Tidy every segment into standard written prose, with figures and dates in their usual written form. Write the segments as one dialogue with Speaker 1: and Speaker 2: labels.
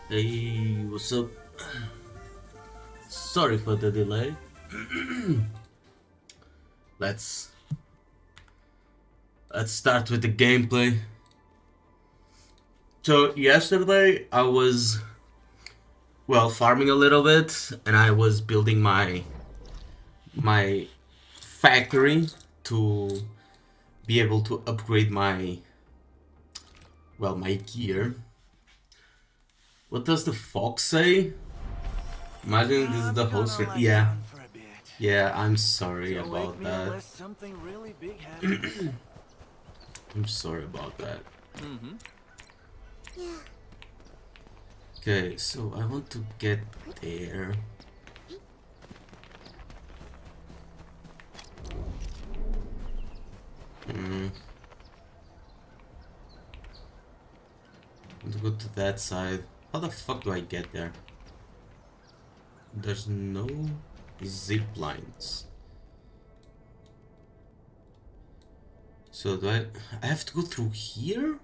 Speaker 1: Hey, what's up? Sorry for the delay. let's let's start with the gameplay. So yesterday I was farming a little bit, and I was building my factory to be able to upgrade my gear. What does the fox say? Imagine this is the host. Yeah, I'm sorry about that. I'm sorry about that. Okay, so I want to get there. I want to go to that side. How the fuck do I get there? There's no zip lines. So do I have to go through here?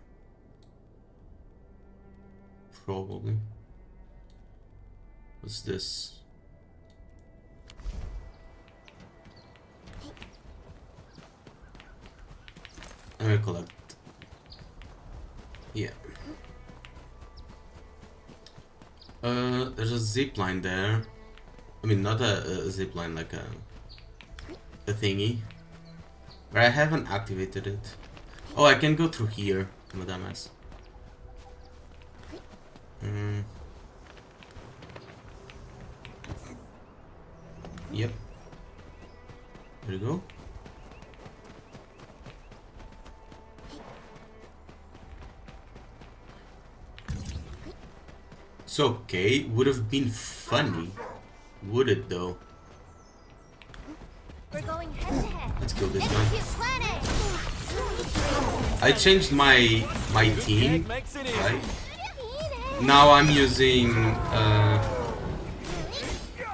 Speaker 1: Probably. What's this? I'm gonna collect. Yeah. There's a zip line there. I mean, not a zip line, like a thingy. But I haven't activated it. Oh, I can go through here, I'm a dumbass. Yep. There we go. It's okay. Would have been funny, would it though?
Speaker 2: We're going head to head.
Speaker 1: Let's kill this guy. I changed my team, right? Now I'm using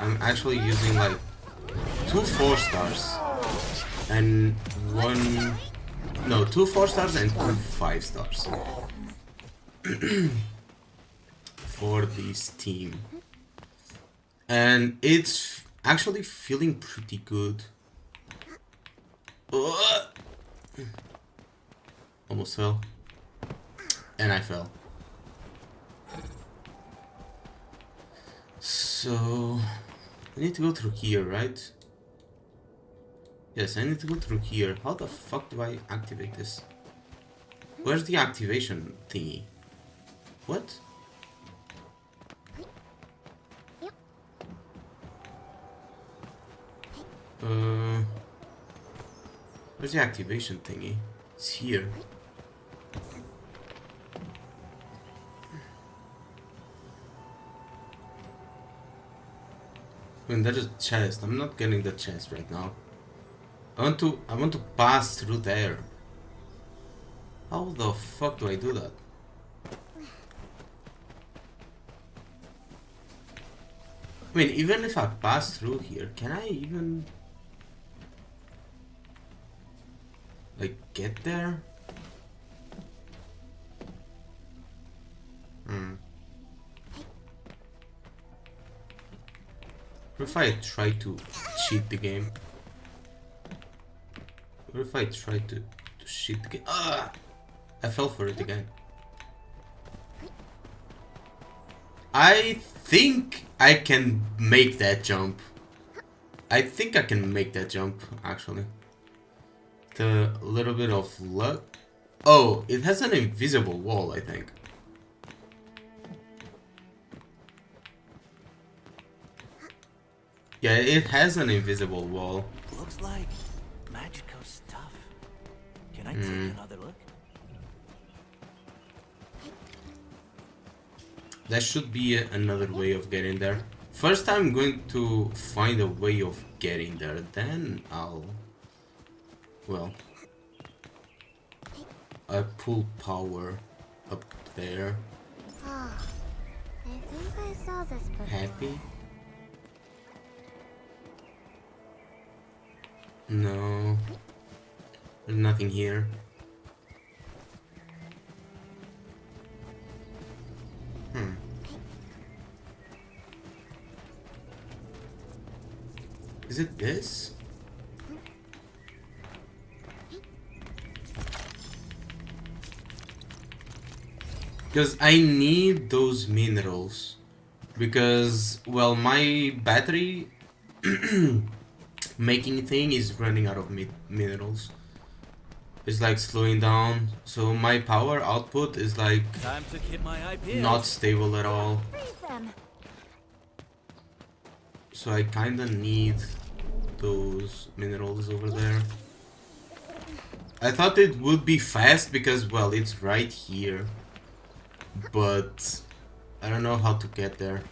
Speaker 1: I'm actually using like 2 4-stars and 2 4-stars and 2 5-stars for this team, and it's actually feeling pretty good. Almost fell, and I fell. So I need to go through here, right? Yes, I need to go through here. How the fuck do I activate this? Where's the activation thingy? What? Where's the activation thingy? It's here. I mean, there's a chest. I'm not getting the chest right now. I want to pass through there. How the fuck do I do that? I mean, even if I pass through here, can I even like get there? What if I try to cheat the game? What if I try to cheat the game? Ah! I fell for it again. I think I can make that jump. I think I can make that jump, actually. The little bit of luck. Oh, it has an invisible wall, I think. Yeah, it has an invisible wall.
Speaker 3: Looks like magical stuff. Can I take another look?
Speaker 1: There should be another way of getting there. First, I'm going to find a way of getting there. Then I'll I pull power up there.
Speaker 2: I think I saw this before.
Speaker 1: Happy? No. There's nothing here. this. Because I need those minerals. Because, well, my battery making thing is running out of minerals. It's like slowing down. So my power output is like
Speaker 3: Time to keep my eye peeled.
Speaker 1: not stable at all.
Speaker 2: Freeze them.
Speaker 1: So I kinda need those minerals over there. I thought it would be fast because, well, it's right here. But I don't know how to get there.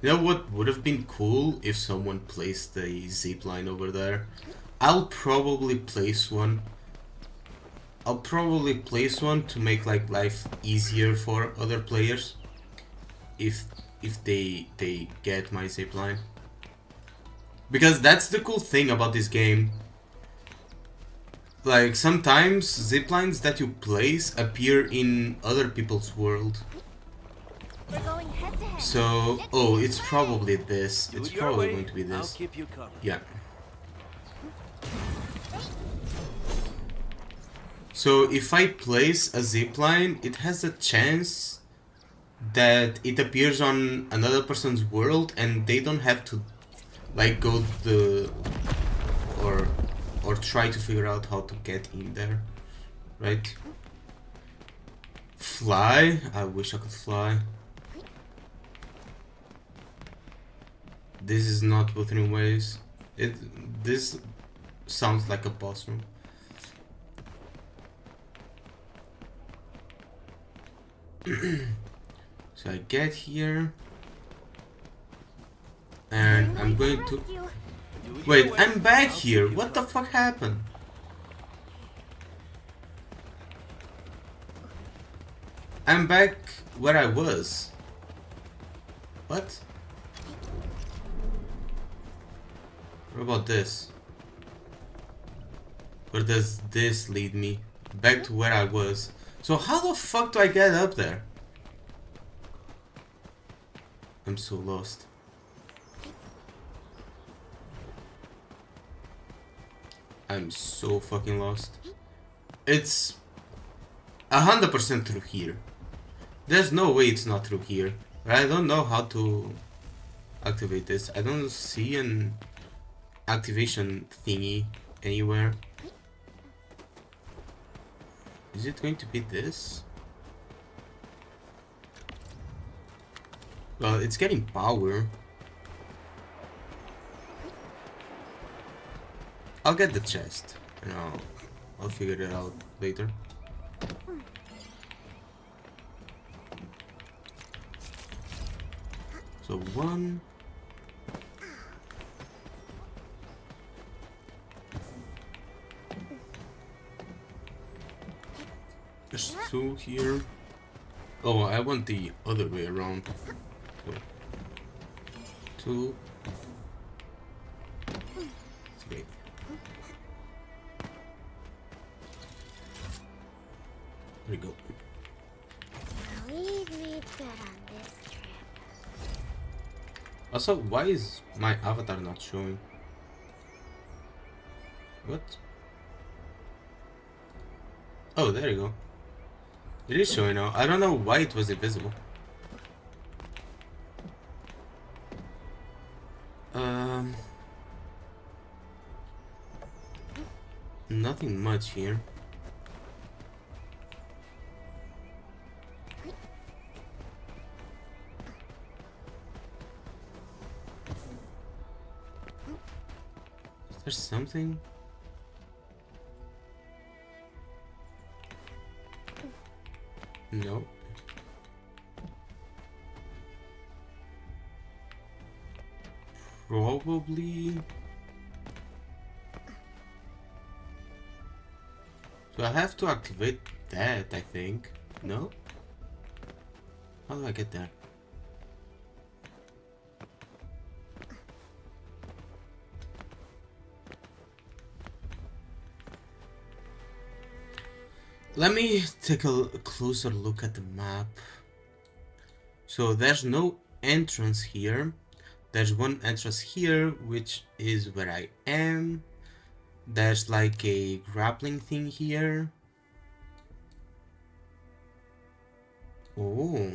Speaker 1: You know what would have been cool if someone placed a zipline over there? I'll probably place one. I'll probably place one to make like life easier for other players. If they get my zipline. Because that's the cool thing about this game. Like sometimes ziplines that you place appear in other people's world.
Speaker 2: We're going head to head.
Speaker 1: So, oh, it's probably this.
Speaker 3: Do
Speaker 1: It's
Speaker 3: it your
Speaker 1: probably
Speaker 3: way,
Speaker 1: going to be
Speaker 3: I'll
Speaker 1: this.
Speaker 3: keep you covered.
Speaker 1: Yeah. So if I place a zipline, it has a chance that it appears on another person's world and they don't have to like go the or try to figure out how to get in there, right? Fly? I wish I could fly. This is not Wuthering Waves. This sounds like a boss room. So I get here and I'm going to...
Speaker 3: Do it
Speaker 1: Wait,
Speaker 3: your way,
Speaker 1: I'm back
Speaker 3: I'll keep
Speaker 1: here.
Speaker 3: you
Speaker 1: What the
Speaker 3: covered.
Speaker 1: fuck happened? I'm back where I was. What? What about this? Where does this lead me? Back to where I was. So how the fuck do I get up there? I'm so lost. I'm so fucking lost. It's 100% through here. There's no way it's not through here. I don't know how to activate this. I don't see an activation thingy anywhere. Is it going to be this? Well, it's getting power. I'll get the chest and I'll figure it out later. So one. There's two here. Oh, I want the other way around. So, two. Three. There we go.
Speaker 2: Leave me good on this trip.
Speaker 1: Also, why is my avatar not showing? What? Oh, there you go. It is showing now. I don't know why it was invisible. Nothing much here. Is there something? No. Probably. So I have to activate that, I think. No? How do I get there? Let me take a closer look at the map. So there's no entrance here, There's one entrance here, which is where I am. There's like a grappling thing here. Oh.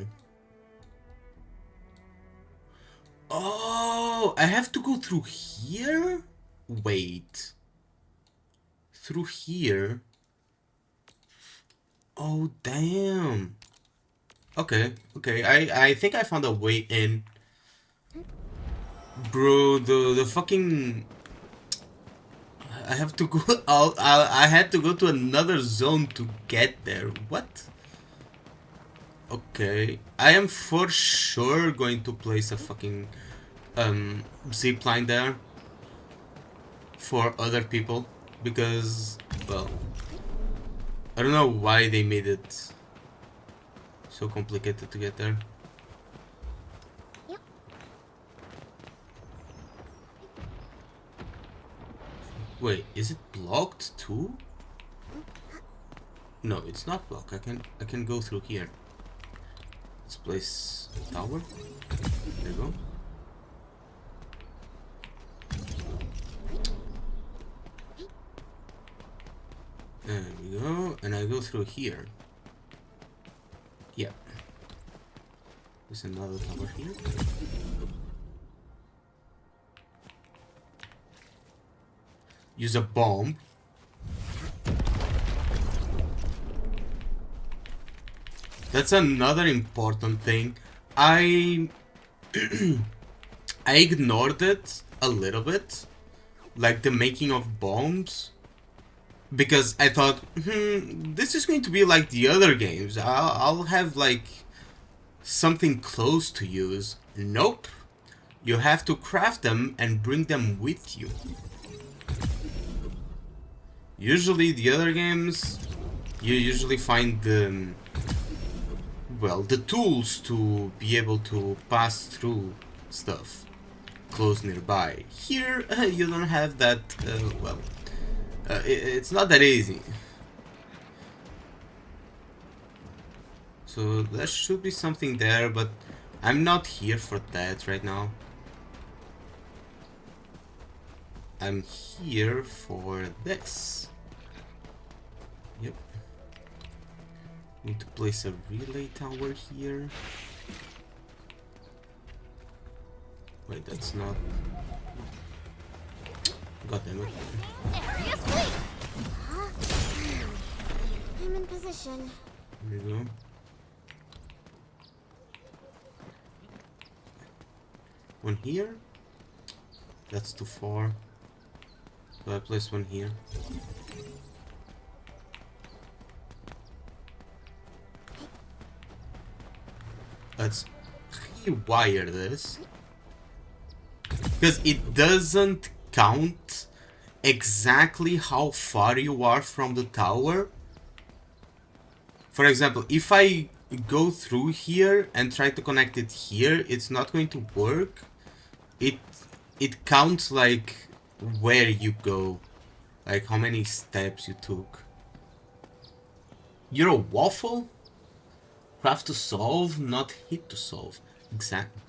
Speaker 1: Oh, I have to go through here? Wait. Through here? Oh, damn. Okay, okay. I think I found a way in. Bro, the fucking... I have to go out. I had to go to another zone to get there. What? Okay. I am for sure going to place a fucking zip line there for other people because, well, I don't know why they made it so complicated to get there. Wait, is it blocked too? No, it's not blocked. I can go through here. Let's place a tower. There you go. There we go. And I go through here. Yeah. There's another tower here. Use a bomb. That's another important thing. I ignored it a little bit, like the making of bombs, because I thought, this is going to be like the other games. I'll have like something close to use. Nope. You have to craft them and bring them with you. Usually the other games, you usually find the, well, the tools to be able to pass through stuff close nearby. Here, you don't have that, well, it's not that easy. So there should be something there, but I'm not here for that right now. I'm here for this. Yep. Need to place a relay tower here. Wait, that's not... God damn it.
Speaker 2: Area sweep. I'm in position.
Speaker 1: There we go. One here? That's too far. So I place one here. Let's rewire this. Because it doesn't count exactly how far you are from the tower. For example, if I go through here and try to connect it here, it's not going to work. It counts like where you go, like how many steps you took. You're a waffle? Craft to solve, not hit to solve. Exactly.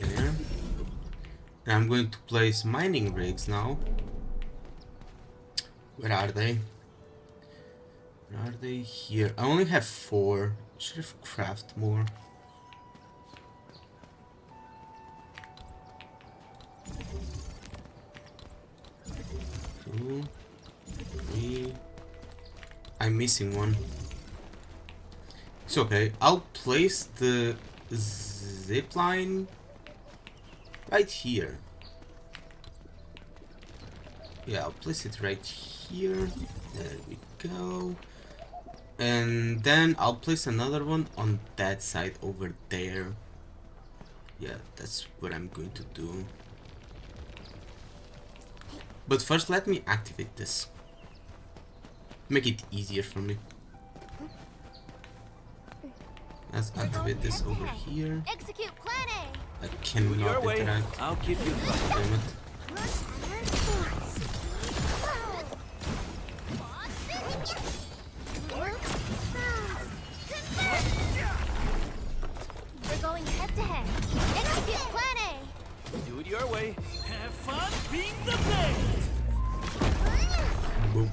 Speaker 1: There. And I'm going to place mining rigs now. Where are they? Where are they? Here. I only have 4. Should have crafted more. 2, 3. I'm missing one. It's okay. I'll place the zip line right here. Yeah, I'll place it right here. There we go. And then I'll place another one on that side over there. Yeah, that's what I'm going to do. But first, let me activate this. Make it easier for me. Let's activate this over here.
Speaker 2: Execute plan A.
Speaker 1: I cannot interact.
Speaker 3: I'll keep you
Speaker 1: Damn it.
Speaker 2: to head. Initiate plan A.
Speaker 3: Do it your way. Have fun being the best.
Speaker 1: Boom.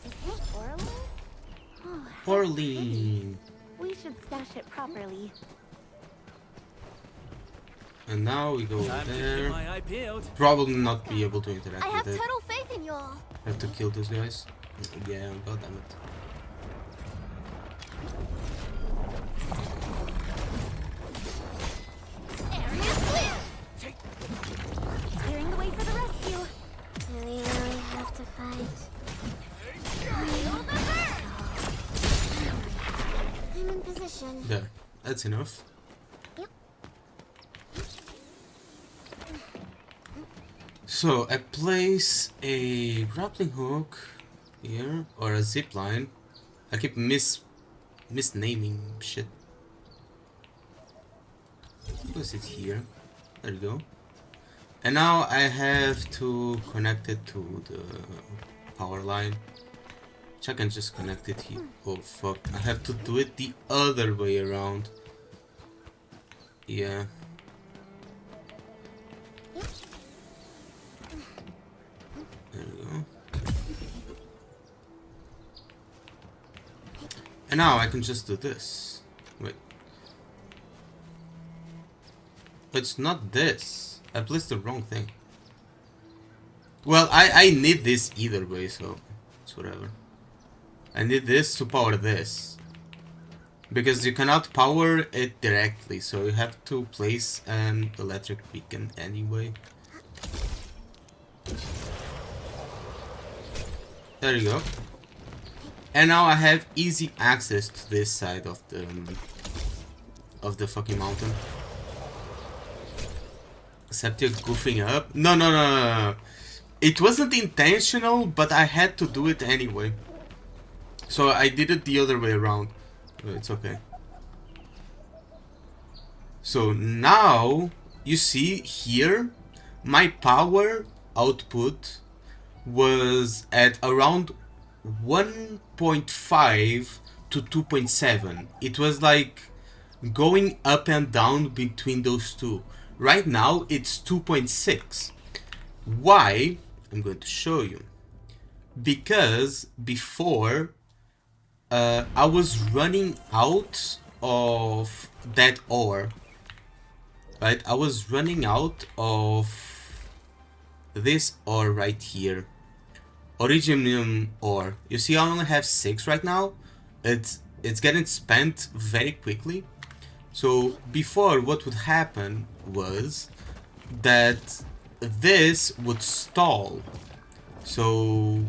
Speaker 2: Is this Orlin? Oh,
Speaker 1: Orlean.
Speaker 2: we should stash it properly.
Speaker 1: And now we go over
Speaker 3: Time to get
Speaker 1: there.
Speaker 3: my IP out.
Speaker 1: Probably not be able to interact
Speaker 2: I have
Speaker 1: with it.
Speaker 2: total faith in y'all.
Speaker 1: Have to kill those guys. Yeah, god damn it.
Speaker 2: Area clear. Clearing the way for the rescue. Do we really have to fight? Feel the burn. I'm in position.
Speaker 1: There. That's enough.
Speaker 2: Yep.
Speaker 1: So I place a grappling hook here, or a zip line. I keep misnaming shit. Place it here. There you go. And now I have to connect it to the power line. Which I can just connect it here. Oh fuck! I have to do it the other way around. Yeah. There we go. And now I can just do this. Wait. It's not this. I placed the wrong thing. Well, I need this either way, so it's whatever. I need this to power this. Because you cannot power it directly, so you have to place an electric beacon anyway. There you go. And now I have easy access to this side of the fucking mountain. Except you're goofing up. No. It wasn't intentional, but I had to do it anyway. So I did it the other way around. It's okay. So now you see here my power output was at around 1.5 to 2.7. It was like going up and down between those two. Right now it's 2.6. Why? I'm going to show you. Because before I was running out of that ore. Right? I was running out of this ore right here. Originium ore. You see I only have 6 right now. It's getting spent very quickly. So before, what would happen was that this would stall. So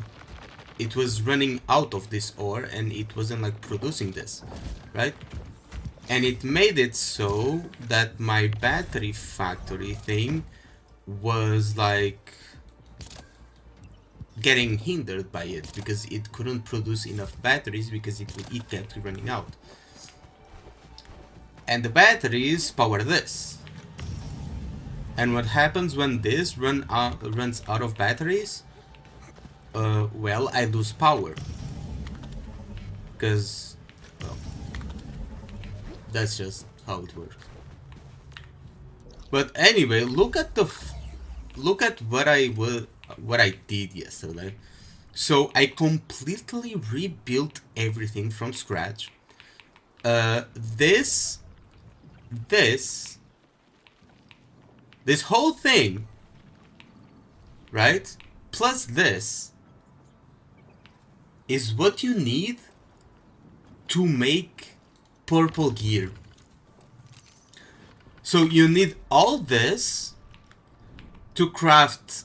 Speaker 1: it was running out of this ore and it wasn't like producing this, right? And it made it so that my battery factory thing was like getting hindered by it because it couldn't produce enough batteries because it kept running out. And the batteries power this. And what happens when this runs out of batteries? Well, I lose power. Because, well, that's just how it works. But anyway, look at what I did yesterday. So I completely rebuilt everything from scratch. This whole thing, right? Plus this is what you need to make purple gear. So you need all this to craft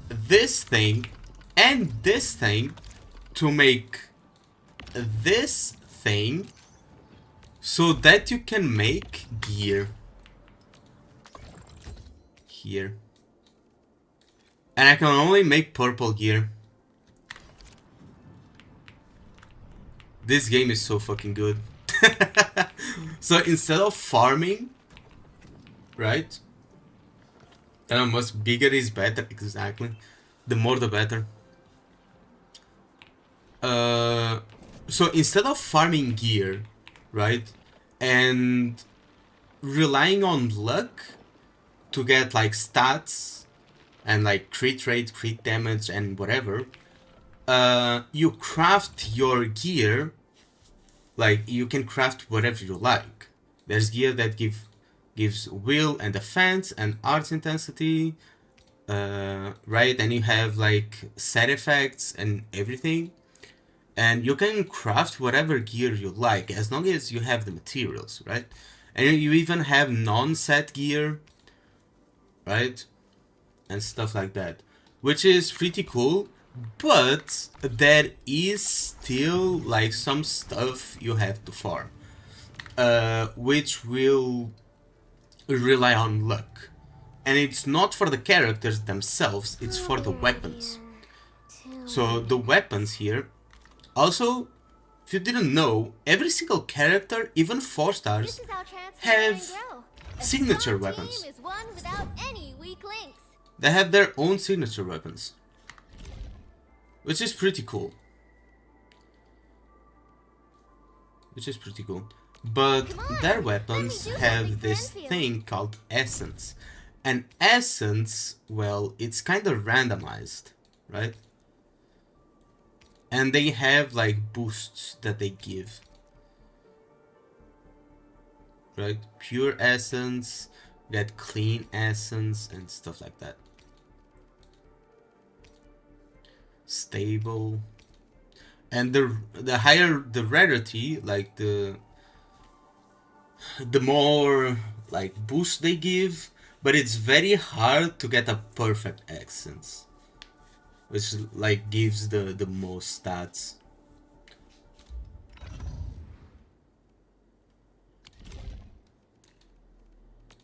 Speaker 1: this thing and this thing to make this thing so that you can make gear here. And I can only make purple gear. This game is so fucking good. So instead of farming, right? And how much bigger is better, exactly. The more the better. So instead of farming gear, right, and relying on luck to get like stats and like crit rate, crit damage, and whatever, you craft your gear. Like you can craft whatever you like. There's gear that gives will and defense and arts intensity, right? And you have like set effects and everything. And you can craft whatever gear you like as long as you have the materials, right? And you even have non-set gear, right? And stuff like that, which is pretty cool. But there is still like some stuff you have to farm, which will rely on luck. And it's not for the characters themselves, it's for the weapons. So the weapons here, also, if you didn't know, every single character, even 4 stars, have signature weapons. They have their own signature weapons, which is pretty cool. But their weapons have this thing called essence. And essence, well, it's kind of randomized, right? And they have like boosts that they give, right? Pure essence, get clean essence and stuff like that. Stable. And the higher the rarity, like the more like boost they give, but it's very hard to get a perfect essence, which like gives the most stats.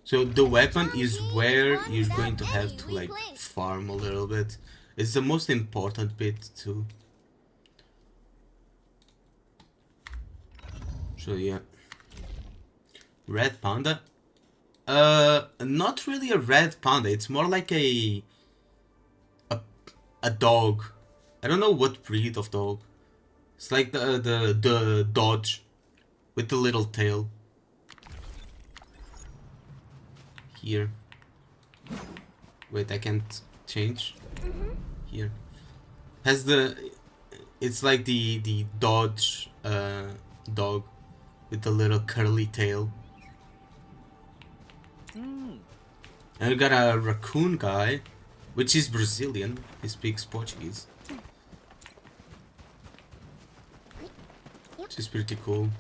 Speaker 1: So the weapon is where you're going to have to like farm a little bit. It's the most important bit too. So yeah. Red panda? Not really a red panda. It's more like a dog. I don't know what breed of dog. It's like the Dodge with the little tail. Here. Wait, I can't change. Here. Has it's like the Dodge dog with the little curly tail. And we got a raccoon guy, which is Brazilian. He speaks Portuguese. Which is pretty cool.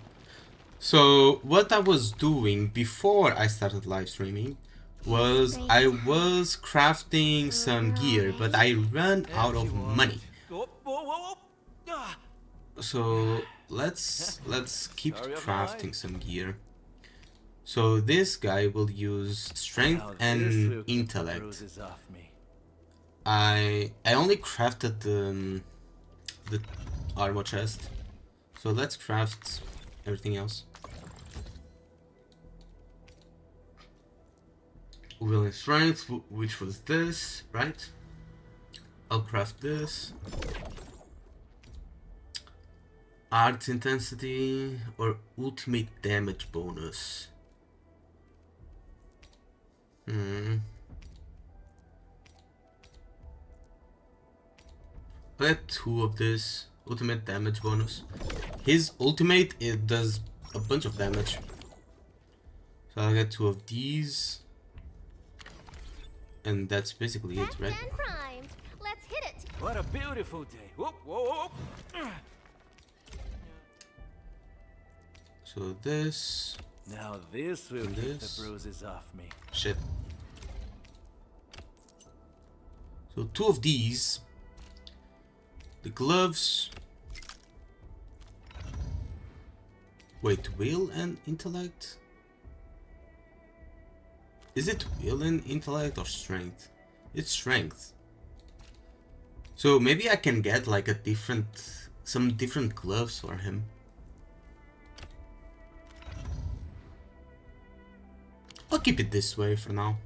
Speaker 1: So what I was doing before I started live streaming was I was crafting some gear, but I ran out of money. So let's keep crafting some gear. So this guy will use strength and intellect. I only crafted the armor chest. So let's craft everything else. Will and strength, which was this, right? I'll craft this. Arts intensity or ultimate damage bonus. I got 2 of this. Ultimate damage bonus. His ultimate, it does a bunch of damage. So I'll get 2 of these. And that's basically it, right?
Speaker 2: Let's hit it.
Speaker 3: What a beautiful day. Whoop, whoop, whoop.
Speaker 1: So this.
Speaker 3: Now this will keep the bruises off me.
Speaker 1: Shit. So 2 of these. The gloves. Wait, will and intellect? Is it will and intellect or strength? It's strength. So maybe I can get like some different gloves for him. I'll keep it this way for now.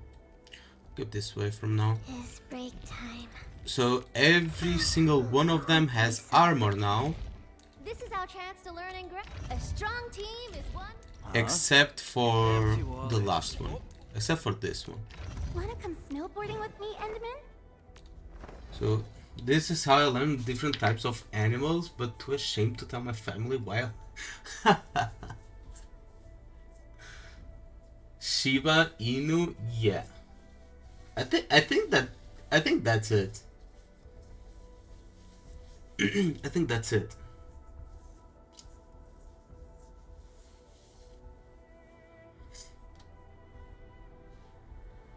Speaker 1: Keep this way from now.
Speaker 2: It's break time.
Speaker 1: So every single one of them has armor now,
Speaker 2: This is our chance to learn and grow. A strong team is one.
Speaker 1: except for the last one. Except for this one.
Speaker 2: Wanna come snowboarding with me, Enderman?
Speaker 1: So this is how I learned different types of animals, but too ashamed to tell my family why. Shiba Inu, yeah. I think that's it. I think that's it.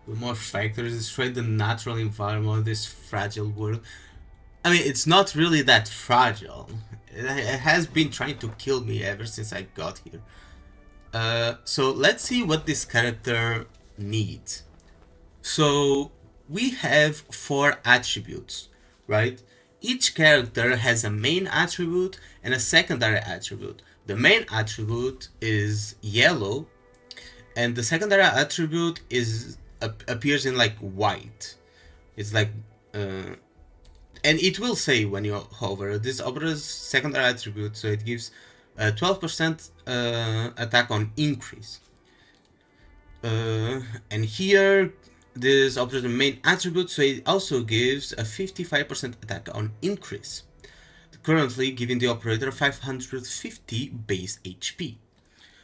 Speaker 1: With more factors, destroy the natural environment of this fragile world. I mean, it's not really that fragile. It has been trying to kill me ever since I got here. So let's see what this character needs. So we have 4 attributes, right? Each character has a main attribute and a secondary attribute. The main attribute is yellow, and the secondary attribute is appears in like white. It's like and it will say when you hover. This opera's secondary attribute, so it gives 12% attack on increase. And here this opera's main attribute, so it also gives a 55% attack on increase, currently giving the operator 550 base HP.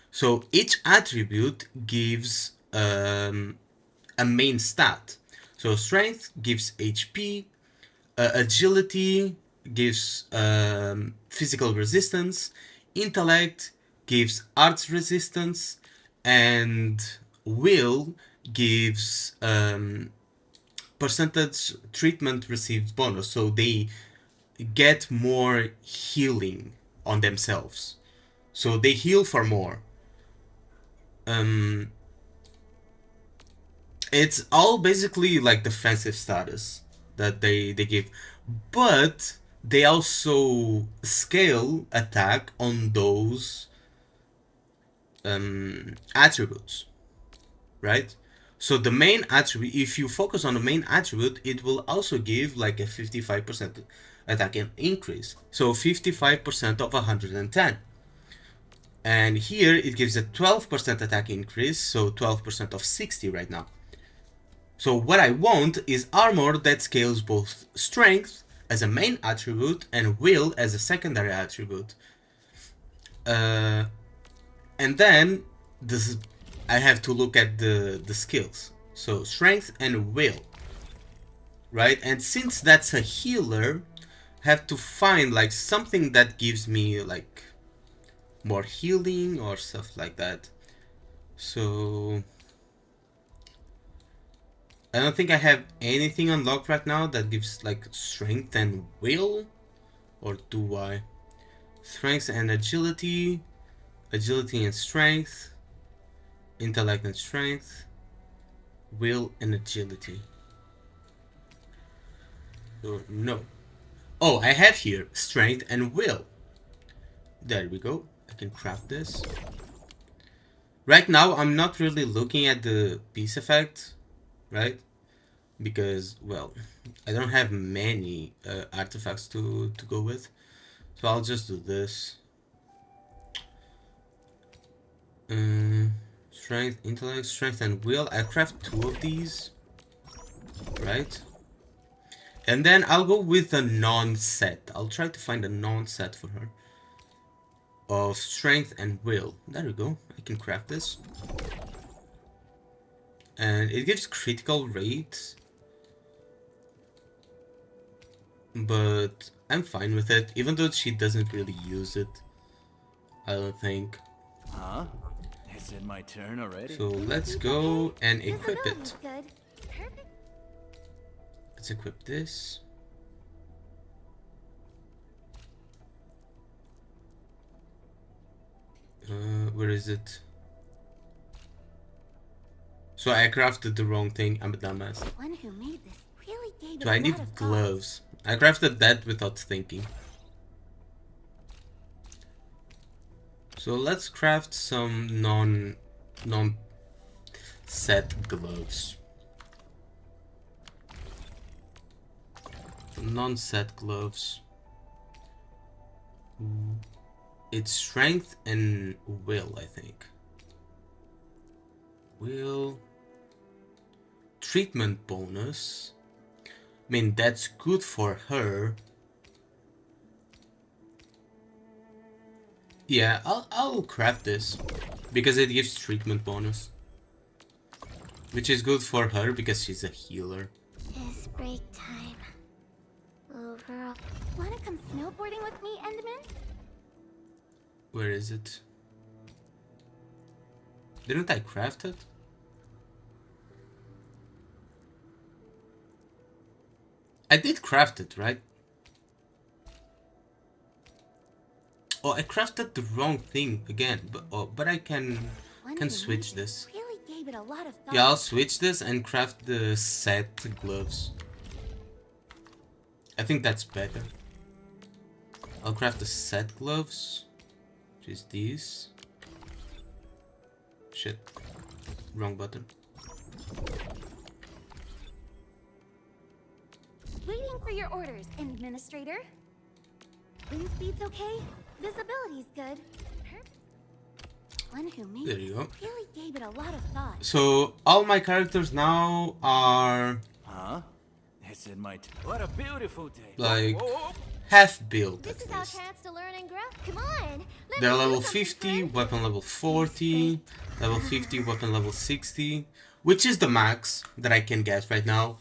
Speaker 1: So each attribute gives a main stat. So strength gives HP, agility gives physical resistance, intellect gives arts resistance, and will gives percentage treatment received bonus. So they get more healing on themselves. So they heal for more. It's all basically like defensive status that they give, but they also scale attack on those attributes, right? So the main attribute, if you focus on the main attribute, it will also give like a 55% attack increase. So 55% of 110. And here it gives a 12% attack increase, so 12% of 60 right now. So what I want is armor that scales both strength as a main attribute and will as a secondary attribute. And then this, I have to look at the skills. So strength and will, right? And since that's a healer, I have to find like something that gives me like more healing or stuff like that. So I don't think I have anything unlocked right now that gives like strength and will, or do I? Strength and agility, agility and strength, intellect and strength, will and agility. So no. Oh, I have here strength and will. There we go. I can craft this. Right now I'm not really looking at the peace effect, right? Because, well, I don't have many artifacts to go with. So I'll just do this. Strength, intellect, strength and will. I craft 2 of these, right? And then I'll go with a non-set. I'll try to find a non-set for her. Of strength and will. There we go. I can craft this. And it gives critical rate. But I'm fine with it, even though she doesn't really use it. I don't think.
Speaker 3: Huh? Is it my turn already?
Speaker 1: So let's go and equip
Speaker 2: This
Speaker 1: it.
Speaker 2: good. Perfect.
Speaker 1: Let's equip this. Where is it? So I crafted the wrong thing. I'm a dumbass.
Speaker 2: The one who made this really gave
Speaker 1: So
Speaker 2: it
Speaker 1: I
Speaker 2: a
Speaker 1: need
Speaker 2: lot of thought.
Speaker 1: gloves. I crafted that without thinking. So let's craft some non-set gloves. Non-set gloves. It's strength and will, I think. Will. Treatment bonus. I mean, that's good for her. Yeah, I'll craft this because it gives treatment bonus, which is good for her because she's a healer.
Speaker 2: It's break time. Overall.
Speaker 4: Wanna come snowboarding with me, Enderman?
Speaker 1: Where is it? Didn't I craft it? I did craft it, right? Oh, I crafted the wrong thing again, but I can switch this.
Speaker 4: Really gave it a lot of thought.
Speaker 1: Yeah, I'll switch this and craft the set gloves. I think that's better. I'll craft the set gloves, which is these. Shit, wrong button.
Speaker 4: Waiting for your orders, Administrator. Wind speed's okay. Visibility's good. One who made
Speaker 1: There you go.
Speaker 4: really gave it a lot of thought.
Speaker 1: So all my characters now are
Speaker 3: Huh? It's in my... What a beautiful day.
Speaker 1: like
Speaker 3: Whoa.
Speaker 1: half built
Speaker 2: This
Speaker 1: at
Speaker 2: is our
Speaker 1: least.
Speaker 2: chance to learn and grow. Come on. Let
Speaker 1: They're
Speaker 2: me do
Speaker 1: level
Speaker 2: something
Speaker 1: 50,
Speaker 2: fun.
Speaker 1: weapon level 40, level 50, weapon level 60, which is the max that I can get right now.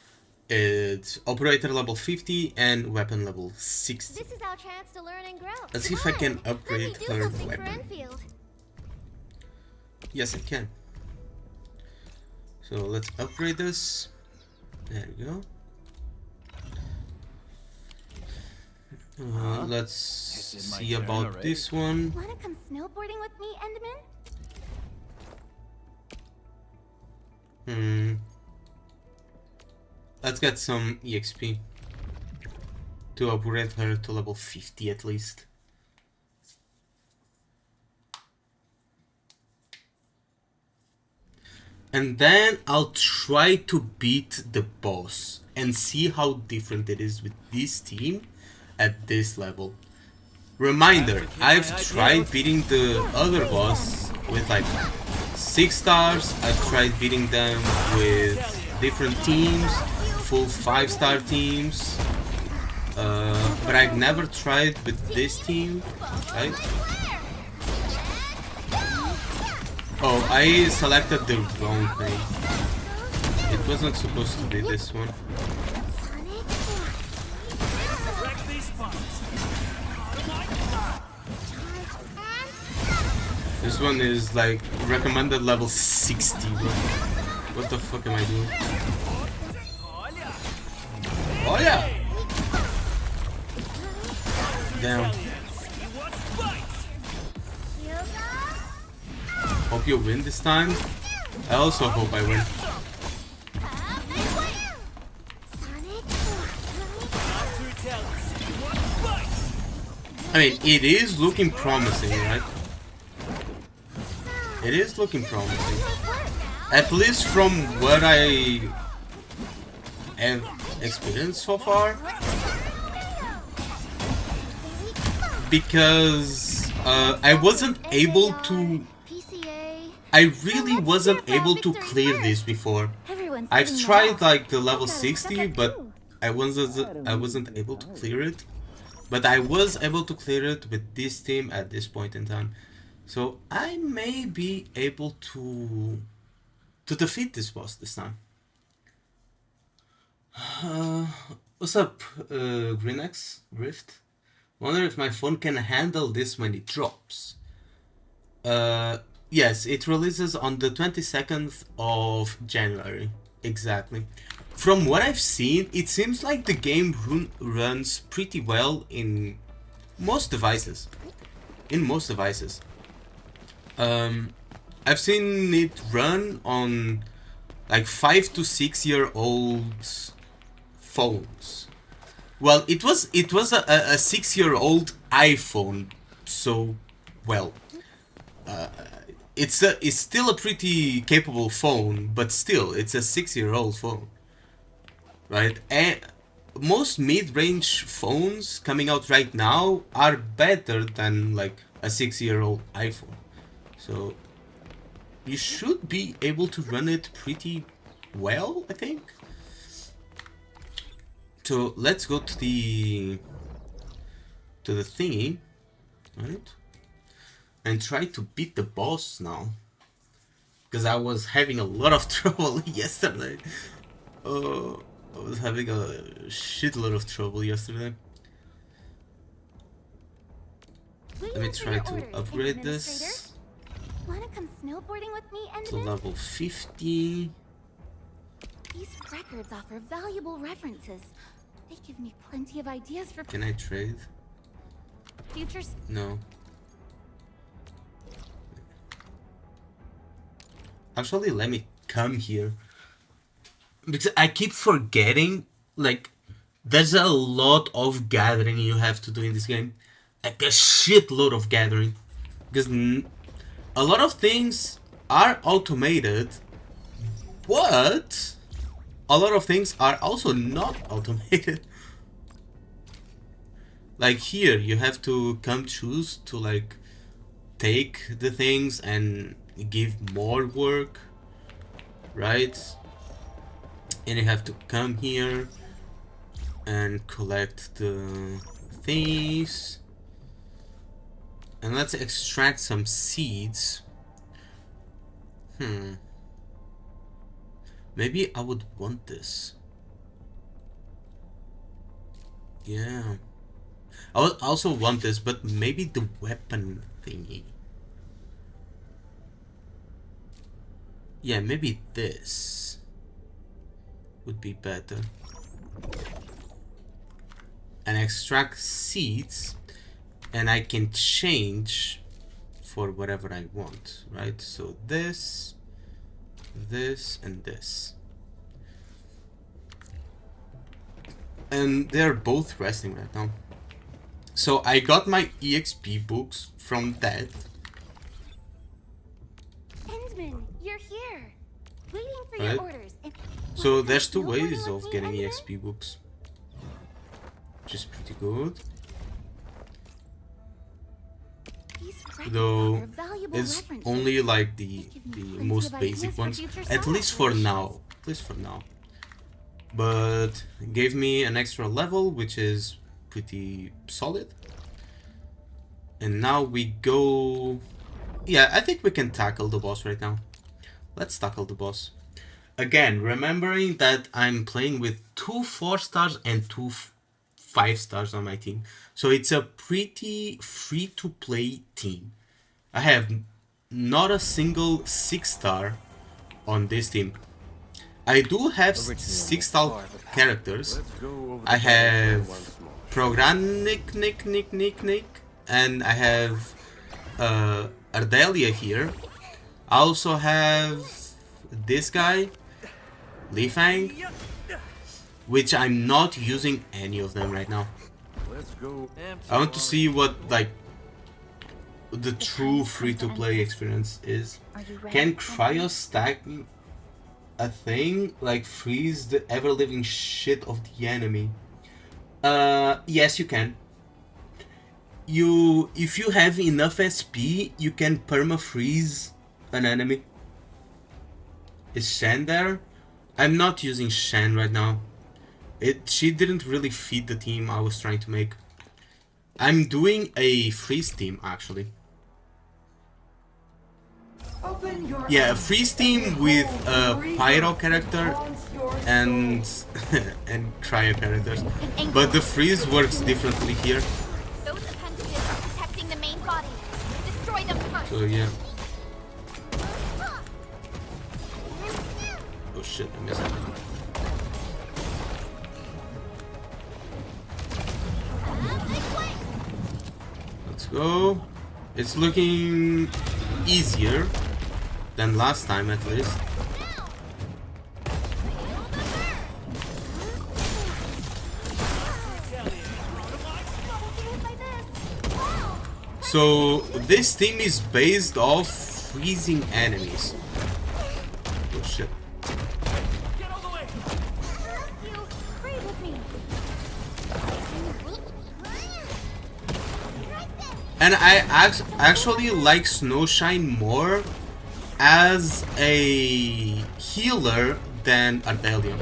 Speaker 1: It's operator level 50 and weapon level 60.
Speaker 2: This is our chance to learn and grow.
Speaker 1: Let's see
Speaker 2: Come
Speaker 1: if I
Speaker 2: on.
Speaker 1: can
Speaker 2: Let me
Speaker 1: upgrade
Speaker 2: do
Speaker 1: her
Speaker 2: something for
Speaker 1: weapon.
Speaker 2: Enfield.
Speaker 1: Yes, I can. So let's upgrade this. There we go. Let's
Speaker 3: It's in my
Speaker 1: see
Speaker 3: turn
Speaker 1: about
Speaker 3: already.
Speaker 1: this one.
Speaker 4: Wanna come snowboarding with me, Enderman?
Speaker 1: Let's get some EXP to upgrade her to level 50 at least. And then I'll try to beat the boss and see how different it is with this team at this level. Reminder, I've tried beating the other boss with like 6 stars. I've tried beating them with different teams, full 5-star teams. But I've never tried with this team, right? Oh, I selected the wrong thing. It wasn't supposed to be this one.
Speaker 3: Wreck these spots.
Speaker 1: This one is like recommended level 60, bro. What the fuck am I doing? Oh yeah! Damn. Hope you win this time. I also hope I win. I mean, it is looking promising, right? It is looking promising. At least from what I have experienced so far. Because I wasn't able to... I really wasn't able to clear this before. I've tried like the level 60, but I wasn't able to clear it. But I was able to clear it with this team at this point in time. So I may be able to defeat this boss this time. What's up, Greenax Rift? Wonder if my phone can handle this many drops. Yes, it releases on the 22nd of January. Exactly. From what I've seen, it seems like the game runs pretty well in most devices. I've seen it run on like 5 to 6 year old phones. Well, it was a 6-year-old iPhone, so well, it's still a pretty capable phone, but still, it's a 6-year-old phone, right? And most mid-range phones coming out right now are better than like a 6-year-old iPhone. So you should be able to run it pretty well, I think. So let's go to the thingy, right? And try to beat the boss now. Because I was having a lot of trouble yesterday. Oh, I was having a shitload of trouble yesterday. Let me try to upgrade this
Speaker 4: Wanna come snowboarding with me,
Speaker 1: to
Speaker 4: Endman?
Speaker 1: level 50.
Speaker 4: These records offer valuable references. They give me plenty of ideas for
Speaker 1: Can I trade?
Speaker 4: futures.
Speaker 1: No. Actually, let me come here. Because I keep forgetting, like, there's a lot of gathering you have to do in this game. Like, a shitload of gathering. Because a lot of things are automated, but a lot of things are also not automated. Like here, you have to come choose to like take the things and give more work, right? And you have to come here and collect the things. And let's extract some seeds. Maybe I would want this. Yeah. I would also want this, but maybe the weapon thingy. Yeah, maybe this would be better. And extract seeds, and I can change for whatever I want, right? So this, and this. And they're both resting right now. So I got my EXP books from that.
Speaker 4: Endman, you're here. Waiting for
Speaker 1: Right.
Speaker 4: your orders.
Speaker 1: So
Speaker 4: Wanna come
Speaker 1: there's two
Speaker 4: snowboarding
Speaker 1: ways
Speaker 4: with
Speaker 1: of
Speaker 4: me,
Speaker 1: getting
Speaker 4: Endman?
Speaker 1: EXP books, which is pretty good.
Speaker 4: These records
Speaker 1: Though
Speaker 4: offer valuable
Speaker 1: it's
Speaker 4: references.
Speaker 1: only like the
Speaker 4: plenty
Speaker 1: most
Speaker 4: of ideas
Speaker 1: basic
Speaker 4: for
Speaker 1: ones,
Speaker 4: future
Speaker 1: at
Speaker 4: song
Speaker 1: least for
Speaker 4: operations.
Speaker 1: now. At least for now. But it gave me an extra level, which is pretty solid. And now we go. Yeah, I think we can tackle the boss right now. Let's tackle the boss. Again, remembering that I'm playing with 2 4 stars and 2 5 stars on my team. So it's a pretty free to play team. I have not a single 6-star on this team. I do have 6-star characters. I have Progranic, Nick, and I have Ardelia here. I also have this guy, Li Fang, which I'm not using any of them right now. I want to see what like the true free-to-play experience is. Can cryo stack a thing like freeze the ever-living shit of the enemy? Yes, you can. If you have enough SP, you can perma-freeze an enemy. Is Shen there? I'm not using Shen right now. She didn't really feed the team I was trying to make. I'm doing a freeze team actually. Yeah, a freeze team with a pyro character and and cryo characters. But the freeze works differently here.
Speaker 4: Those appendages are protecting the main body. Destroy them first.
Speaker 1: So yeah. Oh shit, I missed it. Let's go. It's looking easier than last time at least. So this team is based off freezing enemies. Oh shit. And I actually like Snowshine more as a healer than Ardelion.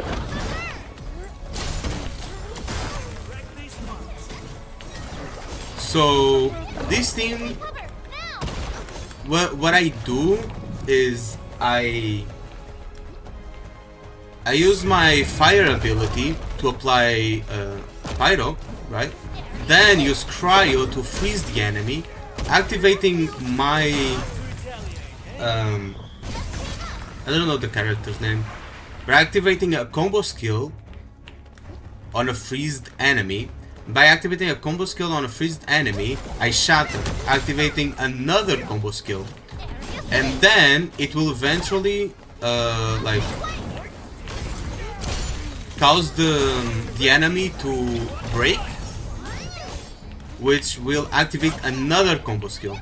Speaker 1: So this team, what I do is I use my fire ability to apply pyro, right? Then use cryo to freeze the enemy, activating my I don't know the character's name, but activating a combo skill on a freezed enemy. By activating a combo skill on a freezed enemy, I shatter, activating another combo skill, and then it will eventually like cause the enemy to break, which will activate another combo skill.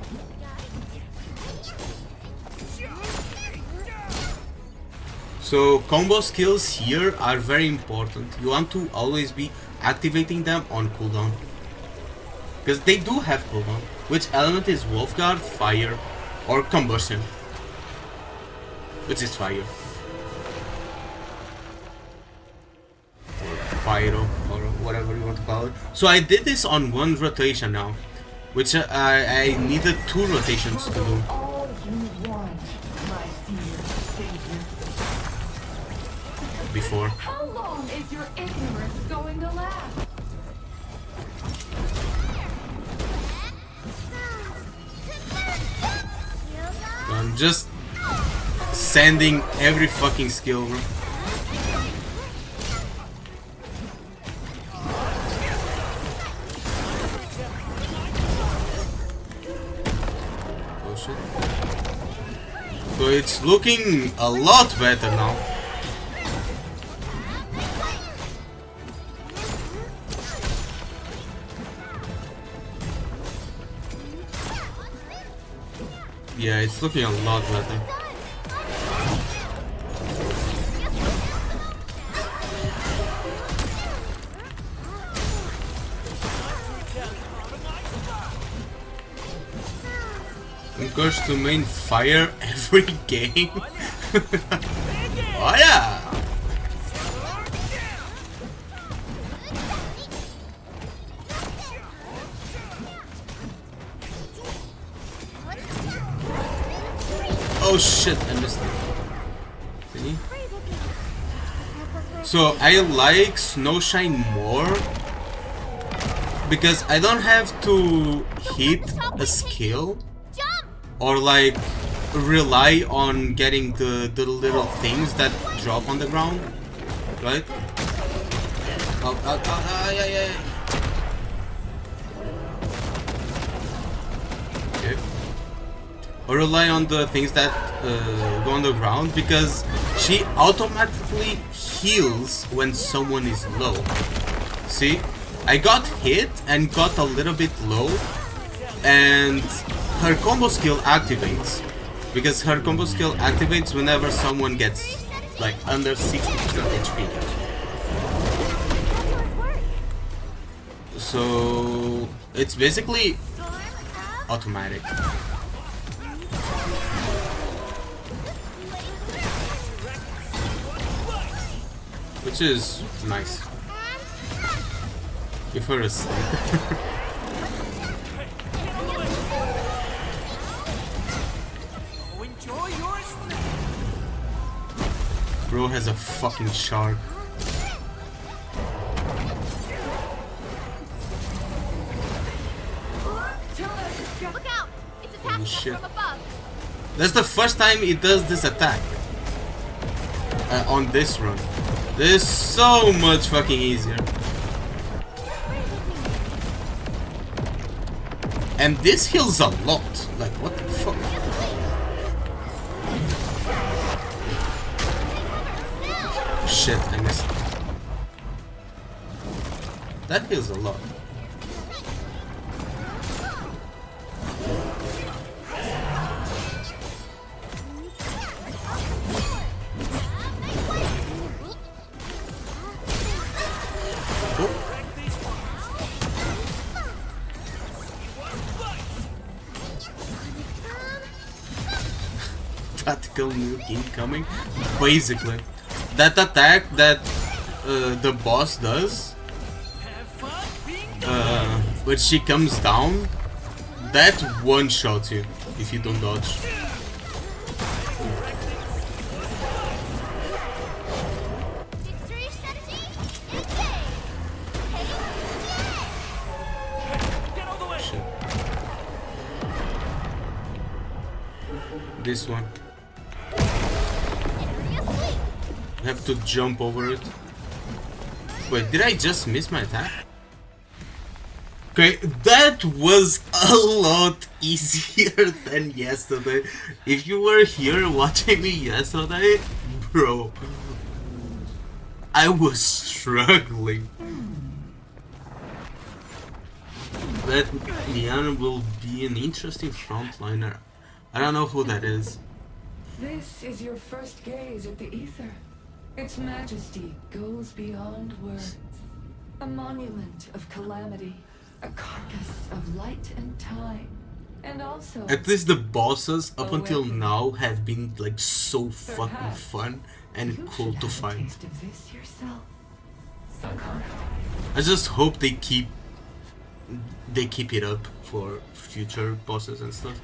Speaker 1: So combo skills here are very important. You want to always be activating them on cooldown, because they do have cooldown. Which element is Wolfguard, Fire, or Combustion? Which is Fire. Pyro, or whatever you want to call it. So I did this on one rotation now, which I needed 2 rotations to do.
Speaker 5: All you want, my dear savior.
Speaker 1: Before.
Speaker 5: How long is your ignorance going to last?
Speaker 1: I'm just sending every fucking skill over. Oh shit. So it's looking a lot better now. Yeah, it's looking a lot better. Encouraged to main fire every game. Oh yeah! Oh shit, I missed it. See? So I like Snowshine more because I don't have to hit a skill or like rely on getting the little things that drop on the ground, right? Yeah. Okay. Or rely on the things that go on the ground, because she automatically heals when someone is low. See? I got hit and got a little bit low, and her combo skill activates. Because her combo skill activates whenever someone gets like under 60% HP. So it's basically automatic. Which is nice. Give her a sleep. Bro has a fucking shark.
Speaker 4: Look out! It's attacking
Speaker 1: Holy
Speaker 4: us
Speaker 1: shit.
Speaker 4: from above.
Speaker 1: That's the first time it does this attack. On this run. This is so much fucking easier. And this heals a lot. Like, what the fuck? Shit, I missed it. That heals a lot. tactical nuke incoming. Basically, that attack that the boss does, when she comes down, that one-shots you if you don't dodge.
Speaker 4: Victory strategy, engage!
Speaker 3: Get out of the way!
Speaker 1: Shit. This one.
Speaker 4: Area sweep!
Speaker 1: I have to jump over it. Wait, did I just miss my attack? Okay, that was a lot easier than yesterday. If you were here watching me yesterday, bro, I was struggling. That Liana will be an interesting frontliner. I don't know who that is.
Speaker 5: This is your first gaze at the ether. Its majesty goes beyond words. A monument of calamity. A carcass of light and time. And also...
Speaker 1: At least the bosses up until now have been like so fucking fun and
Speaker 5: you
Speaker 1: cool
Speaker 5: should
Speaker 1: to
Speaker 5: have a
Speaker 1: find.
Speaker 5: taste of this yourself. Sakura.
Speaker 1: I just hope they keep it up for future bosses and stuff.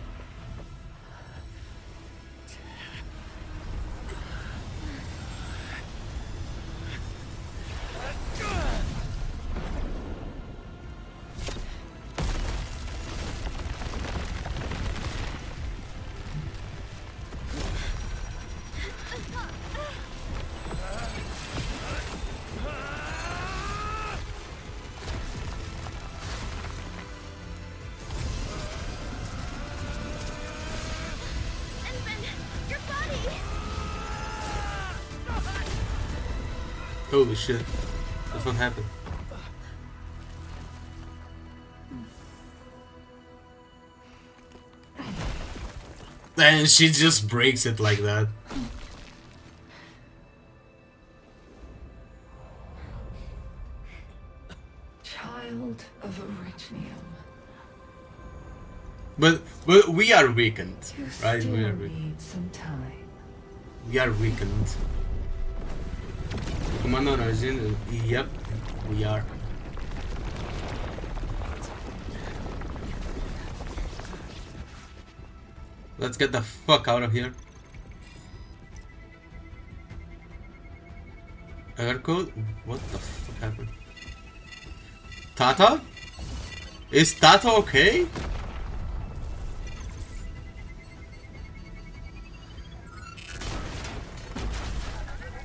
Speaker 4: Your body!
Speaker 1: Holy shit. That's what happened. And she just breaks it like that.
Speaker 5: Child of Orichnium.
Speaker 1: But we are weakened,
Speaker 5: You
Speaker 1: right?
Speaker 5: still
Speaker 1: We are weakened.
Speaker 5: need some time.
Speaker 1: We are weakened. Command on origin. Yep, we are. Let's get the fuck out of here. Error code? What the fuck happened? Tata? Is Tata okay?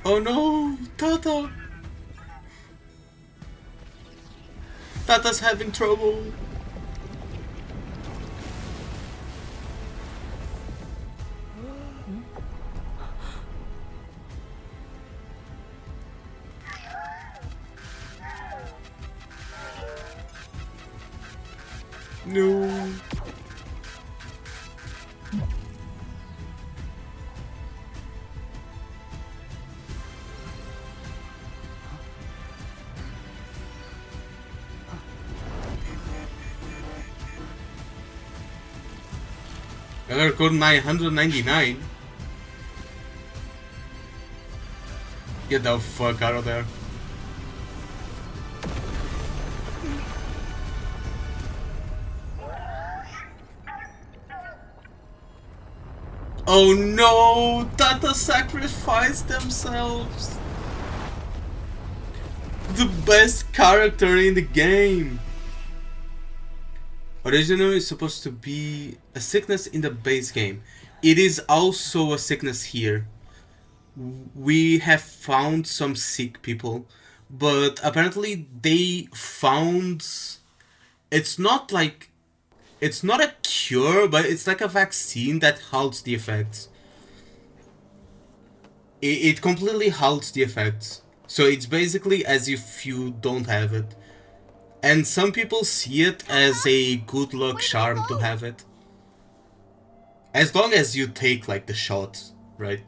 Speaker 1: Oh no, Tata! Tata's having trouble. No. Error code 999. Get the fuck out of there. Oh no! Tata sacrificed themselves! The best character in the game! Original is supposed to be a sickness in the base game. It is also a sickness here. We have found some sick people, but apparently they found... It's not like... It's not a cure, but it's like a vaccine that halts the effects. It completely halts the effects. So it's basically as if you don't have it. And some people see it as a good luck charm to have it. As long as you take like the shot, right?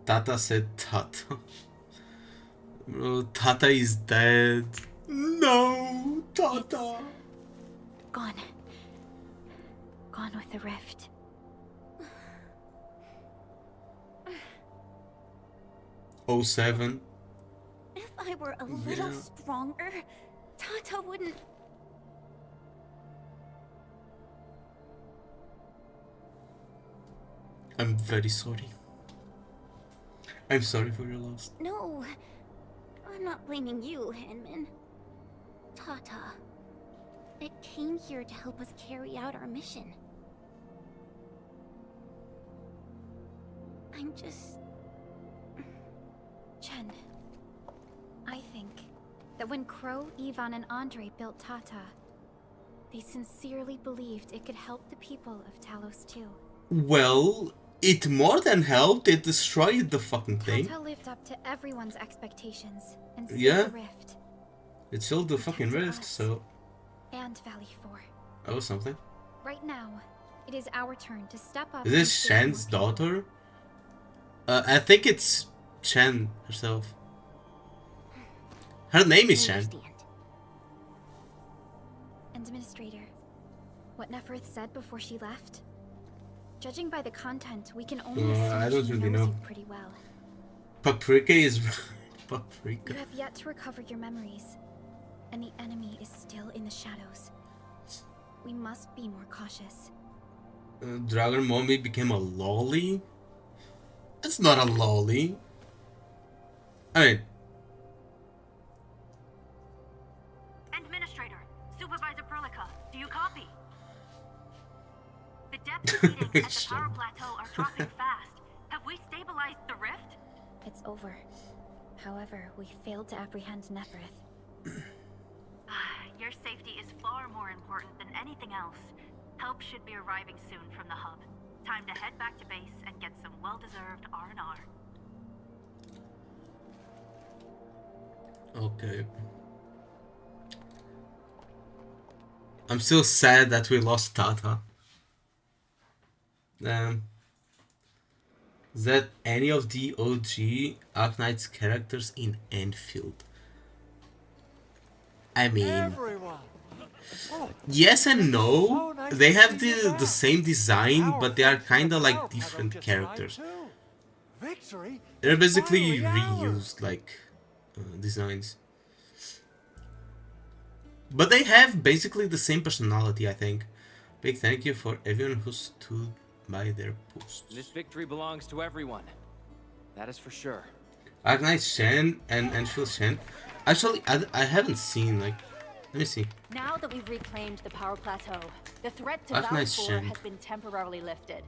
Speaker 1: Tata said Tata. Bro, Tata is dead. No, Tata.
Speaker 2: Gone. Gone with the rift.
Speaker 1: 07.
Speaker 4: If I were a little stronger, Tata wouldn't.
Speaker 1: I'm very sorry. I'm sorry for your loss.
Speaker 4: No, I'm not blaming you, Hinman. Tata. It came here to help us carry out our mission. I'm just... Chen, I think that when Crow, Ivan, and Andre built Tata, they sincerely believed it could help the people of Talos too.
Speaker 1: Well, it more than helped. It destroyed the fucking thing.
Speaker 4: Tata lived up to everyone's expectations and saved
Speaker 1: Yeah.
Speaker 4: the rift.
Speaker 1: It sold the fucking
Speaker 4: Protected
Speaker 1: rift,
Speaker 4: us.
Speaker 1: so
Speaker 4: And Valley 4.
Speaker 1: that was something.
Speaker 4: Right now, it is our turn to step up.
Speaker 1: Is
Speaker 4: and
Speaker 1: this
Speaker 4: save
Speaker 1: Shen's
Speaker 4: more people.
Speaker 1: daughter? I think it's Shen herself. Her name is Shen.
Speaker 4: Understand. Administrator, what Neferth said before she left? Judging by the content, we can only assume
Speaker 1: I don't
Speaker 4: she
Speaker 1: really
Speaker 4: knows
Speaker 1: know.
Speaker 4: you pretty well.
Speaker 1: Paprika is
Speaker 4: You
Speaker 1: Paprika.
Speaker 4: have yet to recover your memories, and the enemy is still in the shadows. We must be more cautious.
Speaker 1: Dragon Mommy became a lolly? That's not a lolly. I mean,
Speaker 6: Administrator, Supervisor Perlica, do you copy? The depth readings at the power plateau are dropping fast. Have we stabilized the rift?
Speaker 4: It's over. However, we failed to apprehend Neferth.
Speaker 6: Your safety is far more important than anything else. Help should be arriving soon from the hub. Time to head back to base and get some well-deserved R&R.
Speaker 1: okay. I'm still sad that we lost Tata. Is that any of the OG Arknights characters in Enfield? I mean,
Speaker 3: Everyone. Oh,
Speaker 1: yes and no.
Speaker 3: so nice
Speaker 1: They
Speaker 3: to
Speaker 1: have
Speaker 3: see you
Speaker 1: the
Speaker 3: back.
Speaker 1: same design,
Speaker 3: Our
Speaker 1: but they are
Speaker 3: friends from
Speaker 1: kind
Speaker 3: the
Speaker 1: of
Speaker 3: Power
Speaker 1: like
Speaker 3: Plateau
Speaker 1: different
Speaker 3: just
Speaker 1: characters.
Speaker 3: arrived too. Victory
Speaker 1: They're
Speaker 3: is
Speaker 1: basically
Speaker 3: finally ours.
Speaker 1: reused like designs. But they have basically the same personality, I think. Big thank you for everyone who stood by their posts.
Speaker 7: This victory belongs to everyone. That is for sure.
Speaker 1: Arknights Shen and Enfield Shen. Actually, I haven't seen, like, let me see.
Speaker 6: Now that we've reclaimed the power plateau, the threat to
Speaker 1: Arknights
Speaker 6: Dancefloor
Speaker 1: Shen.
Speaker 6: has been temporarily lifted.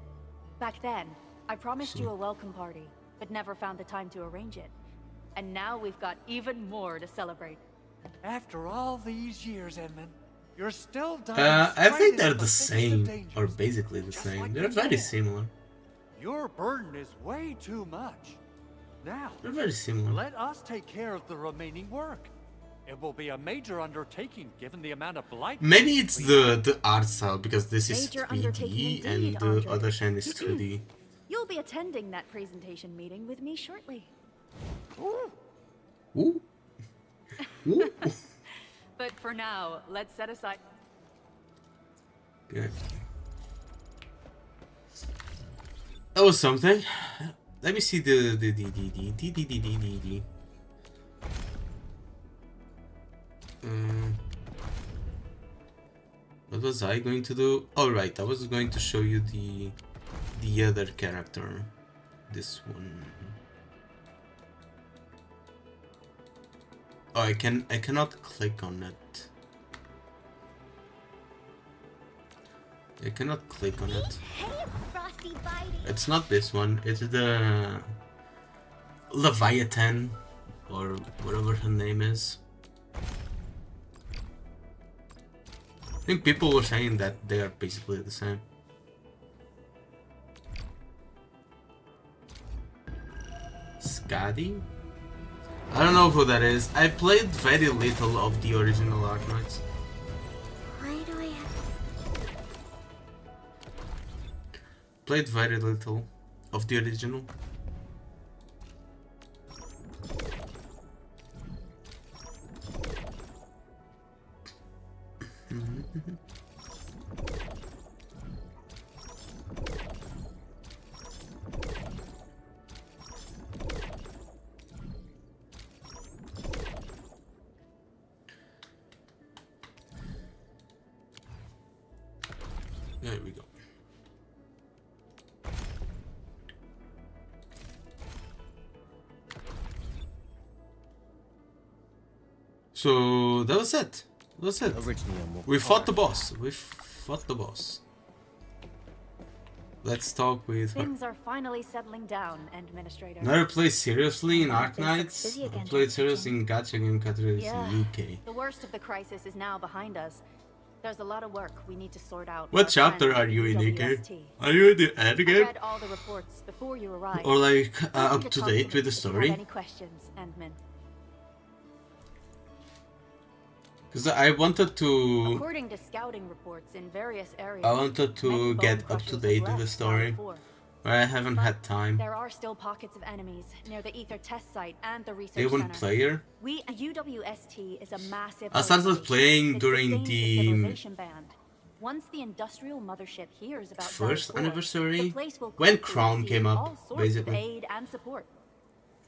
Speaker 6: Back then, I promised you a welcome party, but never found the time to arrange it. And now we've got even more to celebrate.
Speaker 3: After all these years, Edmund, you're still dying
Speaker 1: I
Speaker 3: straight
Speaker 1: think they're
Speaker 3: into
Speaker 1: the
Speaker 3: thickest of
Speaker 1: same,
Speaker 3: dangers.
Speaker 1: or basically the
Speaker 3: Just
Speaker 1: same.
Speaker 3: like
Speaker 1: They're very
Speaker 3: before.
Speaker 1: similar.
Speaker 3: Your burden is way too much. Now,
Speaker 1: They're very similar.
Speaker 3: let us take care of the remaining work. It will be a major undertaking given the amount of blight.
Speaker 1: Maybe it's
Speaker 3: we
Speaker 1: the art style, because this is
Speaker 6: Major
Speaker 1: 3D
Speaker 6: undertaking
Speaker 1: and
Speaker 6: indeed,
Speaker 1: the
Speaker 6: Andre.
Speaker 1: other Shen is 2D.
Speaker 6: You'll be attending that presentation meeting with me shortly.
Speaker 1: Ooh. Ooh.
Speaker 6: But for now, let's set aside...
Speaker 1: Yeah. That was something. Let me see the what was I going to do? Oh right, I was going to show you the other character. This one. Oh, I cannot click on it. I cannot click on it.
Speaker 4: Hey, Frosty Bitey!
Speaker 1: It's not this one. It's the Leviathan, or whatever her name is. I think people were saying that they are basically the same. Skadi? I don't know who that is. I played very little of the original Arknights.
Speaker 2: Why do I have...
Speaker 1: Played very little of the original. There we go. So that was it. That was it. We fought the boss. We fought the boss. Let's talk with her.
Speaker 6: Things are finally settling down, Administrator.
Speaker 1: Never played seriously in
Speaker 2: This looks
Speaker 1: Arknights.
Speaker 2: busy again,
Speaker 1: Played seriously
Speaker 2: Jim.
Speaker 1: in gacha game categories
Speaker 6: Yeah.
Speaker 1: in UK.
Speaker 6: The worst of the crisis is now behind us. There's a lot of work we need to sort out.
Speaker 1: What
Speaker 6: Our
Speaker 1: chapter
Speaker 6: friends
Speaker 1: are
Speaker 6: at
Speaker 1: you in, AK?
Speaker 6: UWST.
Speaker 1: Are you in the end
Speaker 6: I
Speaker 1: game?
Speaker 6: read all the reports before you arrived.
Speaker 1: Or like
Speaker 6: Feel free
Speaker 1: up to
Speaker 6: talk
Speaker 1: date
Speaker 6: me
Speaker 1: with the
Speaker 6: if you have
Speaker 1: story?
Speaker 6: any questions, Endman?
Speaker 1: Because I wanted to...
Speaker 6: According to scouting reports in various areas,
Speaker 1: I wanted to
Speaker 6: many
Speaker 1: get
Speaker 6: bone
Speaker 1: up to
Speaker 6: crushers
Speaker 1: date
Speaker 6: have
Speaker 1: with the
Speaker 6: left
Speaker 1: story.
Speaker 6: Dancefloor.
Speaker 1: But I haven't had time.
Speaker 6: There are still pockets of enemies near the Ether test site and the research
Speaker 1: They one
Speaker 6: center.
Speaker 1: player.
Speaker 6: UWST is a massive.
Speaker 1: I started
Speaker 6: organization
Speaker 1: playing
Speaker 6: that
Speaker 1: during
Speaker 6: sustains
Speaker 1: the
Speaker 6: civilization band. Once the industrial mothership hears about
Speaker 1: first
Speaker 6: Dancefloor,
Speaker 1: anniversary,
Speaker 6: the place will
Speaker 1: when
Speaker 6: quickly
Speaker 1: Crown
Speaker 6: receive
Speaker 1: came up,
Speaker 6: all sorts
Speaker 1: basically.
Speaker 6: of aid and support.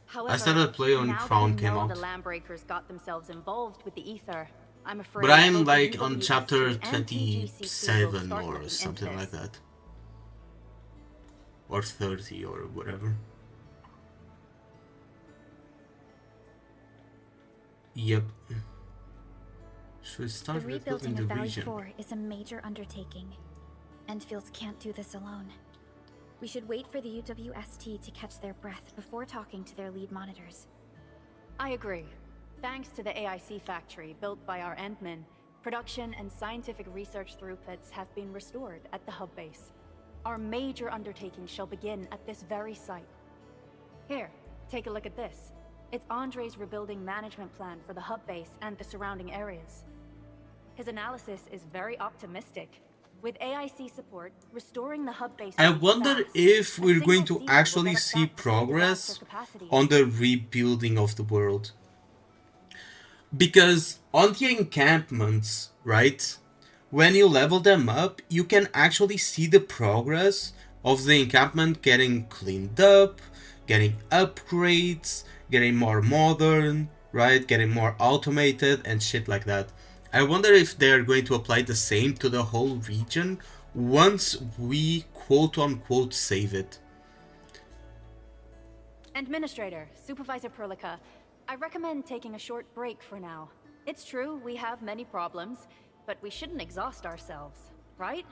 Speaker 6: However,
Speaker 1: started playing when
Speaker 6: now
Speaker 1: Crown
Speaker 6: that we
Speaker 1: came
Speaker 6: know
Speaker 1: out.
Speaker 6: the Landbreakers got themselves involved with the Ether, I'm afraid
Speaker 1: But I am
Speaker 6: both
Speaker 1: like
Speaker 6: the
Speaker 1: on
Speaker 6: UWST
Speaker 1: chapter
Speaker 6: and TGCC will
Speaker 1: 27
Speaker 6: start
Speaker 1: or
Speaker 6: looking into
Speaker 1: something like
Speaker 6: this.
Speaker 1: that. Or 30 or whatever. Yep. Should we
Speaker 4: The
Speaker 1: start rebuilding
Speaker 4: rebuilding
Speaker 1: the
Speaker 4: of Valley
Speaker 1: region?
Speaker 4: 4 is a major undertaking. Endfields can't do this alone. We should wait for the UWST to catch their breath before talking to their lead monitors.
Speaker 6: I agree. Thanks to the AIC factory built by our Endmen, production and scientific research throughputs have been restored at the hub base. Our major undertaking shall begin at this very site. Here, take a look at this. It's Andre's rebuilding management plan for the hub base and the surrounding areas. His analysis is very optimistic. With AIC support, restoring the hub base
Speaker 1: I
Speaker 6: will be
Speaker 1: wonder
Speaker 6: fast.
Speaker 1: if
Speaker 6: A
Speaker 1: we're
Speaker 6: single
Speaker 1: going to
Speaker 6: season will
Speaker 1: actually
Speaker 6: get us
Speaker 1: see
Speaker 6: back to full
Speaker 1: progress
Speaker 6: disaster capacity.
Speaker 1: on the rebuilding of the world. Because on the encampments, right, when you level them up, you can actually see the progress of the encampment getting cleaned up, getting upgrades, getting more modern, right, getting more automated and shit like that. I wonder if they're going to apply the same to the whole region once we quote-unquote save it.
Speaker 6: Administrator, Supervisor Perlica, I recommend taking a short break for now. It's true, we have many problems, but we shouldn't exhaust ourselves, right?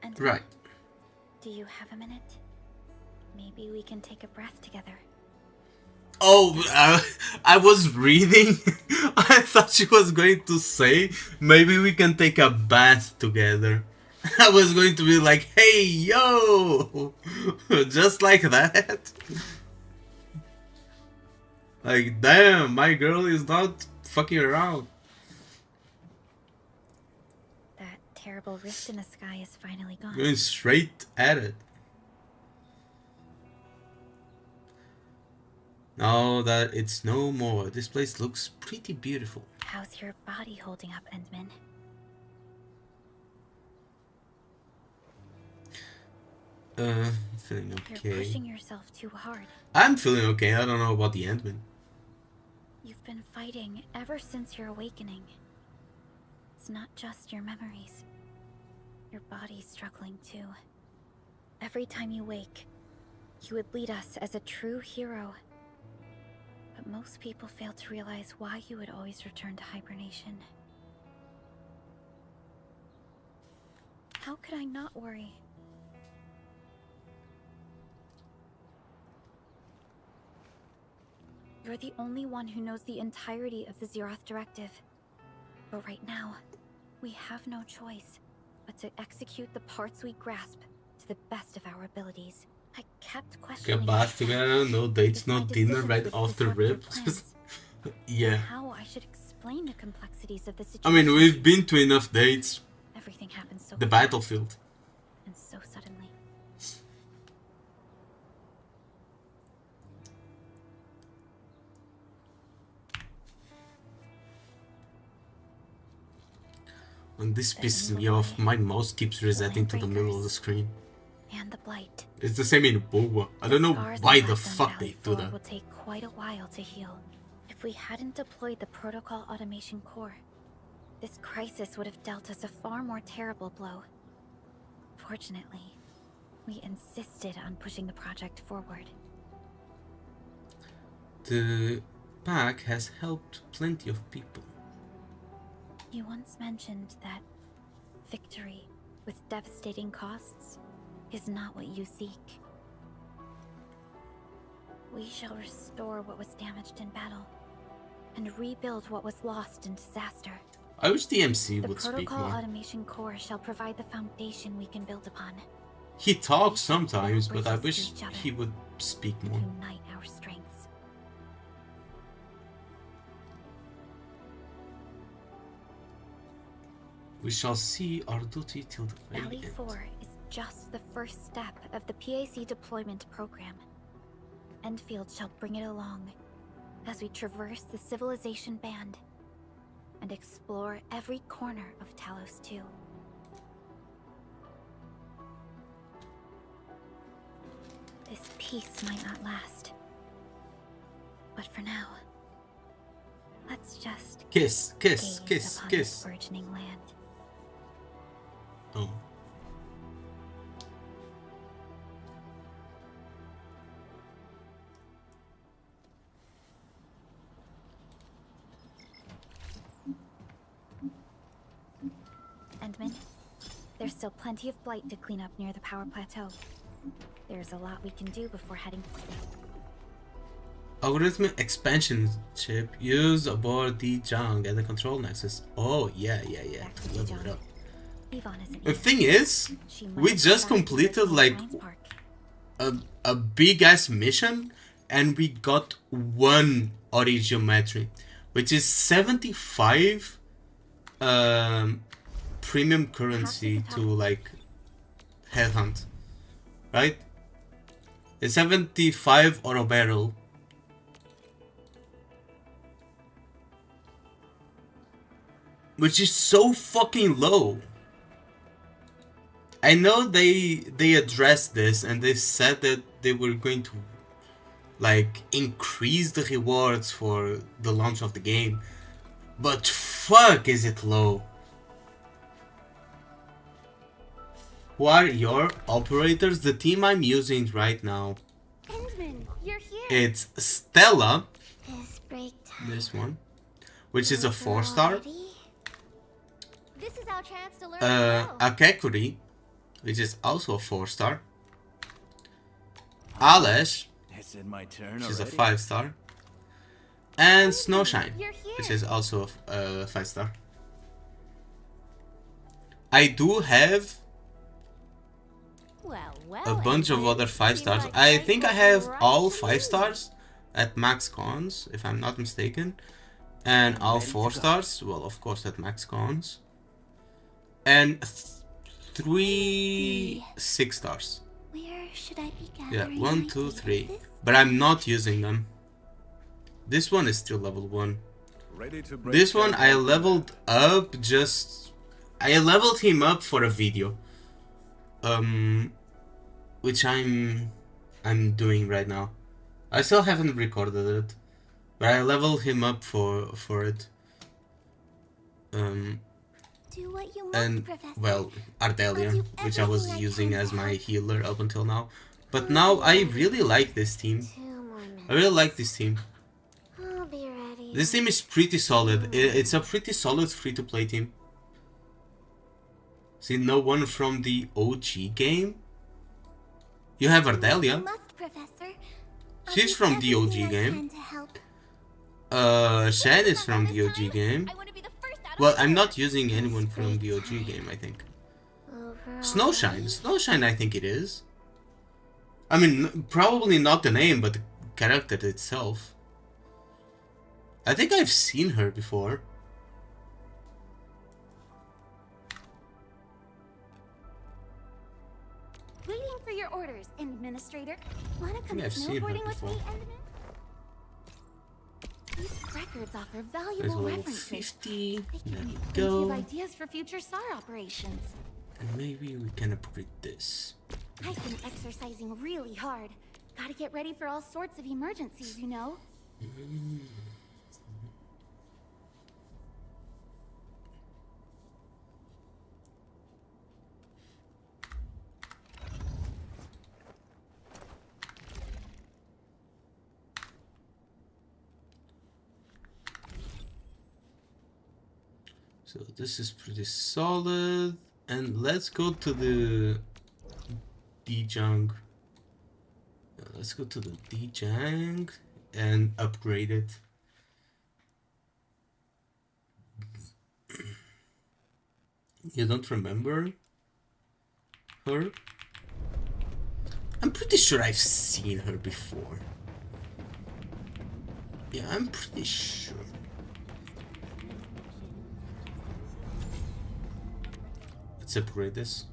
Speaker 4: And
Speaker 1: Right.
Speaker 4: do you have a minute? Maybe we can take a breath together.
Speaker 1: Oh, I was reading. I thought she was going to say, maybe we can take a bath together. I was going to be like, hey, yo! Just like that. Like, damn, my girl is not fucking around.
Speaker 4: That terrible rift in the sky is finally gone.
Speaker 1: Going straight at it. Now that it's no more, this place looks pretty beautiful.
Speaker 4: How's your body holding up, Endman?
Speaker 1: Feeling
Speaker 4: You're
Speaker 1: okay.
Speaker 4: pushing yourself too hard.
Speaker 1: I'm feeling okay, I don't know about the Endman.
Speaker 4: You've been fighting ever since your awakening. It's not just your memories. Your body's struggling too. Every time you wake, you would lead us as a true hero. But most people fail to realize why you would always return to hibernation. How could I not worry? You're the only one who knows the entirety of the Zeroth Directive. But right now, we have no choice but to execute the parts we grasp to the best of our abilities. I kept questioning
Speaker 1: Get back together, no dates,
Speaker 4: if
Speaker 1: no
Speaker 4: my
Speaker 1: dinner
Speaker 4: decisions
Speaker 1: right
Speaker 4: would
Speaker 1: after
Speaker 4: disrupt your
Speaker 1: rip.
Speaker 4: plans,
Speaker 1: Yeah.
Speaker 4: or how I should explain the complexities of the
Speaker 1: I
Speaker 4: situation.
Speaker 1: mean, we've been to enough dates.
Speaker 4: Everything happened so
Speaker 1: The
Speaker 4: fast
Speaker 1: battlefield.
Speaker 4: and so suddenly.
Speaker 1: And this pisses me off. My mouse keeps resetting to the middle of the screen.
Speaker 4: And the blight.
Speaker 1: It's the same in Boba. I don't know
Speaker 4: Scars
Speaker 1: why
Speaker 4: that
Speaker 1: the
Speaker 4: left on
Speaker 1: fuck
Speaker 4: Valley
Speaker 1: they do
Speaker 4: 4
Speaker 1: that.
Speaker 4: will take quite a while to heal. If we hadn't deployed the protocol automation core, This crisis would have dealt us a far more terrible blow. Fortunately, we insisted on pushing the project forward.
Speaker 1: The pack has helped plenty of people.
Speaker 4: You once mentioned that victory with devastating costs is not what you seek. We shall restore what was damaged in battle and rebuild what was lost in disaster.
Speaker 1: I wish the MC
Speaker 4: The
Speaker 1: would speak
Speaker 4: Protocol
Speaker 1: more.
Speaker 4: Automation Core shall provide the foundation we can build upon.
Speaker 1: He talks sometimes,
Speaker 4: Build
Speaker 1: but I
Speaker 4: bridges
Speaker 1: wish
Speaker 4: to each other.
Speaker 1: he would speak
Speaker 4: And
Speaker 1: more.
Speaker 4: unite our strengths.
Speaker 1: We shall see our duty till the very
Speaker 4: Valley
Speaker 1: end.
Speaker 4: 4 is just the first step of the PAC deployment program. Endfield shall bring it along as we traverse the Civilization Band and explore every corner of Talos 2. This peace might not last. But for now, let's just
Speaker 1: Kiss, kiss,
Speaker 4: gaze
Speaker 1: kiss,
Speaker 4: upon
Speaker 1: kiss.
Speaker 4: this burgeoning land.
Speaker 1: Oh.
Speaker 4: Endman, there's still plenty of blight to clean up near the power plateau. There's a lot we can do before heading.
Speaker 1: Algorithmic expansion chip used aboard the Jung at the control nexus. Oh, yeah.
Speaker 4: Back to
Speaker 1: To
Speaker 4: the
Speaker 1: level it
Speaker 4: Jung.
Speaker 1: up.
Speaker 4: Yvonne isn't
Speaker 1: The
Speaker 4: here.
Speaker 1: thing is,
Speaker 4: She
Speaker 1: we
Speaker 4: might
Speaker 1: just
Speaker 4: come back to the
Speaker 1: completed like
Speaker 4: Science Park.
Speaker 1: a big ass mission and we got one origiometry, which is 75 premium currency to like headhunt, right? It's 75 or a barrel. Which is so fucking low. I know they addressed this and they said that they were going to like increase the rewards for the launch of the game, but fuck is it low. Who are your operators? The team I'm using right now.
Speaker 2: Endman, you're here.
Speaker 1: It's Stella,
Speaker 2: It's break time.
Speaker 1: this one, which is a 4-star.
Speaker 2: Already? This is our chance to learn how.
Speaker 1: Akekuri, which is also a 4-star. Alesh,
Speaker 8: It's in my turn
Speaker 1: which is a
Speaker 8: already.
Speaker 1: 5-star. And Snowshine,
Speaker 2: You're here.
Speaker 1: which is also a 5-star. I do have
Speaker 2: Well,
Speaker 1: a bunch of
Speaker 2: Endman.
Speaker 1: other 5-stars.
Speaker 2: Seems like
Speaker 1: I
Speaker 2: life
Speaker 1: think I
Speaker 2: was
Speaker 1: have
Speaker 2: right
Speaker 1: all
Speaker 2: for
Speaker 1: 5-stars at max cons, if I'm not mistaken. And all
Speaker 8: Ready to go.
Speaker 1: 4-stars, well, of course, at max cons. And 3 6-stars.
Speaker 2: you. Where should I be
Speaker 1: Yeah,
Speaker 2: gathering
Speaker 1: 1,
Speaker 2: my
Speaker 1: 2,
Speaker 2: data
Speaker 1: 3.
Speaker 2: this
Speaker 1: But I'm not using them. This one is still level 1.
Speaker 8: Ready to break
Speaker 1: This one
Speaker 8: down
Speaker 1: I
Speaker 8: the
Speaker 1: leveled up just... I leveled him up for a video. Which I'm doing right now. I still haven't recorded it. But I leveled him up for it.
Speaker 2: Do what you must,
Speaker 1: And,
Speaker 2: Professor.
Speaker 1: well, Ardelia,
Speaker 2: I'll do
Speaker 1: which I was
Speaker 2: everything I
Speaker 1: using
Speaker 2: can
Speaker 1: as
Speaker 2: to
Speaker 1: my
Speaker 2: help.
Speaker 1: healer up until now. But now I really like this team.
Speaker 2: 2 more minutes.
Speaker 1: I really like this team.
Speaker 2: I'll be ready.
Speaker 1: This team is pretty solid. It's a pretty solid free-to-play team. See, no one from the OG game. You have
Speaker 2: Do what you
Speaker 1: Ardelia.
Speaker 2: must, Professor. I'll
Speaker 1: She's
Speaker 2: do
Speaker 1: from the OG
Speaker 2: everything I
Speaker 1: game.
Speaker 2: can to help.
Speaker 1: Shen is from the OG game. Well, I'm not using anyone from the OG game, I think.
Speaker 2: Over
Speaker 1: Snowshine.
Speaker 2: already?
Speaker 1: Snowshine, I think it is. I mean, probably not the name, but the character itself. I think I've seen her before.
Speaker 2: Waiting for your orders, Administrator. Wanna come
Speaker 1: think I've seen her
Speaker 2: snowboarding with me,
Speaker 1: before.
Speaker 2: Endman? These records offer
Speaker 1: There's
Speaker 2: valuable
Speaker 1: level
Speaker 2: references.
Speaker 1: 50.
Speaker 2: They
Speaker 1: There
Speaker 2: give
Speaker 1: we
Speaker 2: me plenty of
Speaker 1: go.
Speaker 2: ideas for future SAR operations.
Speaker 1: And maybe we can upgrade this.
Speaker 2: I've been exercising really hard. Gotta get ready for all sorts of emergencies, you know?
Speaker 1: So this is pretty solid. And let's go to the D-Jung. Let's go to the D-Jung and upgrade it. You don't remember her? I'm pretty sure I've seen her before. Yeah, I'm pretty sure. Let's upgrade this.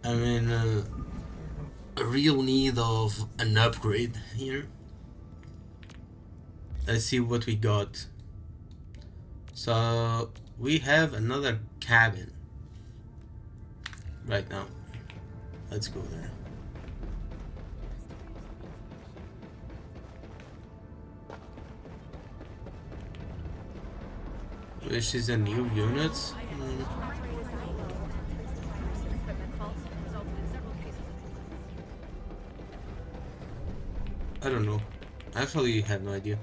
Speaker 1: I'm in a real need of an upgrade here. Let's see what we got. So we have another cabin right now. Let's go there. Which is a new unit. I don't know. I actually have no idea.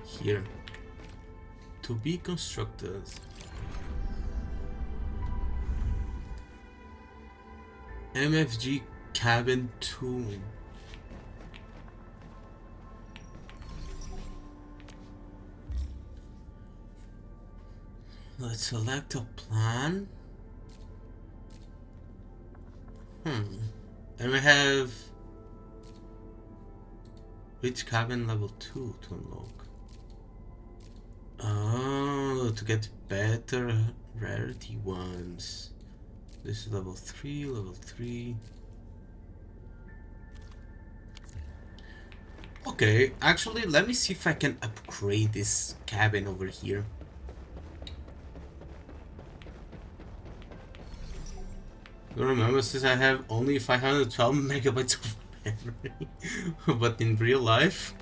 Speaker 1: Here. To be constructed. MFG cabin 2. Let's select a plan. And we have which cabin level 2 to unlock. Oh, to get better rarity ones. This is level 3, level 3. Okay, actually, let me see if I can upgrade this cabin over here. You remember, since I have only 512 megabytes of memory, but in real life.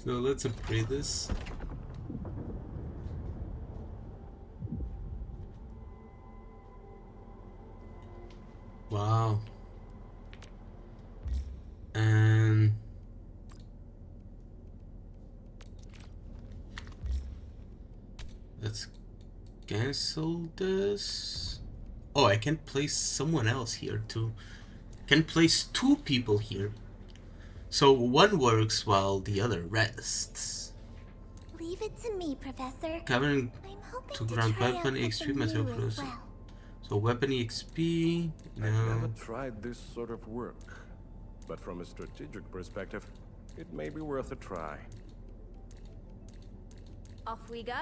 Speaker 1: So let's upgrade this. Wow. And let's cancel this. Oh, I can place someone else here too. Can place 2 people here. So one works while the other rests.
Speaker 2: Leave it to me, Professor.
Speaker 1: Covering
Speaker 2: I'm hoping
Speaker 1: to
Speaker 2: to
Speaker 1: grant
Speaker 2: try
Speaker 1: weapon
Speaker 2: out
Speaker 1: XP
Speaker 2: something
Speaker 1: material
Speaker 2: new as
Speaker 1: processing.
Speaker 2: well.
Speaker 1: So weapon XP,
Speaker 8: I've never
Speaker 1: no.
Speaker 8: tried this sort of work, but from a strategic perspective, it may be worth a try.
Speaker 9: Off we go.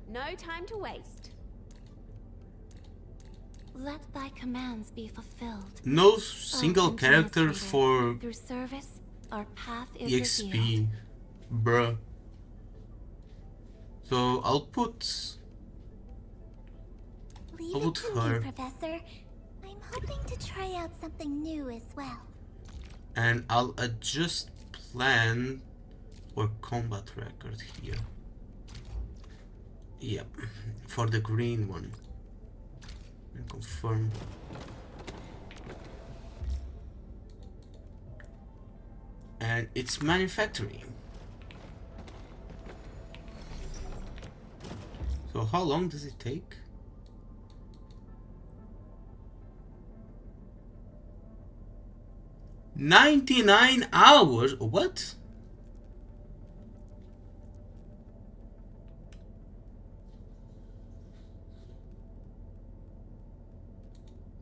Speaker 9: No time to waste.
Speaker 2: Let thy commands be fulfilled.
Speaker 1: No single character
Speaker 2: Administrator,
Speaker 1: for
Speaker 2: through service, our path is revealed.
Speaker 1: XP, bruh. So I'll put
Speaker 2: Leave
Speaker 1: I'll
Speaker 2: it
Speaker 1: put
Speaker 2: to
Speaker 1: her.
Speaker 2: me, Professor. I'm hoping to try out something new as well.
Speaker 1: And I'll adjust plan for combat record here. Yep, for the green one. And confirm. And it's manufacturing. So how long does it take? $99 hours? What?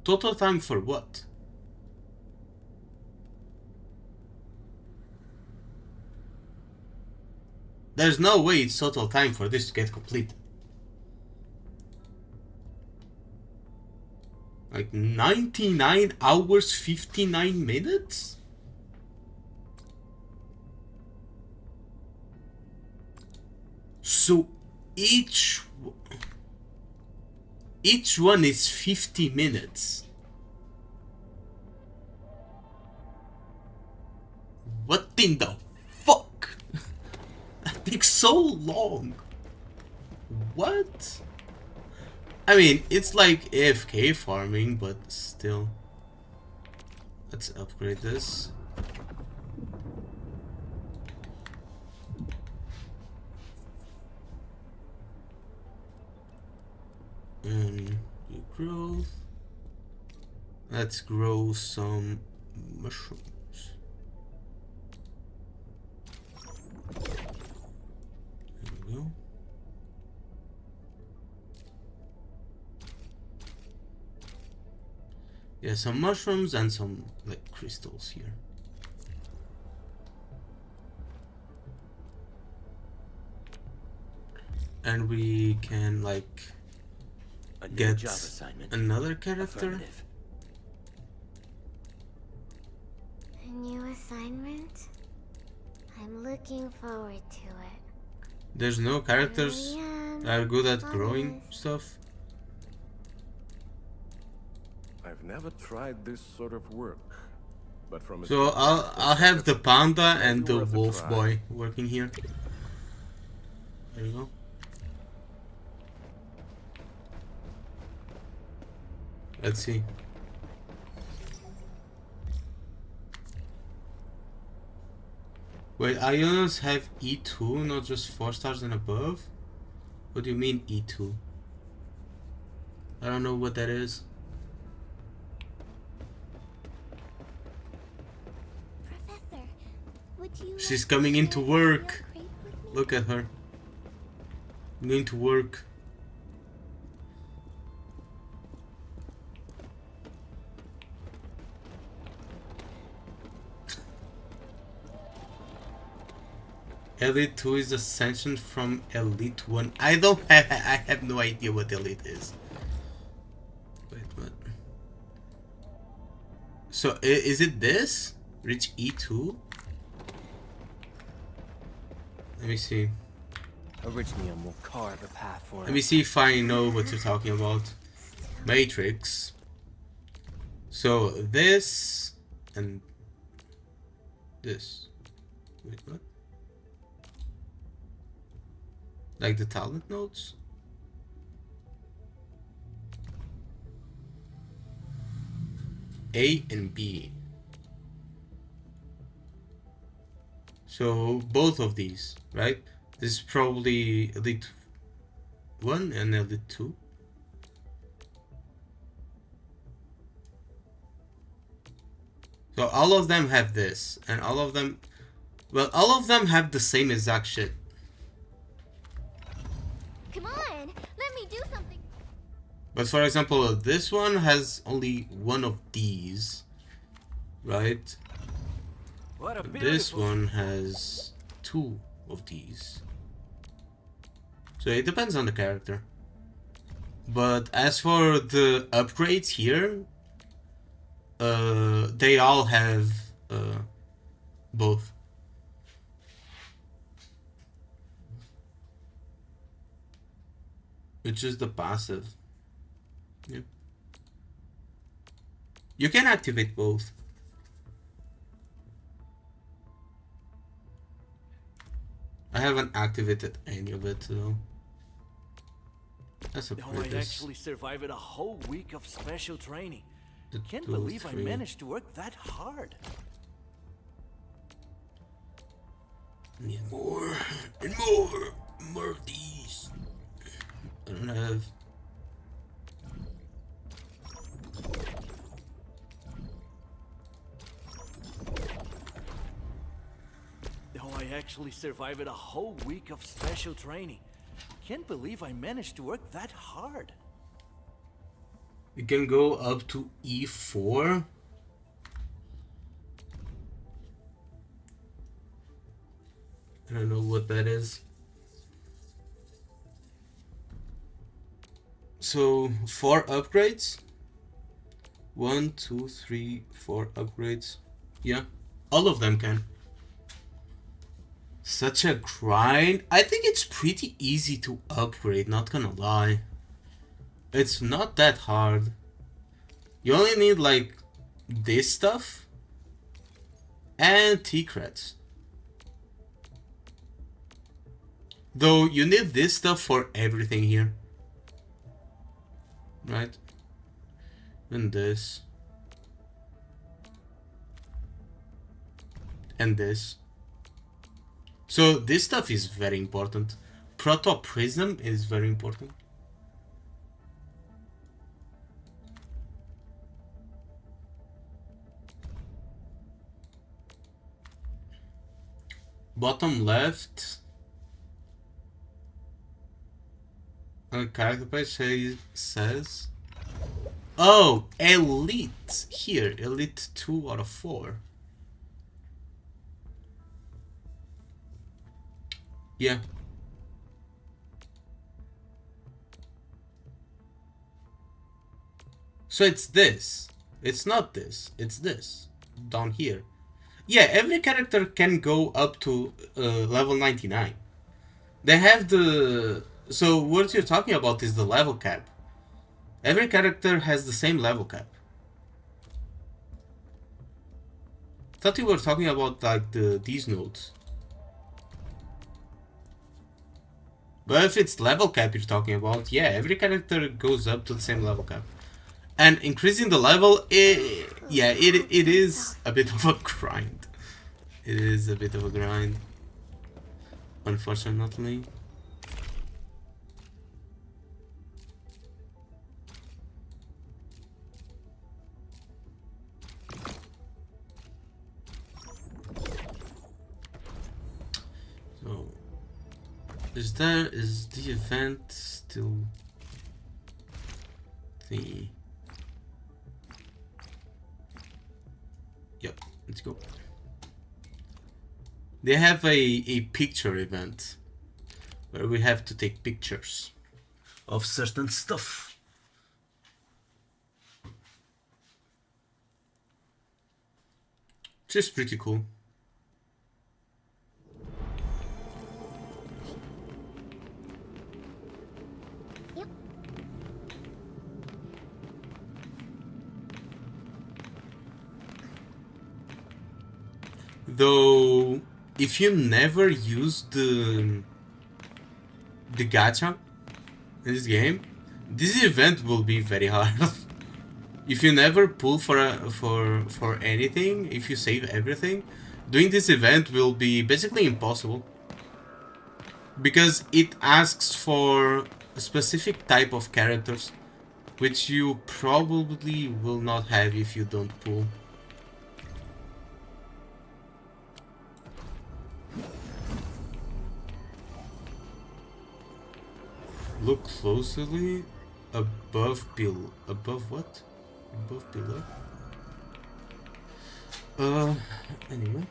Speaker 1: Total time for what? There's no way it's total time for this to get completed. Like 99 hours, 59 minutes? So each one is 50 minutes. What in the fuck? taking so long? What? I mean, it's like AFK farming, but still. Let's upgrade this. And new growth. Let's grow some mushrooms. There we go. Yeah, some mushrooms and some like crystals here. And we can like get another character.
Speaker 2: A new assignment? I'm looking forward to it.
Speaker 1: There's no characters that are good at growing stuff.
Speaker 8: I've never tried this sort of work, but from
Speaker 1: So I'll have the panda and the wolf boy working here. There you go. Let's see. Wait, Ionos have E2, not just 4 stars and above? What do you mean E2? I don't know what that is.
Speaker 2: Professor, would you
Speaker 1: She's
Speaker 2: like to
Speaker 1: coming into
Speaker 2: share
Speaker 1: work.
Speaker 2: your crate with me?
Speaker 1: Look at her. Going to work. Elite 2 is ascension from Elite 1. I have no idea what Elite is. Wait, what? So, is it this? Reach E2? Let me see.
Speaker 7: Originium will carve a path for
Speaker 1: Let me see if I know what you're talking about. Matrix. So, this and this. Wait, what? Like the talent nodes? A and B. So both of these, right? This is probably Elite 1 and Elite 2. So all of them have this, and all of them, well, all of them have the same exact shit.
Speaker 2: Come on, let me do something.
Speaker 1: But for example, this one has only one of these, right?
Speaker 3: What a
Speaker 1: This
Speaker 3: beautiful...
Speaker 1: one has 2 of these. So it depends on the character. But as for the upgrades here, they all have both. Which is the passive. Yeah. You can activate both. I haven't activated any of it though. Let's
Speaker 3: Oh,
Speaker 1: upgrade
Speaker 3: I
Speaker 1: this.
Speaker 3: actually survived a whole week of special training.
Speaker 1: The
Speaker 3: Can't
Speaker 1: 2,
Speaker 3: believe I
Speaker 1: 3.
Speaker 3: managed to work that hard.
Speaker 1: Need more and more of these. I don't have.
Speaker 3: Oh, I actually survived a whole week of special training. Can't believe I managed to work that hard.
Speaker 1: You can go up to E4. I don't know what that is. So 4 upgrades. 1, 2, 3, 4 upgrades. Yeah, all of them can. Such a grind. I think it's pretty easy to upgrade, not gonna lie. It's not that hard. You only need like this stuff and T-creds. Though you need this stuff for everything here. Right? And this. And this. So this stuff is very important. Proto Prism is very important. Bottom left. On the character page says, oh, Elite here, Elite 2 out of 4. Yeah. So it's this. It's not this. It's this. Down here. Yeah, every character can go up to level 99. They have the... So what you're talking about is the level cap. Every character has the same level cap. Thought you were talking about like these nodes. But if it's level cap you're talking about, yeah, every character goes up to the same level cap. And increasing the level, it is a bit of a grind. It is a bit of a grind. Unfortunately. So, is the event still the... Yep, let's go. They have a picture event where we have to take pictures of certain stuff. Which is pretty cool.
Speaker 2: Yep.
Speaker 1: Though, if you never use the gacha in this game, this event will be very hard. If you never pull for anything, if you save everything, doing this event will be basically impossible. Because it asks for a specific type of characters, which you probably will not have if you don't pull. Look closely above below. Above what? Above below? Anyway.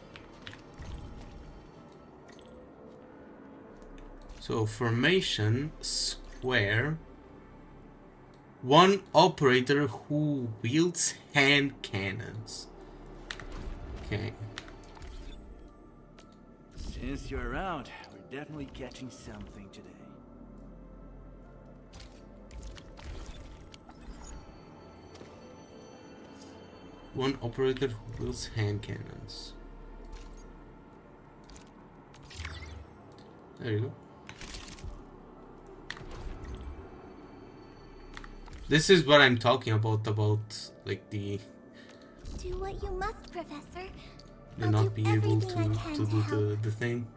Speaker 1: So formation square. One operator who wields hand cannons. Okay.
Speaker 3: Since you're around, we're definitely catching something today.
Speaker 1: One operator who wields hand cannons. There you go. This is what I'm talking about like the...
Speaker 2: Do what you must, Professor.
Speaker 1: You'll not be able to do the thing.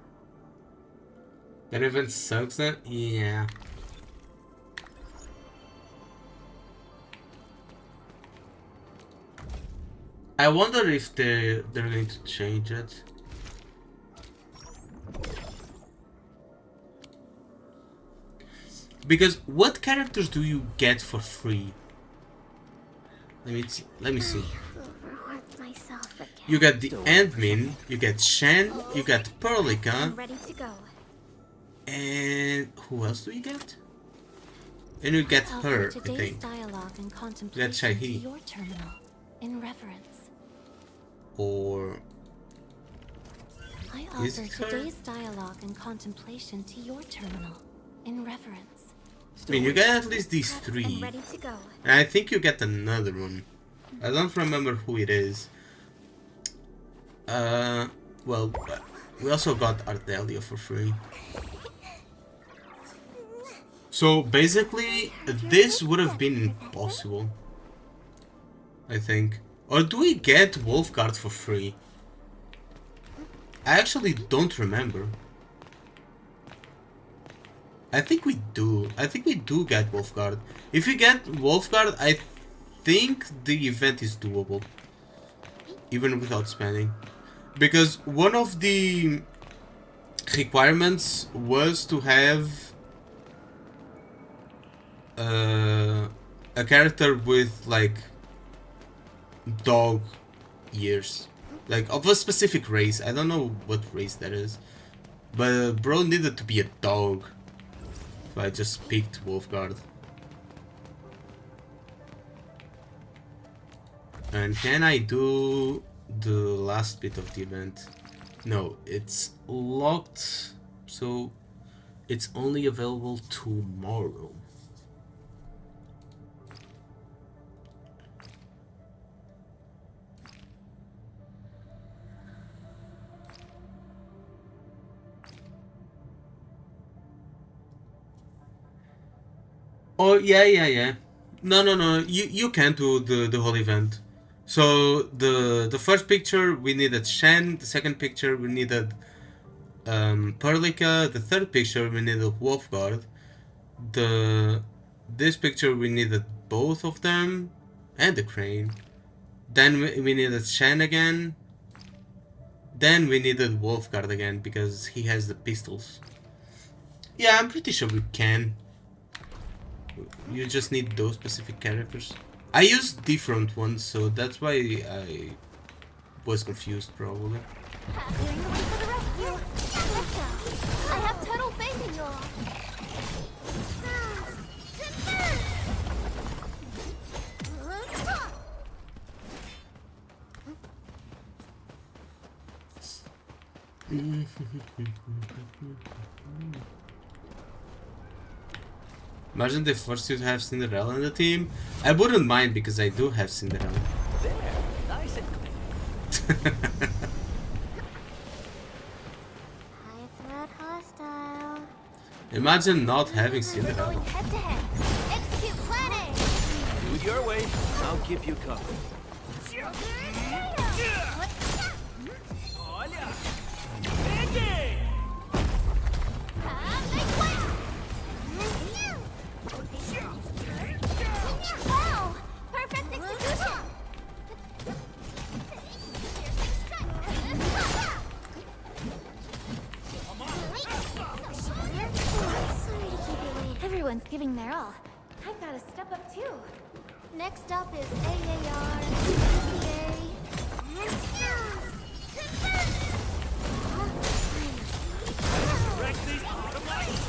Speaker 1: That event sucks then? Yeah. I wonder if they're going to change it. Because what characters do you get for free? Let me see.
Speaker 2: Overworked myself again.
Speaker 1: You get the admin, you get Shen, you get Perlica,
Speaker 4: I'm ready to go.
Speaker 1: and who else do you get? And you get her, I
Speaker 9: today's
Speaker 1: think.
Speaker 9: dialogue and
Speaker 1: You get
Speaker 9: contemplation to
Speaker 1: Shahi.
Speaker 9: your terminal in reverence.
Speaker 1: Or
Speaker 9: I
Speaker 1: Is
Speaker 9: offer
Speaker 1: it her?
Speaker 9: today's dialogue and contemplation to your terminal in reverence.
Speaker 1: I mean, you get at least these
Speaker 4: I'm
Speaker 1: three.
Speaker 4: ready to go.
Speaker 1: And I think you get another one. I don't remember who it is. Well, we also got Ardelia for free. So basically, this would have been impossible, I think. Or do we get Wolfguard for free? I actually don't remember. I think we do. I think we do get Wolfguard. If we get Wolfguard, I think the event is doable. Even without spending. Because one of the requirements was to have a character with like dog ears, like of a specific race. I don't know what race that is, but bro needed to be a dog, so I just picked Wolfguard. And can I do the last bit of the event? No, it's locked, so it's only available tomorrow. Oh yeah. No. You can't do the whole event. So the first picture we needed Shen. The second picture we needed Perlica. The third picture we needed Wolfguard. This picture we needed both of them and the crane. Then we needed Shen again. Then we needed Wolfguard again because he has the pistols. Yeah, I'm pretty sure we can. You just need those specific characters. I used different ones, so that's why I was confused, probably.
Speaker 2: Clearing the way for the rescue. Let's go. I have total faith in you all.
Speaker 1: Imagine they forced you to have Cinderella in the team. I wouldn't mind because I do have Cinderella.
Speaker 3: There, nice and clean.
Speaker 2: High threat hostile.
Speaker 1: Imagine not having
Speaker 2: We're
Speaker 1: Cinderella.
Speaker 2: going head to head. Execute plan A.
Speaker 3: Do it your way. I'll keep you covered. Olha! Peguei!
Speaker 2: Wow! Perfect execution!
Speaker 4: Everyone's giving their all. I've got to step up too.
Speaker 2: Next up is AAR, CCA, and skills.
Speaker 3: Wreck these automatic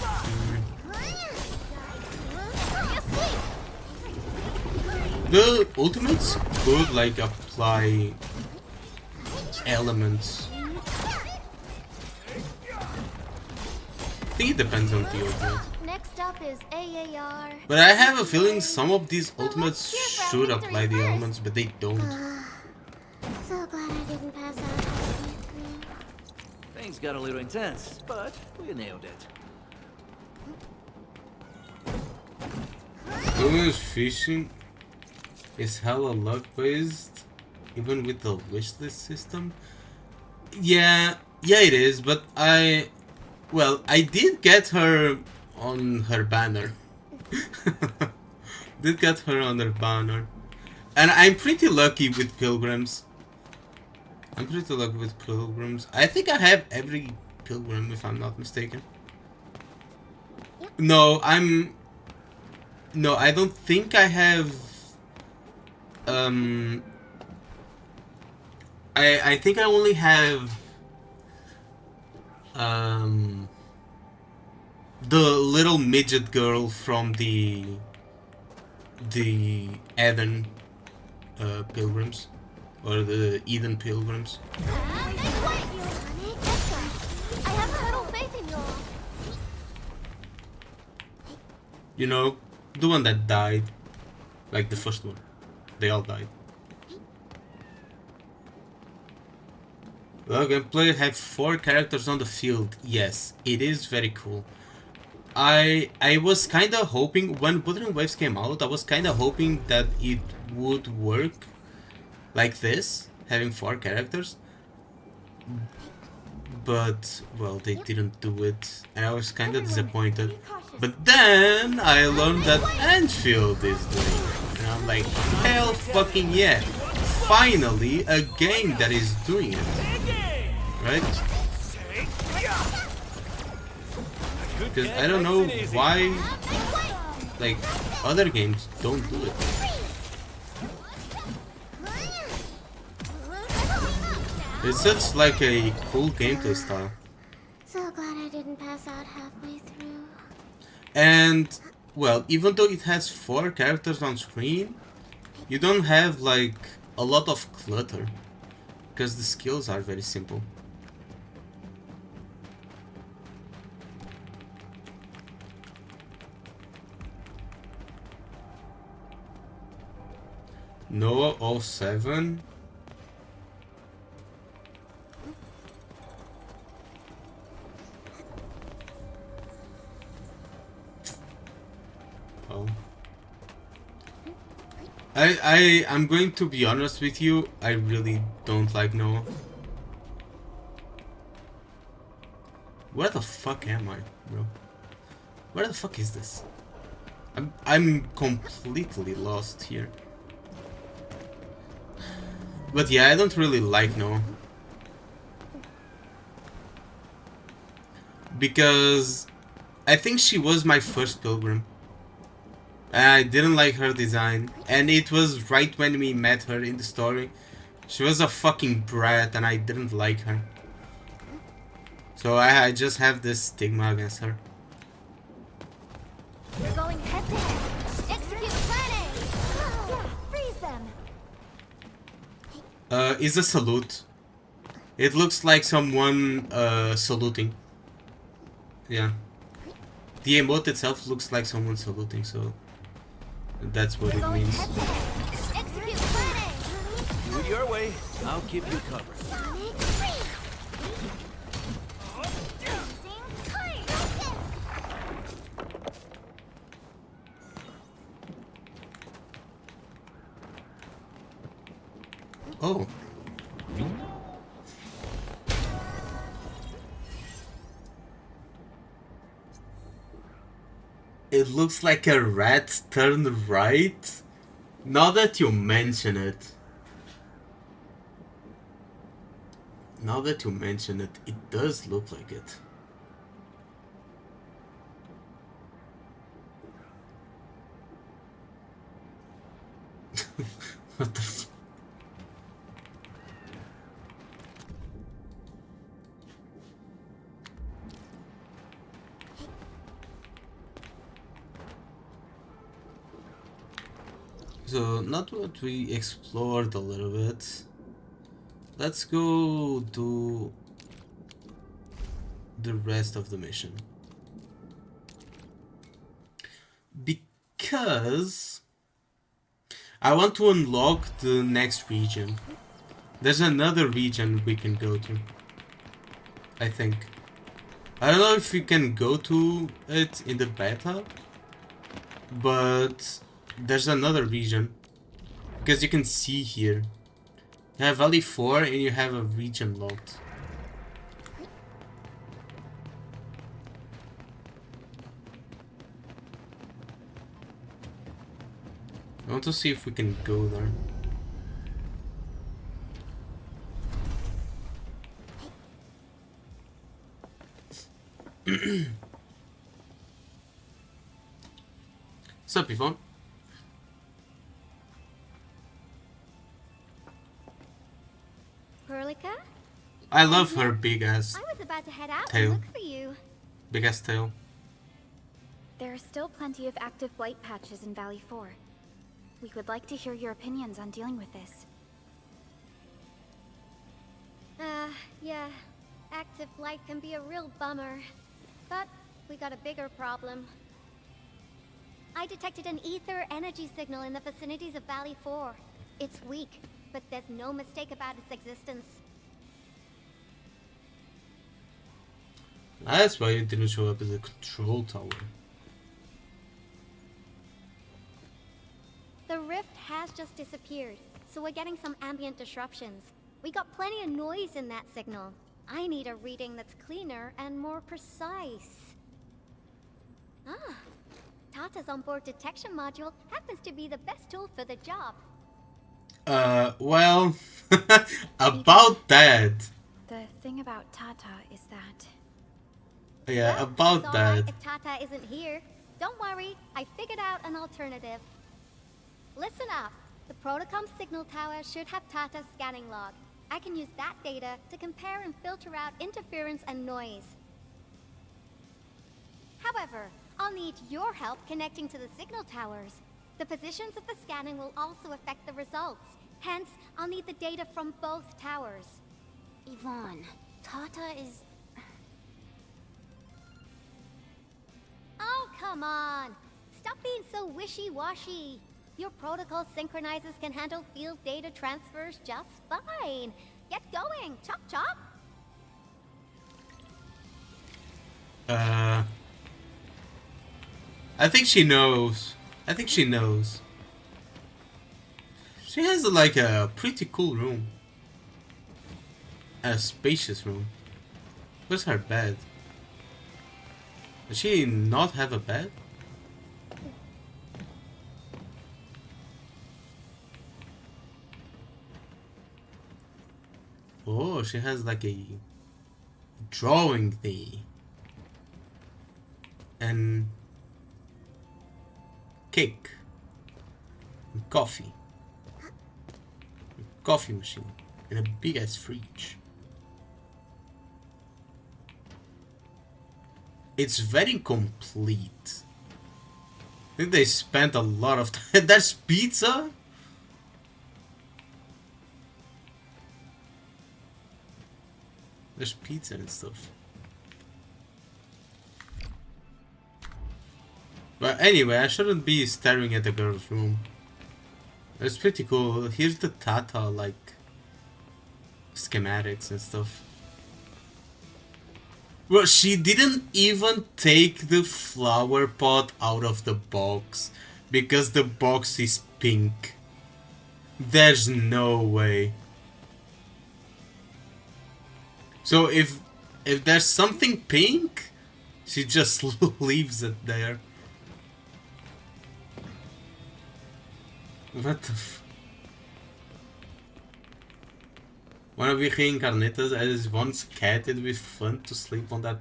Speaker 1: The ultimates could like apply elements. I think it depends on the ultimate.
Speaker 2: Next up is AAR.
Speaker 1: But I have a feeling some of these ultimates should apply the elements, but they don't.
Speaker 2: So glad I didn't pass out.
Speaker 3: Things got a little intense, but we nailed it.
Speaker 1: Wilderness fishing is hella luck based, even with the wishlist system. Yeah, it is, but I did get her on her banner. Did get her on her banner. And I'm pretty lucky with pilgrims. I think I have every pilgrim if I'm not mistaken. No, I don't think I have. I think I only have the little midget girl from the Eden pilgrims, or the Eden pilgrims.
Speaker 2: I have total faith in you all.
Speaker 1: You know, the one that died, like the first one. They all died. Well, gameplay have 4 characters on the field. Yes, it is very cool. I was kind of hoping when Wuthering Waves came out, I was kind of hoping that it would work like this, having 4 characters. But well, they didn't do it, and I was kind of disappointed. But then I learned that Endfield is doing it, and I'm like, hell fucking yeah! Finally, a game that is doing it, right? Because I don't know why, like, other games don't do it. It's such like a cool gameplay style.
Speaker 2: So glad I didn't pass out halfway through.
Speaker 1: And, well, even though it has 4 characters on screen, you don't have like a lot of clutter. Because the skills are very simple. Noah 07. Oh. I'm going to be honest with you, I really don't like Noah. Where the fuck am I, bro? Where the fuck is this? I'm completely lost here. But yeah, I don't really like Noah. Because I think she was my first pilgrim. I didn't like her design. And it was right when we met her in the story. She was a fucking brat and I didn't like her. So I just have this stigma against her.
Speaker 4: We're going head to head. Execute plan A. Freeze them.
Speaker 1: Is a salute. It looks like someone saluting. Yeah. The emote itself looks like someone saluting, so that's what it means.
Speaker 4: Execute plan A.
Speaker 3: Do it your way. I'll keep you covered.
Speaker 1: Oh. It looks like a rat turned right. Now that you mention it. Now that you mention it, it does look like it. What the f- So, not what we explored a little bit. Let's go do the rest of the mission. Because I want to unlock the next region. There's another region we can go to, I think. I don't know if we can go to it in the beta, but there's another region. Because you can see here. You have Valley 4 and you have a region locked. I want to see if we can go there. Sup, Yvonne?
Speaker 2: Perlica?
Speaker 1: I love her big ass
Speaker 2: I was about to head out
Speaker 1: tail.
Speaker 2: and look for you.
Speaker 1: Big ass tail.
Speaker 4: There are still plenty of active blight patches in Valley 4. We would like to hear your opinions on dealing with this.
Speaker 2: Yeah. Active blight can be a real bummer. But we got a bigger problem. I detected an ether energy signal in the vicinities of Valley 4. It's weak, but there's no mistake about its existence.
Speaker 1: That's why it didn't show up as a control tower.
Speaker 2: The rift has just disappeared, so we're getting some ambient disruptions. We got plenty of noise in that signal. I need a reading that's cleaner and more precise. Ah, Tata's onboard detection module happens to be the best tool for the job.
Speaker 1: Well, about that.
Speaker 4: The thing about Tata is that...
Speaker 1: Yeah,
Speaker 2: Well,
Speaker 1: about
Speaker 2: it's all right
Speaker 1: that.
Speaker 2: if Tata isn't here. Don't worry, I figured out an alternative. Listen up. The Protocom signal tower should have Tata's scanning log. I can use that data to compare and filter out interference and noise. However, I'll need your help connecting to the signal towers. The positions of the scanning will also affect the results. Hence, I'll need the data from both towers.
Speaker 9: Yvonne, Tata is...
Speaker 2: Oh, come on! Stop being so wishy-washy. Your protocol synchronizers can handle field data transfers just fine. Get going! Chop chop!
Speaker 1: I think she knows. I think she knows. She has like a pretty cool room. A spacious room. Where's her bed? Does she not have a bed? Oh, she has like a drawing thing. And cake. And coffee. A coffee machine. And a big ass fridge. It's very complete. I think they spent a lot of time. There's pizza? There's pizza and stuff. But anyway, I shouldn't be staring at the girl's room. It's pretty cool. Here's the Tata, like, schematics and stuff. Well, she didn't even take the flower pot out of the box because the box is pink. There's no way. So if there's something pink, she just leaves it there. What the f... Wanna be reincarnated as once catted with fun to sleep on that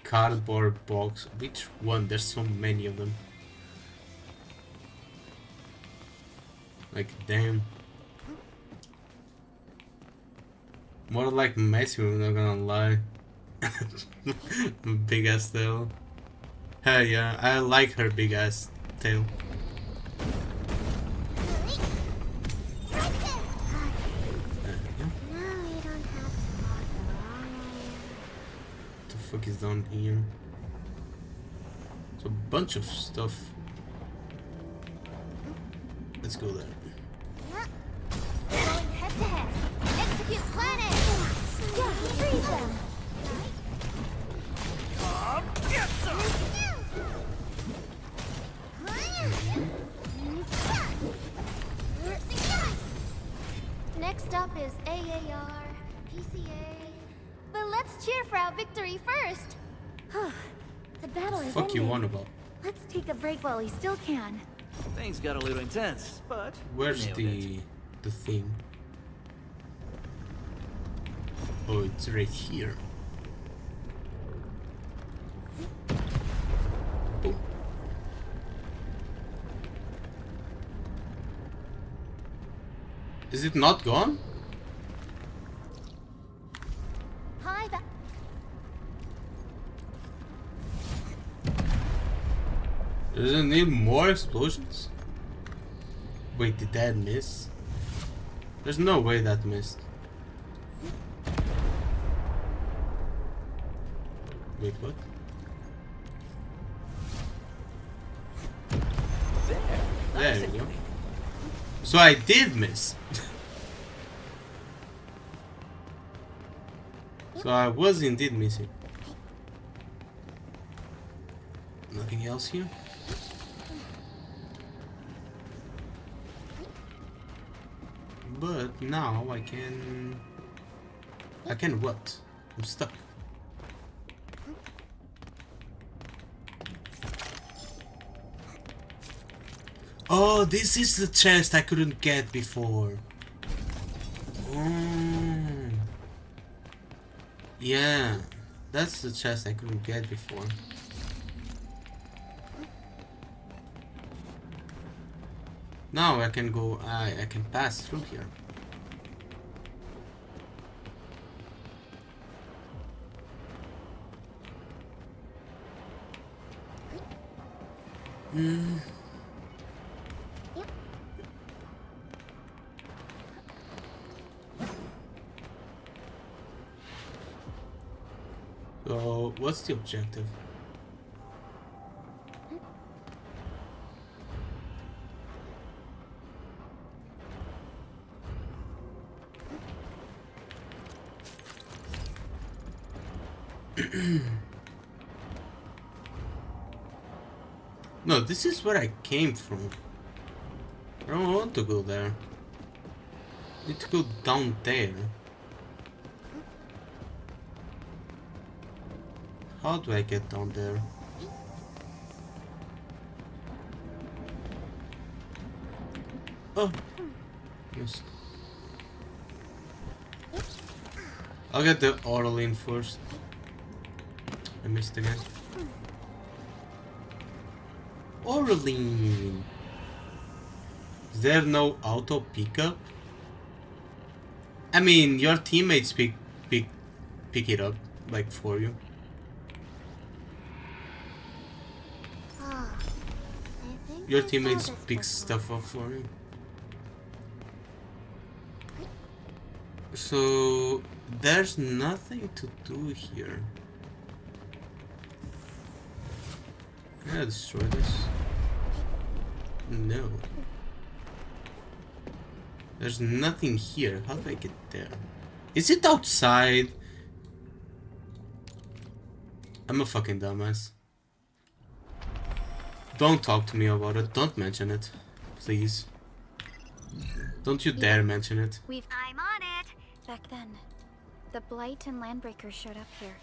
Speaker 1: cardboard box. Which one? There's so many of them. Like, damn. More like messy, I'm not gonna lie. Big ass tail. Hell yeah, I like her big ass tail. What the fuck is down here? It's a bunch of stuff. Let's go there.
Speaker 2: Going head to head. Execute planet! Yeah, freeze them! Next up is AAR, PCA. But let's cheer for our victory first! The battle is
Speaker 1: Fuck you
Speaker 2: ending.
Speaker 1: on about?
Speaker 2: Let's take a break while we still can.
Speaker 3: Things got a little intense, but
Speaker 1: Where's
Speaker 3: nailed it.
Speaker 1: the thing? Oh, it's right here. Boom. Is it not gone?
Speaker 2: Hi,
Speaker 1: Does it need more explosions? Wait, did that miss? There's no way that missed. Wait, what? There we go. So I did miss. So I was indeed missing. nothing else here. But now I can what? I'm stuck. Oh, this is the chest I couldn't get before. Oh. Yeah, that's the chest I couldn't get before. Now I can go, I can pass through here. So, what's the objective? No, this is where I came from. I don't want to go there. I need to go down there. How do I get down there? Oh, yes. I'll get the Orlin first. I missed again. Orlin! Is there no auto pickup? I mean, your teammates pick it up, like, for you. Your teammates pick stuff up for you. So there's nothing to do here. Can I destroy this? No. There's nothing here. How do I get there? Is it outside? I'm a fucking dumbass. Don't talk to me about it. Don't mention it. Please. Don't you dare mention it.
Speaker 4: I'm on it! Back then, the Blight and Landbreakers showed up here.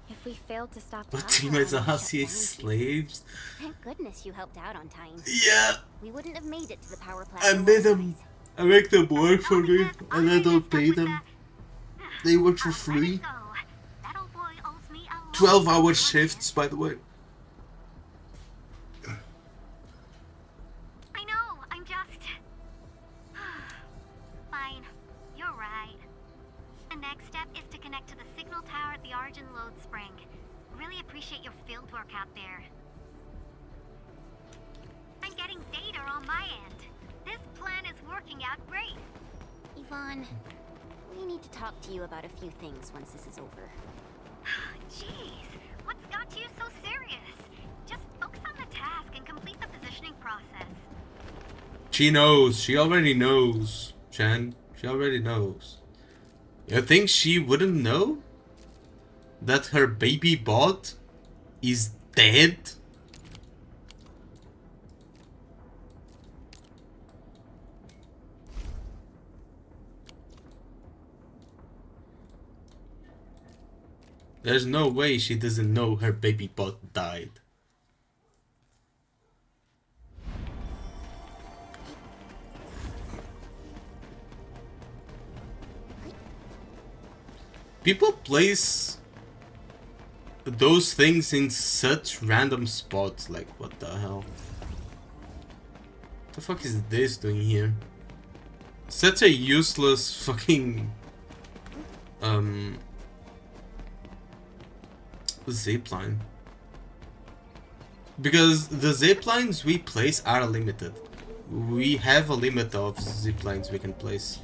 Speaker 4: If we failed to stop
Speaker 1: But
Speaker 4: Tasha,
Speaker 1: teammates
Speaker 4: I
Speaker 1: are
Speaker 4: would shut down.
Speaker 10: Slaves? Thank goodness you helped out on time.
Speaker 1: Yeah!
Speaker 10: We wouldn't have made it to the power plant.
Speaker 1: I made them. I make them work for me, and I don't pay them. They work for free. 12-hour shifts, by the way.
Speaker 2: I know, I'm just... Fine, you're right. The next step is to connect to the signal tower at the Origin Load Spring. Really appreciate your field work out there. I'm getting data on my end. This plan is working out great.
Speaker 10: Yvonne, we need to talk to you about a few things once this is over.
Speaker 2: Jeez, what's got you so serious? Just focus on the task and complete the positioning process.
Speaker 1: She knows. She already knows. Chan. She already knows. You think she wouldn't know? That her baby bot is dead? There's no way she doesn't know her baby bot died. People place those things in such random spots, like what the hell? What the fuck is this doing here? Such a useless fucking zipline. Because the ziplines we place are limited. We have a limit of ziplines we can place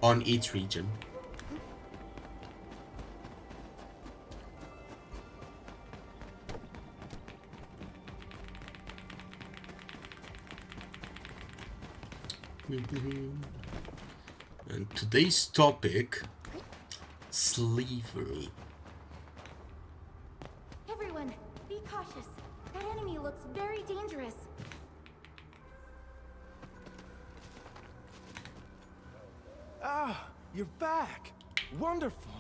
Speaker 1: on each region. And today's topic, slavery.
Speaker 6: Everyone, the
Speaker 11: cautious. That enemy looks very dangerous.
Speaker 12: Ah, you're back. Wonderful.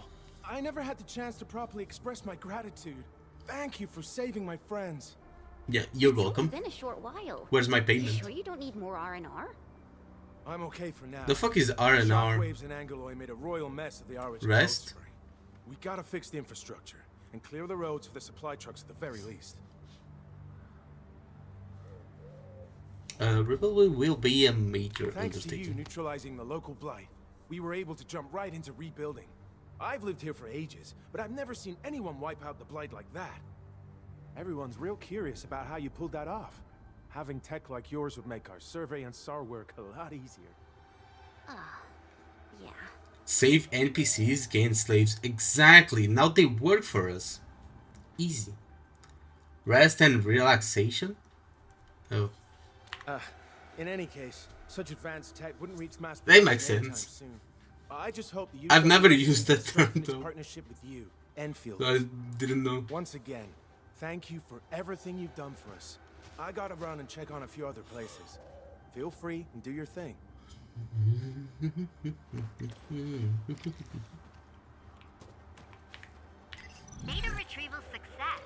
Speaker 12: I never had the chance to properly express my gratitude. Thank you for saving my friends.
Speaker 1: Yeah, you're welcome.
Speaker 10: It's been a short while.
Speaker 1: Where's my
Speaker 10: You
Speaker 1: payment?
Speaker 10: sure you don't need more R&R?
Speaker 12: I'm okay for now.
Speaker 1: The fuck is R&R?
Speaker 12: Shockwaves and Angeloy made a royal mess of the Irish
Speaker 1: Rest?
Speaker 12: coast. We gotta fix the infrastructure and clear the roads for the supply trucks at the very least.
Speaker 1: Rebel will be a major
Speaker 12: Thanks to you
Speaker 1: undertaking.
Speaker 12: neutralizing the local blight, we were able to jump right into rebuilding. I've lived here for ages, but I've never seen anyone wipe out the blight like that. Everyone's real curious about how you pulled that off. Having tech like yours would make our survey and SAR work a lot easier.
Speaker 10: Yeah.
Speaker 1: Save NPCs, gain slaves. Exactly. Now they work for us. Easy. Rest and relaxation? Oh.
Speaker 12: In any case, such advanced tech wouldn't reach mass
Speaker 1: That makes
Speaker 12: production anytime
Speaker 1: sense.
Speaker 12: soon. I just hope that you
Speaker 1: I've never used that term
Speaker 12: this
Speaker 1: though.
Speaker 12: partnership with you, Enfield.
Speaker 1: I didn't know.
Speaker 12: Once again, thank you for everything you've done for us. I gotta run and check on a few other places. Feel free and do your thing.
Speaker 2: Data retrieval success.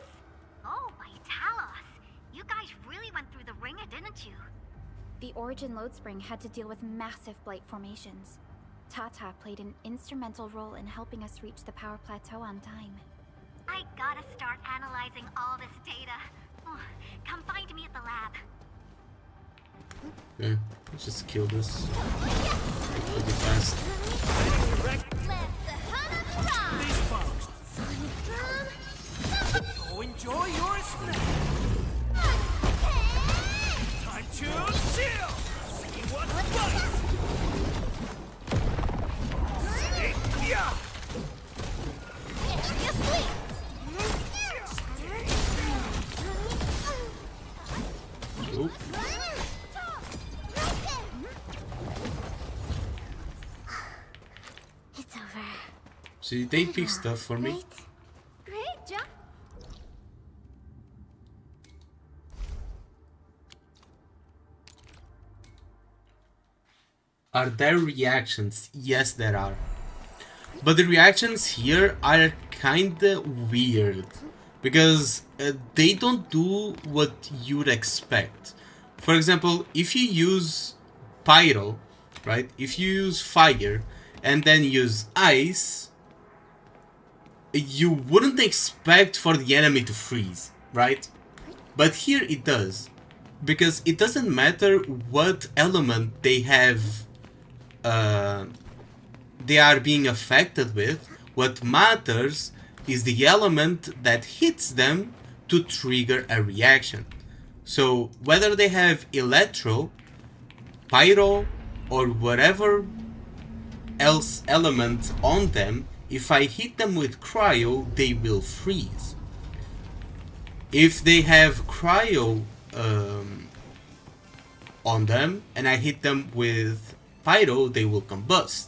Speaker 2: Oh, Vitalos. You guys really went through the ringer, didn't you?
Speaker 4: The Origin load spring had to deal with massive blight formations. Tata played an instrumental role in helping us reach the power plateau on time.
Speaker 2: I gotta start analyzing all this data. Oh, come find me at the lab.
Speaker 1: Okay, let's just kill this pretty fast.
Speaker 3: These folks. Go enjoy your snack. Time to chill. See what bites. Yeah.
Speaker 1: Oh.
Speaker 10: It's over.
Speaker 1: See, they pick stuff for me.
Speaker 10: Right?
Speaker 2: Great job.
Speaker 1: Are there reactions? Yes, there are. But the reactions here are kinda weird. Because they don't do what you'd expect. For example, if you use pyro, right? If you use fire and then use ice, you wouldn't expect for the enemy to freeze, right? But here it does. Because it doesn't matter what element they have they are being affected with. What matters is the element that hits them to trigger a reaction. So whether they have electro, pyro, or whatever else element on them, if I hit them with cryo, they will freeze. If they have cryo on them and I hit them with pyro, they will combust.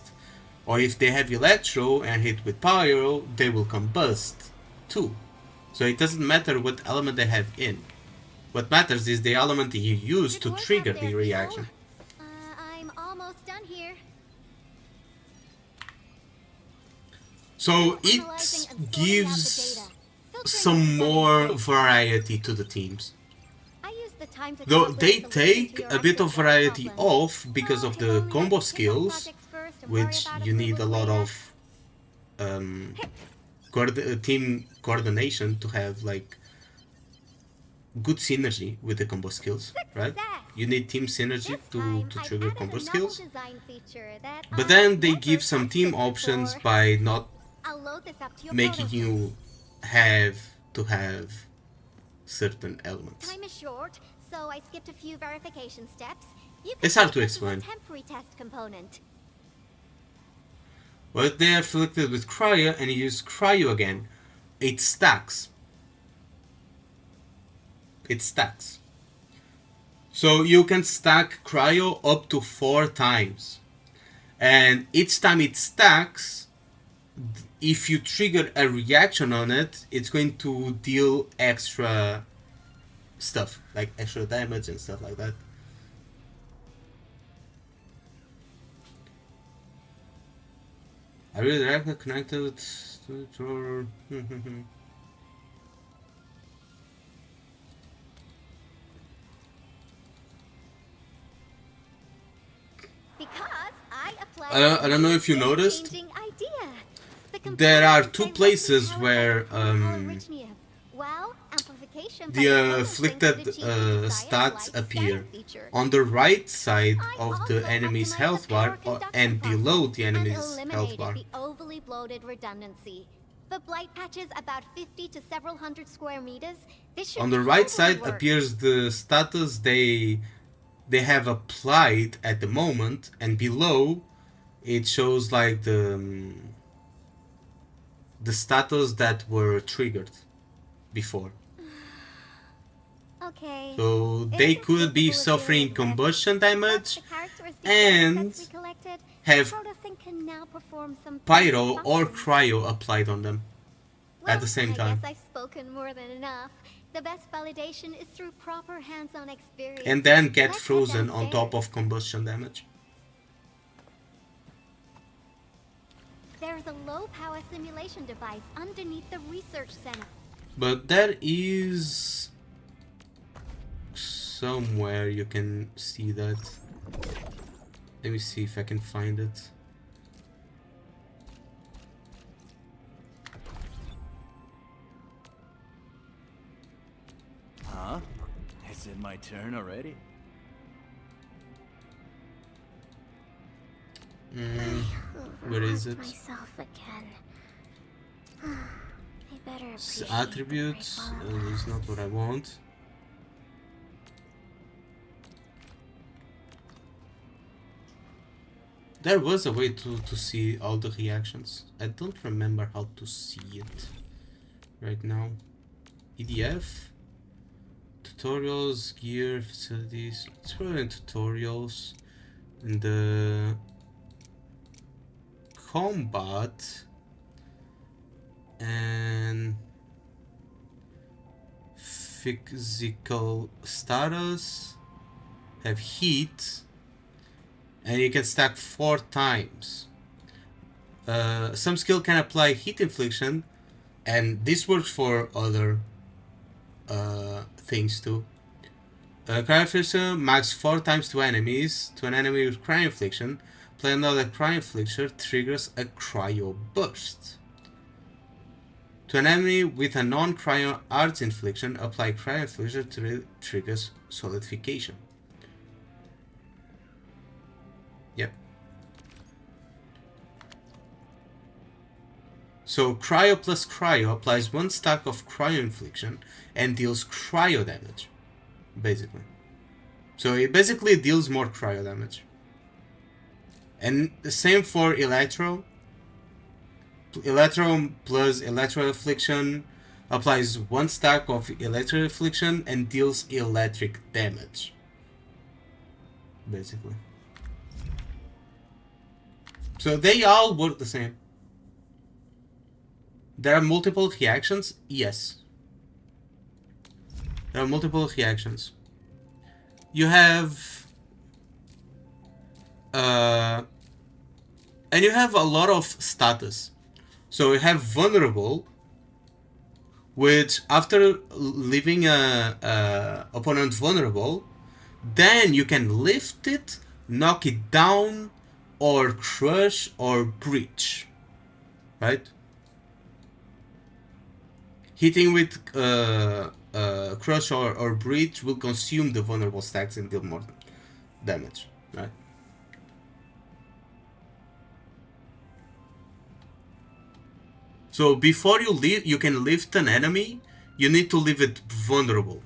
Speaker 1: Or if they have electro and hit with pyro, they will combust too. So it doesn't matter what element they have in. What matters is the element that you use to trigger the reaction.
Speaker 2: I'm almost done here.
Speaker 1: So it gives some more variety to the teams. Though they take a bit of variety off because of the combo skills, which you need a lot of team coordination to have like good synergy with the combo skills, right? You need team synergy to trigger combo skills. But then they give some team options by not making you have to have certain elements.
Speaker 2: Time is short, so I skipped a few verification steps.
Speaker 1: It's hard to explain.
Speaker 2: Temporary test component.
Speaker 1: Well, they are afflicted with cryo and you use cryo again. It stacks. It stacks. So you can stack cryo up to 4 times. And each time it stacks, if you trigger a reaction on it, it's going to deal extra stuff, like extra damage and stuff like that. Are you directly connected to your... I don't know if you noticed, there are two places where the afflicted stats appear. On the right side of the enemy's health bar and below the enemy's health bar.
Speaker 2: The overly bloated redundancy. For blight patches about 50 to several hundred square meters, this should
Speaker 1: on the right side appears the status they have applied at the moment, and below it shows like the status that were triggered before.
Speaker 2: Okay.
Speaker 1: So they could be suffering combustion damage and have pyro or cryo applied on them at the same time.
Speaker 2: I guess I've spoken more than enough. The best validation is through proper hands-on experience.
Speaker 1: And then get frozen on top of combustion damage.
Speaker 2: There's a low-power simulation device underneath the research center.
Speaker 1: But there is somewhere you can see that. Let me see if I can find it.
Speaker 3: Huh? Is it my turn already?
Speaker 1: Where is it?
Speaker 10: Myself again. I better appreciate
Speaker 1: Attributes is not what I want. There was a way to see all the reactions. I don't remember how to see it right now. EDF, tutorials, gear, facilities. It's probably in tutorials. In the combat and physical status have heat, and you can stack 4 times. Some skill can apply heat infliction, and this works for other things too. Cryo infliction max 4 times to enemies. To an enemy with cryo infliction, play another cryo infliction triggers a cryo burst. To an enemy with a non-cryo arts infliction, apply cryo infliction triggers solidification. Yep. So cryo plus cryo applies 1 stack of cryo infliction and deals cryo damage, basically. So it basically deals more cryo damage. And the same for electro. Electro plus electro affliction applies 1 stack of electro affliction and deals electric damage, basically. So they all work the same. There are multiple reactions? Yes. There are multiple reactions. You have... and you have a lot of status. So you have vulnerable, which after leaving a opponent vulnerable, then you can lift it, knock it down, or crush or breach, right? Hitting with crush or breach will consume the vulnerable stacks and deal more damage, right? So before you can lift an enemy, you need to leave it vulnerable,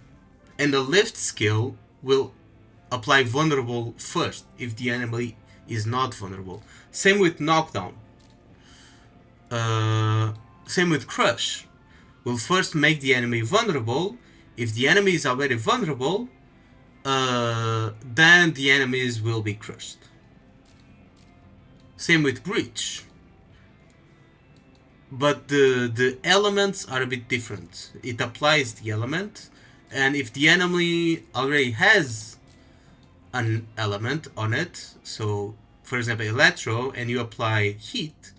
Speaker 1: and the lift skill will apply vulnerable first if the enemy is not vulnerable. Same with knockdown. Same with crush. Will first make the enemy vulnerable. If the enemy is already vulnerable, then the enemies will be crushed. Same with breach. but the elements are a bit different. It applies the element, and if the enemy already has an element on it, so for example electro, and you apply heat,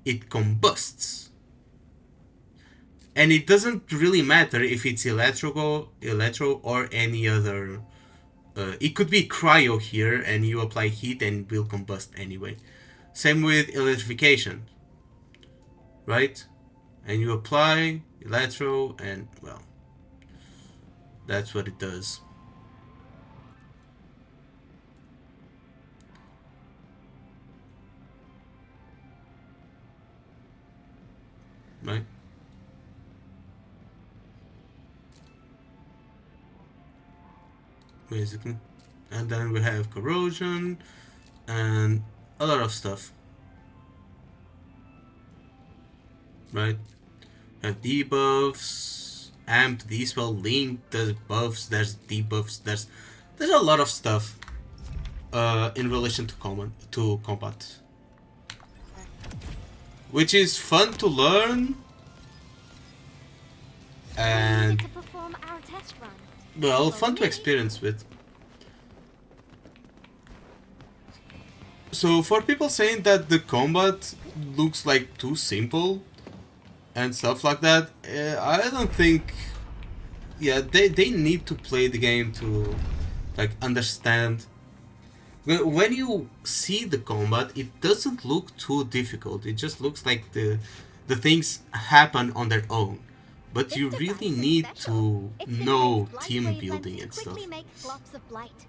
Speaker 1: it combusts. And it doesn't really matter if it's electro or any other. It could be cryo here, and you apply heat and it will combust anyway. Same with electrification, right? And you apply electro, and well, that's what it does. Right? Basically. And then we have corrosion and a lot of stuff. Right? We have debuffs, amp, dispel, link, there's buffs, there's debuffs, there's a lot of stuff in relation to combat. Which is fun to learn and
Speaker 2: to perform our test run.
Speaker 1: well, fun to experience with. So for people saying that the combat looks like too simple and stuff like that, I don't think. Yeah, they need to play the game to like understand. When you see the combat, it doesn't look too difficult. It just looks like the things happen on their own. But you really need to know team building and stuff.
Speaker 2: Make blobs of light.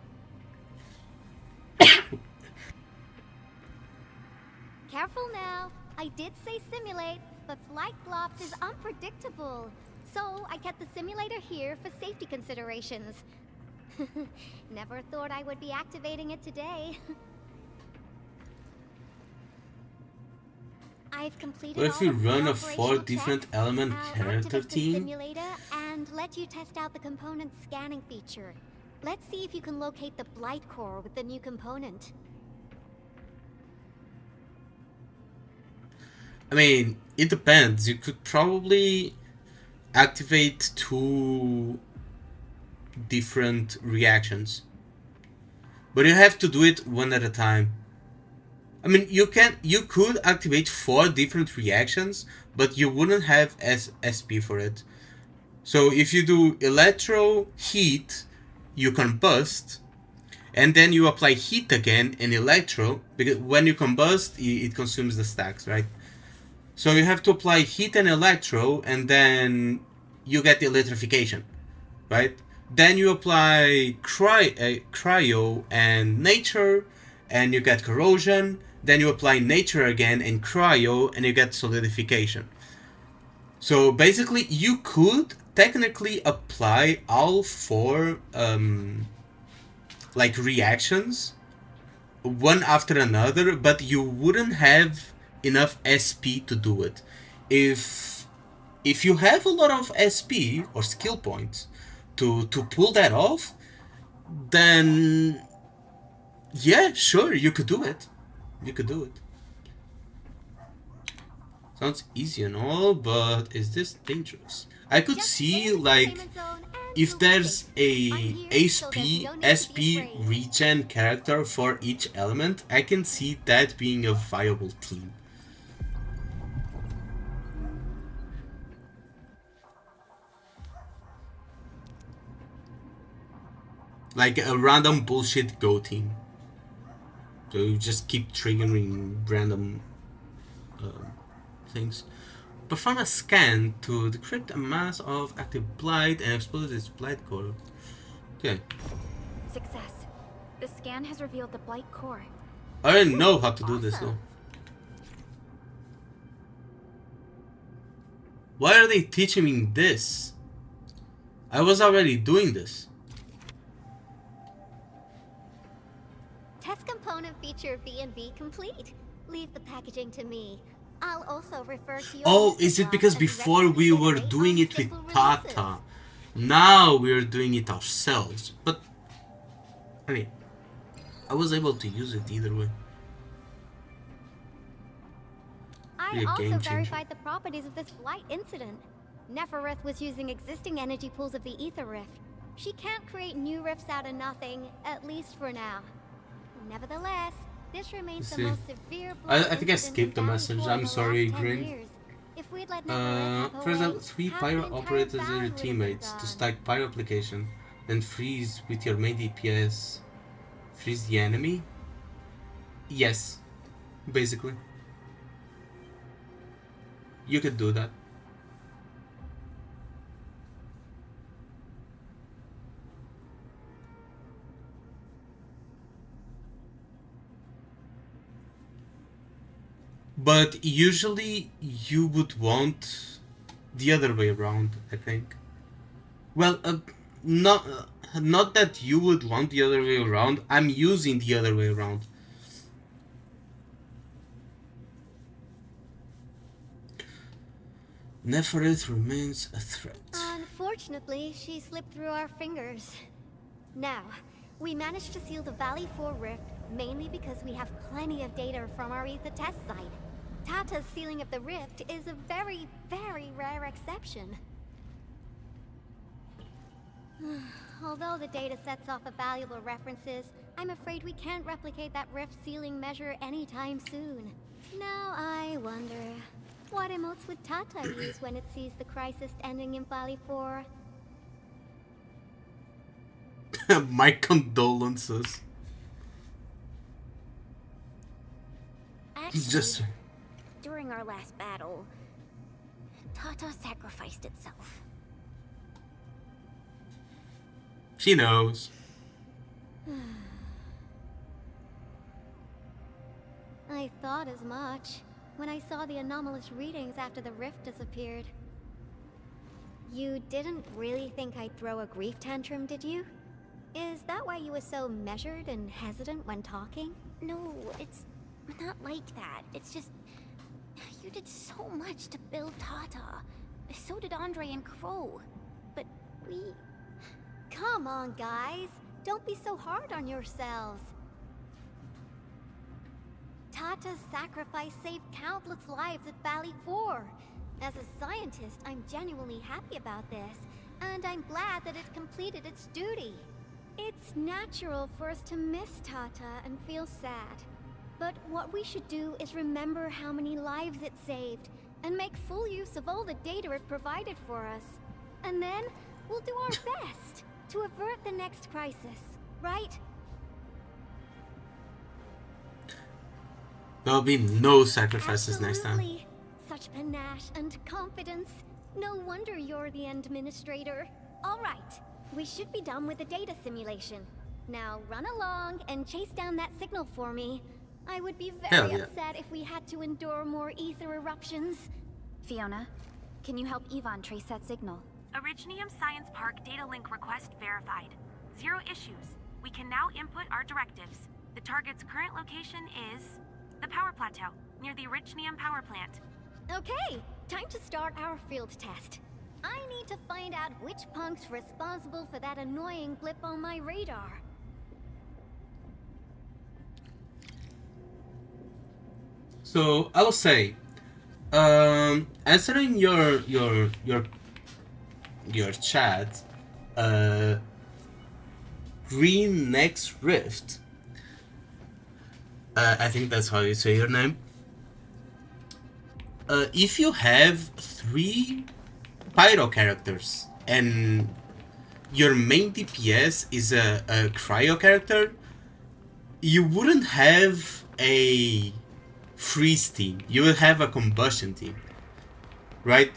Speaker 2: Careful now. I did say simulate, but light blobs is unpredictable. So I kept the simulator here for safety considerations. Never thought I would be activating it today. I've completed
Speaker 1: What if we
Speaker 2: all of the
Speaker 1: run a
Speaker 2: operational
Speaker 1: 4 different
Speaker 2: checks?
Speaker 1: element
Speaker 2: I'll
Speaker 1: character
Speaker 2: activate the
Speaker 1: team?
Speaker 2: simulator and let you test out the component scanning feature. Let's see if you can locate the blight core with the new component.
Speaker 1: I mean, it depends. You could probably activate 2 different reactions, but you have to do it one at a time. I mean, you could activate 4 different reactions, but you wouldn't have SP for it. So if you do electro heat, you combust, and then you apply heat again in electro, because when you combust, it consumes the stacks, right? So you have to apply heat and electro, and then you get electrification, right? Then you apply cryo and nature, and you get corrosion. Then you apply nature again and cryo, and you get solidification. So basically, you could technically apply all 4 like reactions, one after another, but you wouldn't have enough SP to do it. If you have a lot of SP or skill points to pull that off, then yeah, sure, you could do it. You could do it. Sounds easy and all, but is this dangerous? I could see like if there's a SP regen character for each element, I can see that being a viable team. Like a random bullshit go team. So you just keep triggering random things. Perform a scan to decrypt a mass of active blight and expose its blight core. Okay.
Speaker 4: Success. The scan has revealed the blight core.
Speaker 1: I already know how to do this though. Why are they teaching me this? I was already doing this.
Speaker 2: Test component feature V&V complete. Leave the packaging to me. I'll also refer to your
Speaker 1: Oh, is it because before we were doing it with Tata? Now we're doing it ourselves. But, I mean, I was able to use it either way. Be a
Speaker 2: also
Speaker 1: game changer.
Speaker 2: verified the properties of this blight incident. Neferith was using existing energy pools of the Ether Rift. She can't create new rifts out of nothing, at least for now. Nevertheless, this remains the most severe blight
Speaker 1: I think I
Speaker 2: incident
Speaker 1: skipped the
Speaker 2: in
Speaker 1: message.
Speaker 2: Valley
Speaker 1: I'm
Speaker 2: for the
Speaker 1: sorry,
Speaker 2: last 10
Speaker 1: Green.
Speaker 2: years. If we'd let Neferith have her
Speaker 1: For example,
Speaker 2: way,
Speaker 1: 3
Speaker 2: half
Speaker 1: pyro
Speaker 2: the entire
Speaker 1: operators and
Speaker 2: valley
Speaker 1: your
Speaker 2: would've been
Speaker 1: teammates to
Speaker 2: gone.
Speaker 1: stack pyro application, then freeze with your main DPS. Freeze the enemy? Yes, basically. You could do that. But usually you would want the other way around, I think. Well, not that you would want the other way around. I'm using the other way around. Neferith remains a threat.
Speaker 2: Unfortunately, she slipped through our fingers. Now, we managed to seal the Valley 4 rift mainly because we have plenty of data from our Ether test site. Tata's sealing of the rift is a very, very rare exception. Although the data sets off of valuable references, I'm afraid we can't replicate that rift sealing measure anytime soon. Now I wonder, what emotes would Tata use when it sees the crisis ending in Valley 4?
Speaker 1: My condolences.
Speaker 10: Actually,
Speaker 1: Just
Speaker 10: during our last battle, Tata sacrificed itself.
Speaker 1: she knows.
Speaker 2: I thought as much when I saw the anomalous readings after the rift disappeared. You didn't really think I'd throw a grief tantrum, did you? Is that why you were so measured and hesitant when talking?
Speaker 10: No, it's not like that. It's just... you did so much to build Tata. So did Andre and Crow. But we...
Speaker 2: Come on, guys. Don't be so hard on yourselves. Tata's sacrifice saved countless lives at Valley 4. As a scientist, I'm genuinely happy about this, and I'm glad that it completed its duty. It's natural for us to miss Tata and feel sad. But what we should do is remember how many lives it saved, and make full use of all the data it provided for us. And then, we'll do our best to avert the next crisis, right?
Speaker 1: There'll be no sacrifices next time.
Speaker 2: Absolutely. Such panache and confidence. No wonder you're the administrator. All right, we should be done with the data simulation. Now run along and chase down that signal for me. I would be very upset if we had to endure more ether eruptions.
Speaker 4: Fiona, can you help Yvonne trace that signal?
Speaker 13: Originium Science Park data link request verified. 0 issues. We can now input our directives. The target's current location is the power plateau, near the Originium power plant.
Speaker 2: Okay, time to start our field test. I need to find out which punk's responsible for that annoying blip on my radar.
Speaker 1: So I will say, answering your chat, Green Next Rift. I think that's how you say your name. If you have 3 pyro characters and your main DPS is a cryo character, you wouldn't have a freeze team. You would have a combustion team, right?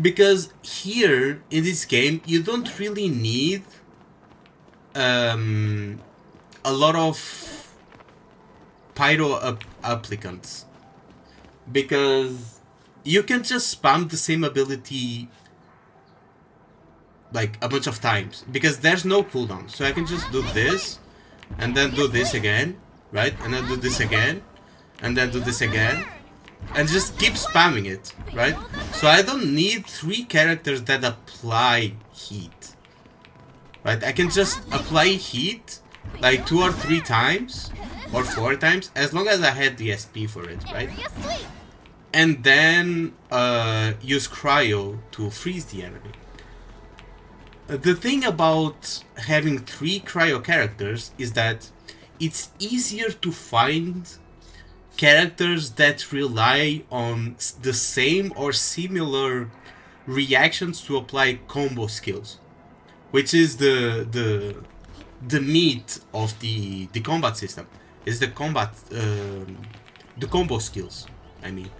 Speaker 1: Because here in this game, you don't really need a lot of pyro applicants, because you can just spam the same ability like a bunch of times, because there's no cooldown. So I can just do this and then do this again, right? And then do this again and then do this again, and just keep spamming it, right? So I don't need 3 characters that apply heat, right? I can just apply heat like 2 or 3 times or 4 times, as long as I had the SP for it, right? and then use cryo to freeze the enemy. The thing about having 3 cryo characters is that it's easier to find characters that rely on the same or similar reactions to apply combo skills, which is the meat of the combat system. Is the combo skills, I mean.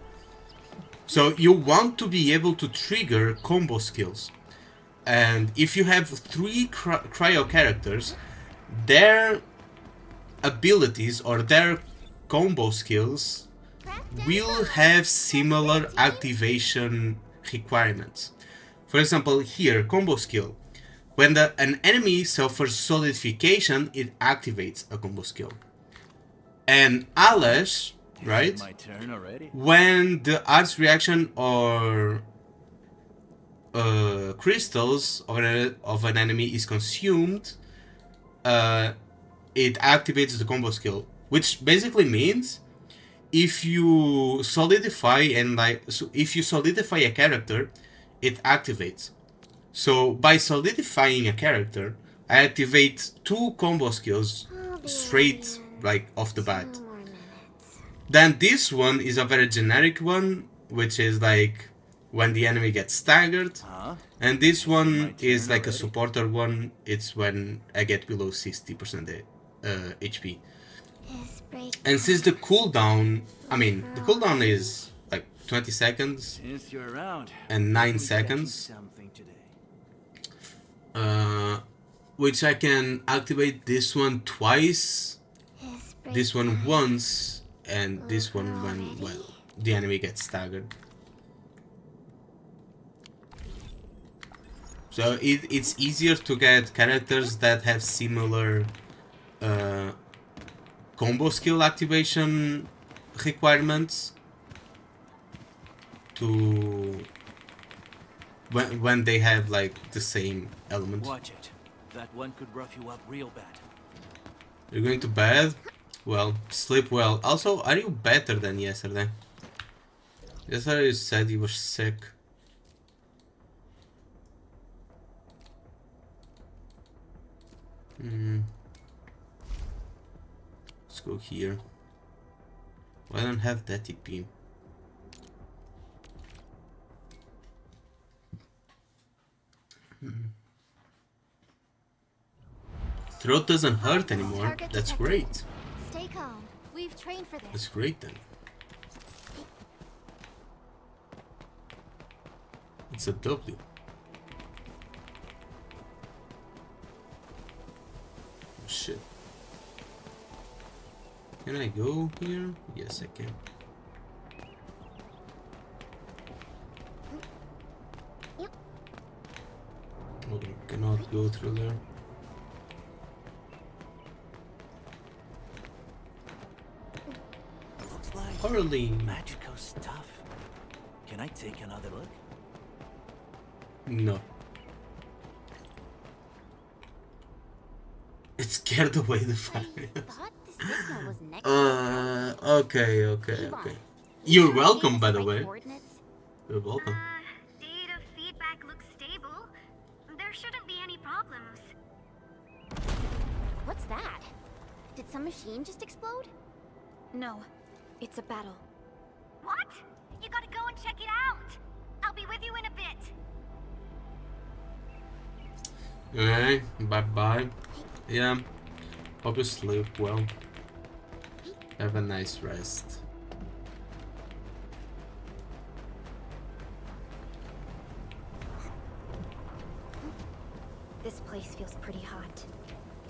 Speaker 1: So you want to be able to trigger combo skills, and if you have 3 cryo characters, their abilities or their combo skills will have similar activation requirements. For example, here, combo skill. When an enemy suffers solidification, it activates a combo skill. And Alash, right?
Speaker 3: My turn already?
Speaker 1: When the arts reaction or crystals of an enemy is consumed, it activates the combo skill, which basically means if you solidify a character, it activates. So by solidifying a character, I activate 2 combo skills straight, like, off the bat. Then this one is a very generic one, which is like when the enemy gets staggered. And this one is like a supporter one. It's when I get below 60% HP. And since the cooldown, the cooldown is like 20 seconds and 9 seconds, which I can activate this one twice, this one once, and this one when, well, the enemy gets staggered. So it's easier to get characters that have similar combo skill activation requirements to when they have like the same element.
Speaker 3: Watch it. That one could rough you up real bad.
Speaker 1: You're going to bed? Well, sleep well. Also, are you better than yesterday? Yesterday you said you were sick. Let's go here. Well, I don't have that TP. Throat doesn't hurt anymore. That's great.
Speaker 2: Stay calm. We've trained for this.
Speaker 1: That's great then. It's a W. Oh, shit. Can I go here? Yes, I can. Oh, I cannot go through there.
Speaker 3: Looks like
Speaker 1: Harley.
Speaker 3: magical stuff. Can I take another look?
Speaker 1: No. It scared away the fire. Okay. You're welcome, by the way. You're welcome.
Speaker 13: Data feedback looks stable. There shouldn't be any problems.
Speaker 2: What's that? Did some machine just explode?
Speaker 4: No, it's a battle.
Speaker 13: What? You gotta go and check it out. I'll be with you in a bit.
Speaker 1: Okay, bye. Yeah. Hope you sleep well. Have a nice rest.
Speaker 4: This place feels pretty hot.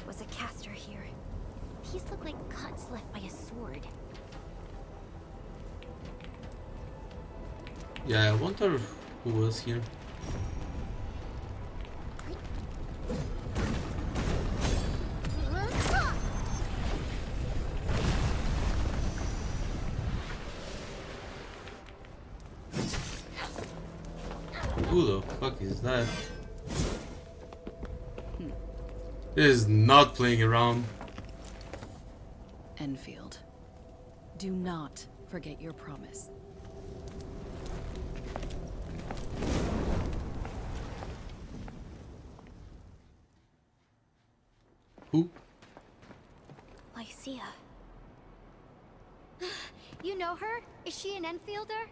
Speaker 4: Was a caster here?
Speaker 2: These look like cuts left by a sword.
Speaker 1: Yeah, I wonder who was here. Who the fuck is that? This is not playing around.
Speaker 14: Enfield, do not forget your promise.
Speaker 1: Who?
Speaker 4: Lycia.
Speaker 2: You know her? Is she an Enfielder?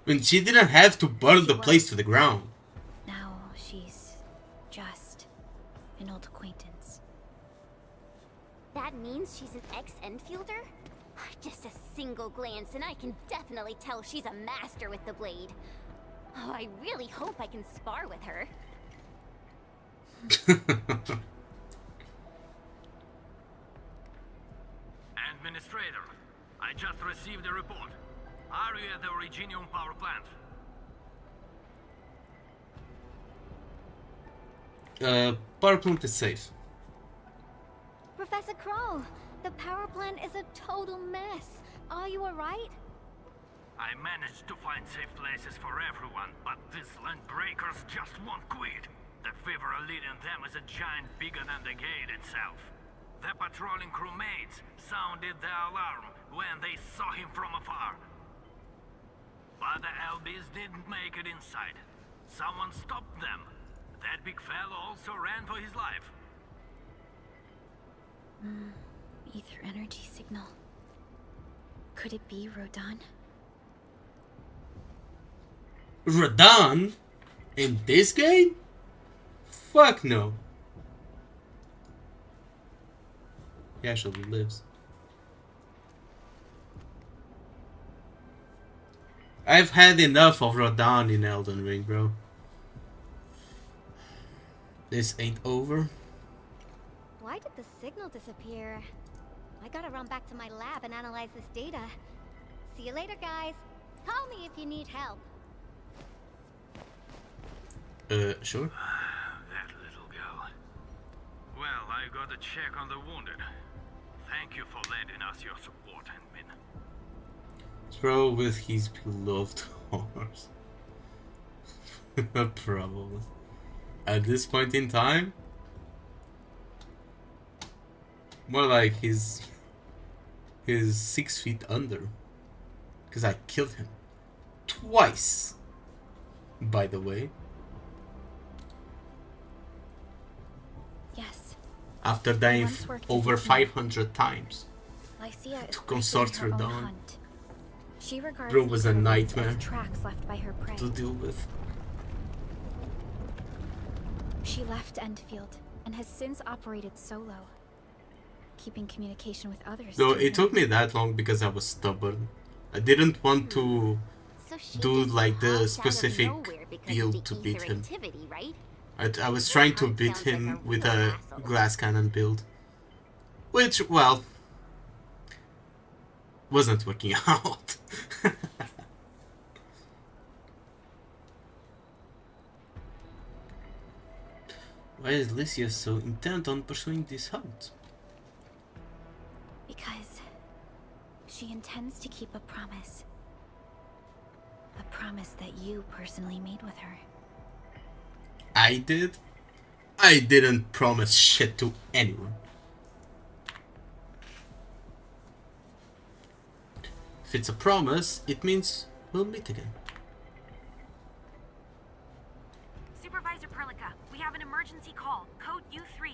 Speaker 1: When she didn't have to burn the place to the ground.
Speaker 4: Now she's just an old acquaintance.
Speaker 10: That means she's an ex-Enfielder? Just a single glance and I can definitely tell she's a master with the blade. Oh, I really hope I can spar with her.
Speaker 14: Administrator, I just received a report. Are you at the Originium power plant?
Speaker 1: Power plant is safe.
Speaker 2: Professor Crow, the power plant is a total mess. Are you alright?
Speaker 14: I managed to find safe places for everyone, but these land breakers just won't quit. The fever leading them is a giant bigger than the gate itself. The patrolling crewmates sounded the alarm when they saw him from afar. But the LBs didn't make it inside. Someone stopped them. That big fellow also ran for his life.
Speaker 4: Ether energy signal. Could it be Rodan?
Speaker 1: Rodan? In this game? Fuck no. He actually lives. I've had enough of Rodan in Elden Ring, bro. This ain't over.
Speaker 2: Why did the signal disappear? I gotta run back to my lab and analyze this data. See you later, guys. Call me if you need help.
Speaker 1: Sure.
Speaker 14: That little girl. Well, I got a check on the wounded. Thank you for lending us your support, Handmin.
Speaker 1: Throw with his beloved horse. Probably. At this point in time? More like he's 6 feet under. Because I killed him. Twice. By the way.
Speaker 4: Yes.
Speaker 1: After dying over 500 times.
Speaker 4: Lycia is
Speaker 1: To consort
Speaker 4: her own
Speaker 1: Rodan.
Speaker 4: hunt. She regards
Speaker 1: Bro was a
Speaker 4: ether events
Speaker 1: nightmare
Speaker 4: as tracks left by her prey.
Speaker 1: to deal with.
Speaker 4: She left Endfield and has since operated solo, keeping communication with others.
Speaker 1: So
Speaker 4: too.
Speaker 1: it took me that long because I was stubborn. I didn't want to do like the specific build to beat him.
Speaker 10: Right?
Speaker 1: I was trying to beat him with a glass cannon build. Which, well, wasn't working out. Why is Lycia so intent on pursuing this hunt?
Speaker 4: Because she intends to keep a promise. A promise that you personally made with her.
Speaker 1: I did? I didn't promise shit to anyone. If it's a promise, it means we'll meet again.
Speaker 13: Supervisor Perlica, we have an emergency call. Code U3.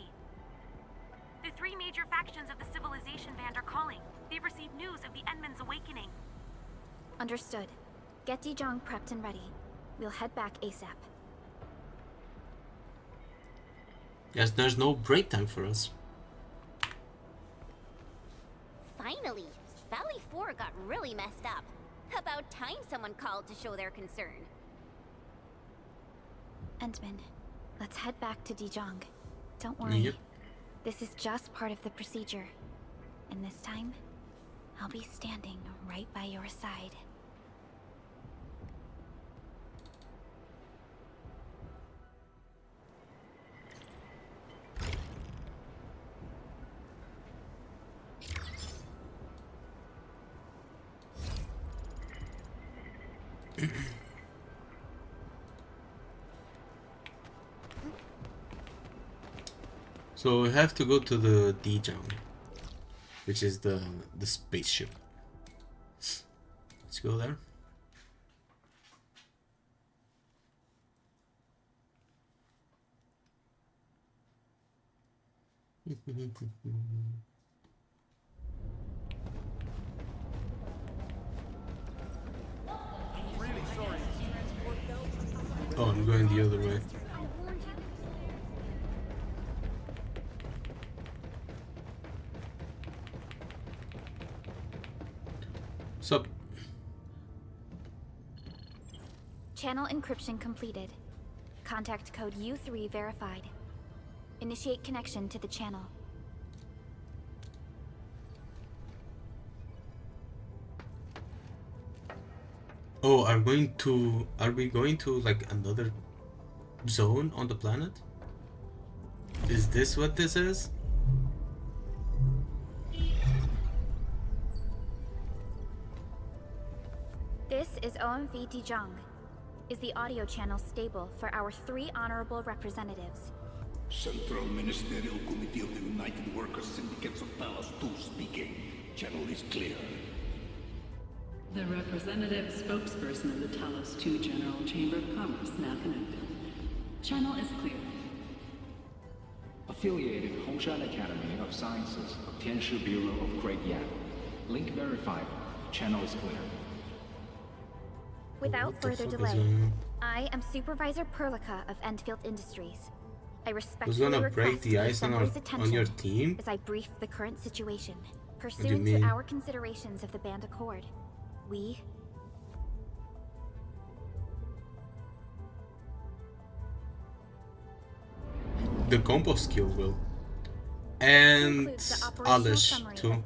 Speaker 13: The three major factions of the Civilization Band are calling. They've received news of the Endman's awakening.
Speaker 4: Understood. Get Dijong prepped and ready. We'll head back ASAP.
Speaker 1: Yes, there's no break time for us.
Speaker 10: Finally, Valley 4 got really messed up. About time someone called to show their concern.
Speaker 4: Endman, let's head back to Dijong. Don't worry.
Speaker 1: Yep.
Speaker 4: This is just part of the procedure. And this time, I'll be standing right by your side.
Speaker 1: So we have to go to the Dijong, which is the spaceship. Let's go there. Oh, I'm going the other way. Sup?
Speaker 4: Channel encryption completed. Contact code U3 verified. Initiate connection to the channel.
Speaker 1: Oh, are we going to like another zone on the planet? Is this what this is?
Speaker 4: This is OMV Dijon. Is the audio channel stable for our 3 honorable representatives?
Speaker 15: Central Ministerial Committee of the United Workers Syndicates of Talos 2 speaking. Channel is clear.
Speaker 16: The representative spokesperson of the Talos 2 General Chamber of Commerce now connected. Channel is clear.
Speaker 17: Affiliated Hongshan Academy of Sciences of Tianshi Bureau of Great Yan. Link verified. Channel is clear.
Speaker 4: Without further delay, I am Supervisor Perlica of Endfield Industries. I respectfully
Speaker 1: gonna break
Speaker 4: request
Speaker 1: the ice on
Speaker 4: Assembly's attention
Speaker 1: your team?
Speaker 4: as I brief the current situation.
Speaker 1: do you
Speaker 4: Pursuant
Speaker 1: mean?
Speaker 4: to our considerations of the Band Accord, we...
Speaker 1: The combo skill will. And Alish too.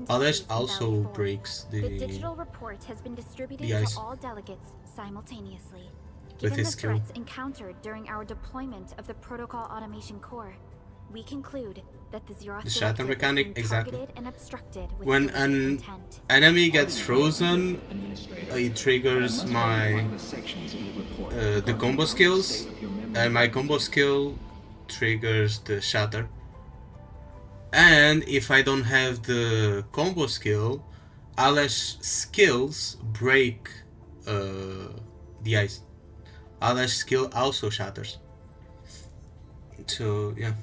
Speaker 1: Alish also breaks
Speaker 4: The digital report has been distributed
Speaker 1: the ice
Speaker 4: to all delegates simultaneously.
Speaker 1: with
Speaker 4: Given
Speaker 1: his
Speaker 4: the
Speaker 1: skill.
Speaker 4: threats encountered during our deployment of the Protocol Automation Core, we conclude that the Zeroth
Speaker 1: The shatter
Speaker 4: directive
Speaker 1: mechanic,
Speaker 4: has been
Speaker 1: exactly.
Speaker 4: targeted and obstructed with
Speaker 1: When
Speaker 4: deliberate
Speaker 1: an
Speaker 4: intent.
Speaker 1: enemy gets frozen, it triggers my the combo skills, and my combo skill triggers the shatter. And if I don't have the combo skill, Alash skills break the ice. Alash skill also shatters. So yeah.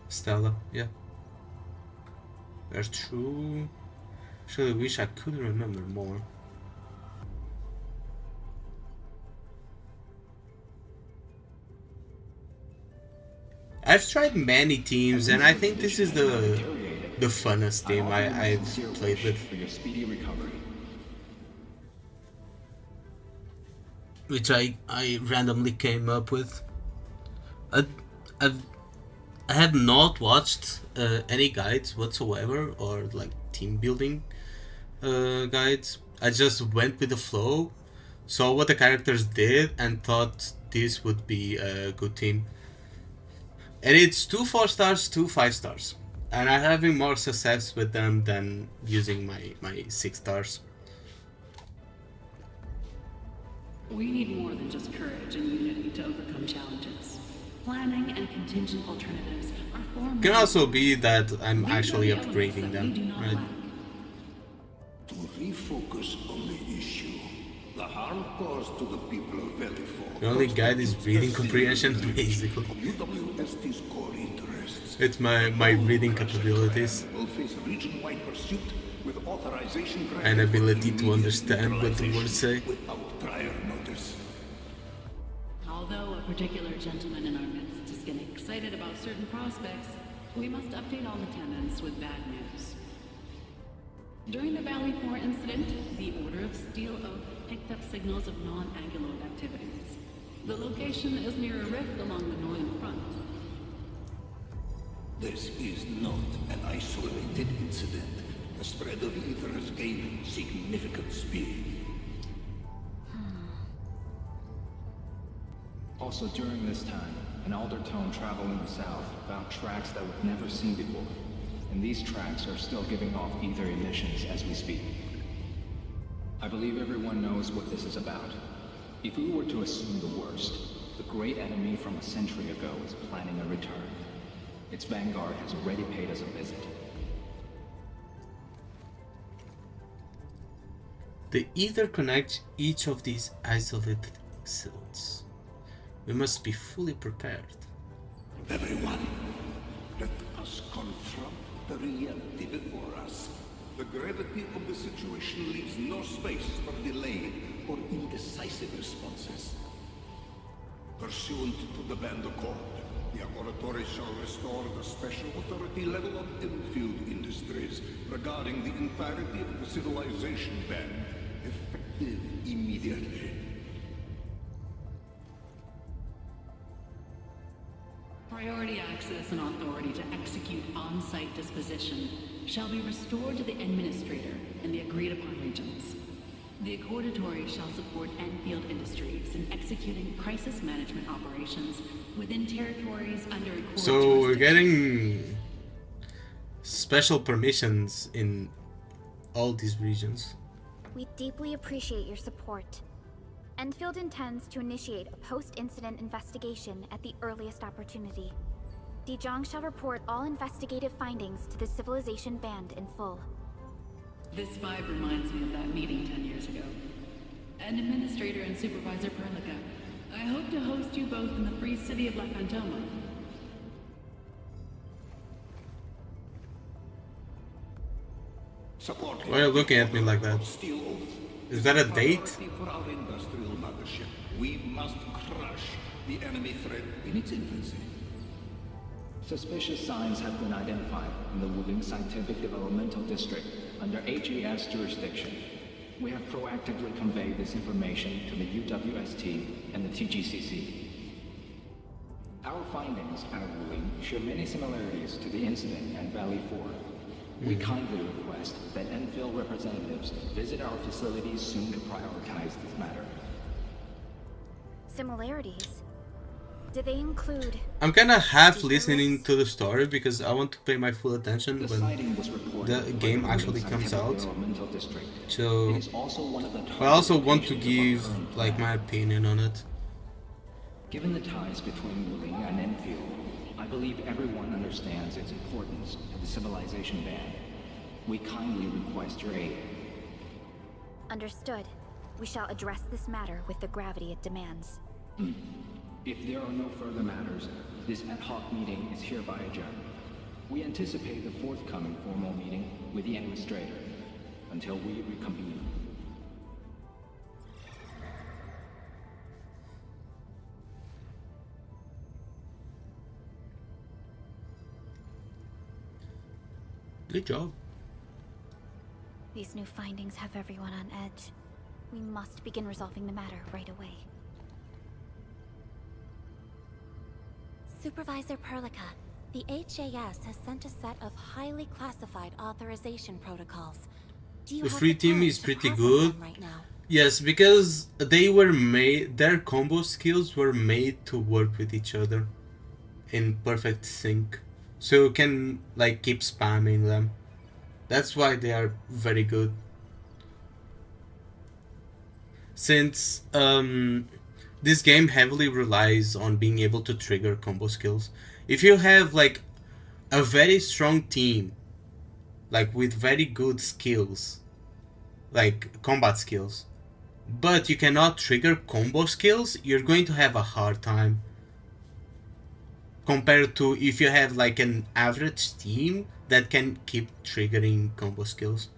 Speaker 1: Stella, yeah. That's true. Actually, wish I could remember more. I've tried many teams, and I think this is the funnest team I've played with.
Speaker 17: For your speedy recovery.
Speaker 1: Which I randomly came up with. I have not watched any guides whatsoever, or like team building guides. I just went with the flow, saw what the characters did, and thought this would be a good team. And it's 2 4 stars, 2 5 stars, and I'm having more success with them than using my 6 stars.
Speaker 16: We need more than just courage and unity to overcome challenges. Planning and contingent alternatives are far
Speaker 1: Can
Speaker 16: more...
Speaker 1: also be that I'm actually upgrading them, right?
Speaker 15: To refocus on the issue, the harm caused to the people of Valleyfall.
Speaker 1: The only guide is reading comprehension, basically.
Speaker 15: UWST's core interests.
Speaker 1: It's my reading capabilities
Speaker 15: Will face region-wide pursuit with authorization
Speaker 1: and ability to understand what the words say.
Speaker 15: without prior notice.
Speaker 16: Although a particular gentleman in our midst is getting excited about certain prospects, we must update all attendants with bad news. During the Valley 4 incident, the Order of Steel Oak picked up signals of non-Anguloid activities. The location is near a rift along the northern front.
Speaker 15: This is not an isolated incident. The spread of ether has gained significant speed.
Speaker 17: Also during this time, an Aldertone traveling south found tracks that we've never seen before. And these tracks are still giving off ether emissions as we speak. I believe everyone knows what this is about. If we were to assume the worst, the great enemy from a century ago is planning a return. Its vanguard has already paid us a visit.
Speaker 1: The ether connects each of these isolated zones. We must be fully prepared.
Speaker 15: Everyone, let us confront the reality before us. The gravity of the situation leaves no space for delayed or indecisive responses. Pursuant to the Band Accord, the Laboratory shall restore the special authority level of Enfield Industries regarding the entirety of the civilization band, effective immediately.
Speaker 16: Priority access and authority to execute on-site disposition shall be restored to the Administrator in the agreed-upon regions. The Accordatory shall support Enfield Industries in executing crisis management operations within territories under Accord
Speaker 1: So we're getting special permissions in all these regions.
Speaker 4: We deeply appreciate your support. Enfield intends to initiate a post-incident investigation at the earliest opportunity. Dijong shall report all investigative findings to the Civilization Band in full.
Speaker 16: This vibe reminds me of that meeting 10 years ago. And Administrator and Supervisor Perlica, I hope to host you both in the free city of La Fantoma.
Speaker 1: Why are you looking at me like that? Is that a date?
Speaker 15: For our industrial mothership, we must crush the enemy threat in its infancy.
Speaker 17: Suspicious signs have been identified in the Wuling Scientific Developmental District under HAS jurisdiction. We have proactively conveyed this information to the UWST and the TGCC. Our findings at Wuling share many similarities to the incident at Valley 4. We kindly request that Enfield representatives visit our facilities soon to prioritize this matter.
Speaker 4: Similarities? Do they include...
Speaker 1: I'm kinda half listening to the story because I want to pay my full attention when the game actually comes out. So I also want to give like my opinion on it.
Speaker 17: Given the ties between Wuling and Enfield, I believe everyone understands its importance to the Civilization Band. We kindly request your aid.
Speaker 4: Understood. We shall address this matter with the gravity it demands.
Speaker 17: If there are no further matters, this ad hoc meeting is hereby adjourned. We anticipate the forthcoming formal meeting with the Administrator until we reconvene.
Speaker 1: Good job.
Speaker 4: These new findings have everyone on edge. We must begin resolving the matter right away.
Speaker 9: Supervisor Perlica, the HAS has sent a set of highly classified authorization protocols. Do you
Speaker 1: The
Speaker 9: have
Speaker 1: free
Speaker 9: the
Speaker 1: team
Speaker 9: time
Speaker 1: is
Speaker 9: to
Speaker 1: pretty
Speaker 9: process
Speaker 1: good.
Speaker 9: them right now?
Speaker 1: Yes, because they were made, their combo skills were made to work with each other in perfect sync. So you can like keep spamming them. That's why they are very good. Since this game heavily relies on being able to trigger combo skills. If you have like a very strong team, like with very good skills, like combat skills, but you cannot trigger combo skills, you're going to have a hard time. Compared to if you have like an average team that can keep triggering combo skills.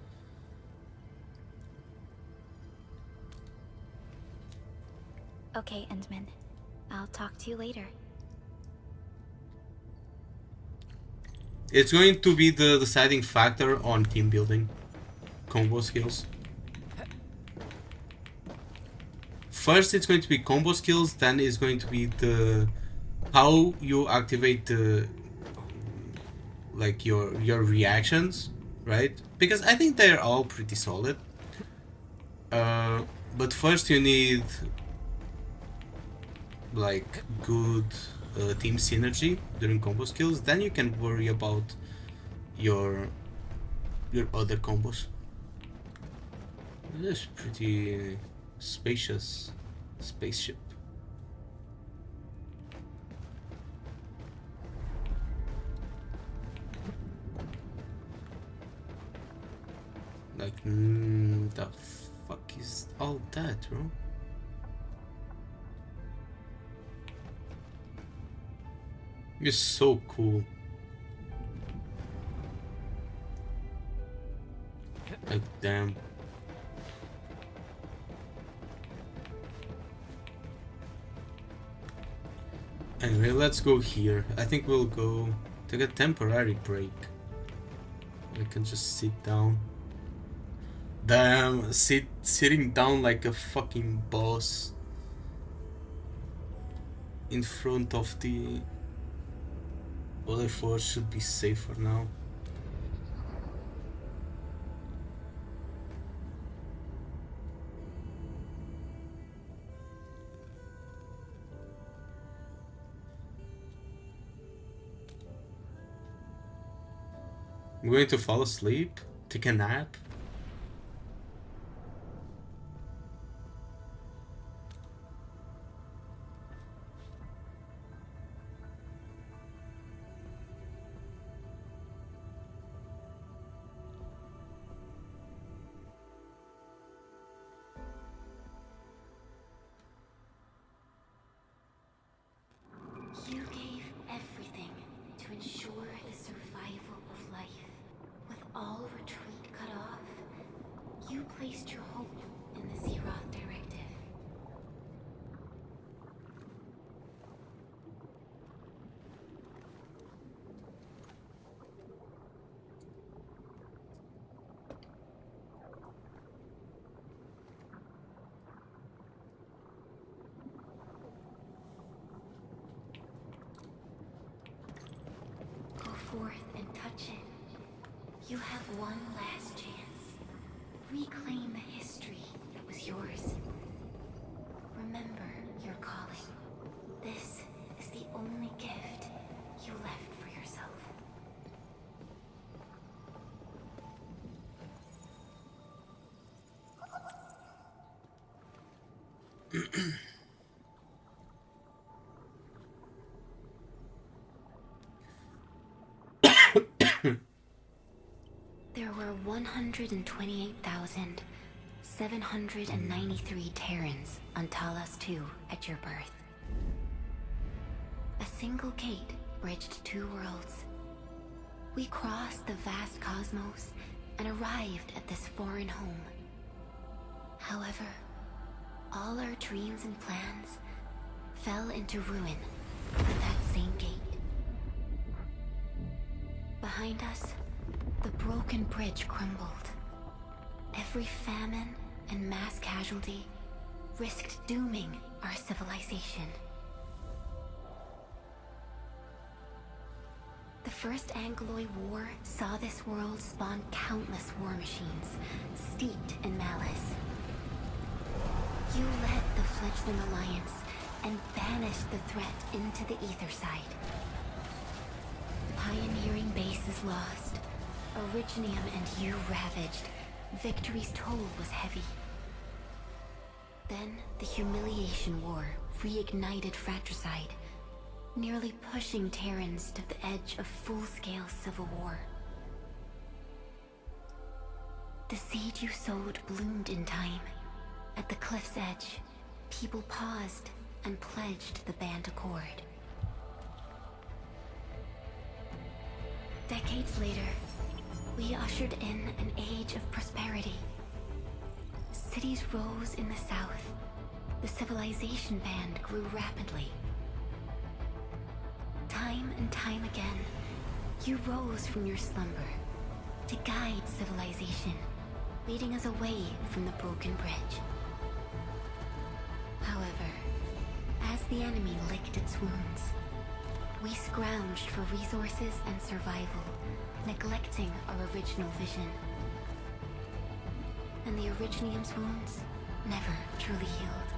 Speaker 4: Okay, Endman. I'll talk to you later.
Speaker 1: It's going to be the deciding factor on team building. Combo skills. First it's going to be combo skills, then it's going to be the how you activate the like your reactions, right? Because I think they're all pretty solid. But first you need like good team synergy during combo skills, then you can worry about your other combos. This is pretty spacious spaceship. Like, the fuck is all that, bro? It's so cool. Like, damn. Anyway, let's go here. I think we'll go take a temporary break. I can just sit down. Damn, sitting down like a fucking boss in front of the other force should be safer now. I'm going to fall asleep, take a nap.
Speaker 9: You gave everything to ensure the survival of life. With all retreat cut off, you placed your hope in the Zeroth Directive. Go forth and touch it. You have one last chance. Reclaim the history that was yours. Remember your calling. This is the only gift you left for yourself. There were 128,793 Terrans on Talos 2 at your birth. A single gate bridged two worlds. We crossed the vast cosmos and arrived at this foreign home. However, all our dreams and plans fell into ruin at that same gate. Behind us, the broken bridge crumbled. Every famine and mass casualty risked dooming our civilization. The First Angloid War saw this world spawn countless war machines, steeped in malice. You led the fledgling alliance and banished the threat into the ether side. Pioneering bases lost, Originium and you ravaged. Victory's toll was heavy. Then the Humiliation War reignited fratricide, nearly pushing Terrans to the edge of full-scale civil war. The seed you sowed bloomed in time. At the cliff's edge, people paused and pledged the Band Accord. Decades later, we ushered in an age of prosperity. Cities rose in the south. The civilization band grew rapidly. Time and time again, you rose from your slumber to guide civilization, leading us away from the broken bridge. However, as the enemy licked its wounds, we scrounged for resources and survival, neglecting our original vision. And the Originium's wounds never truly healed.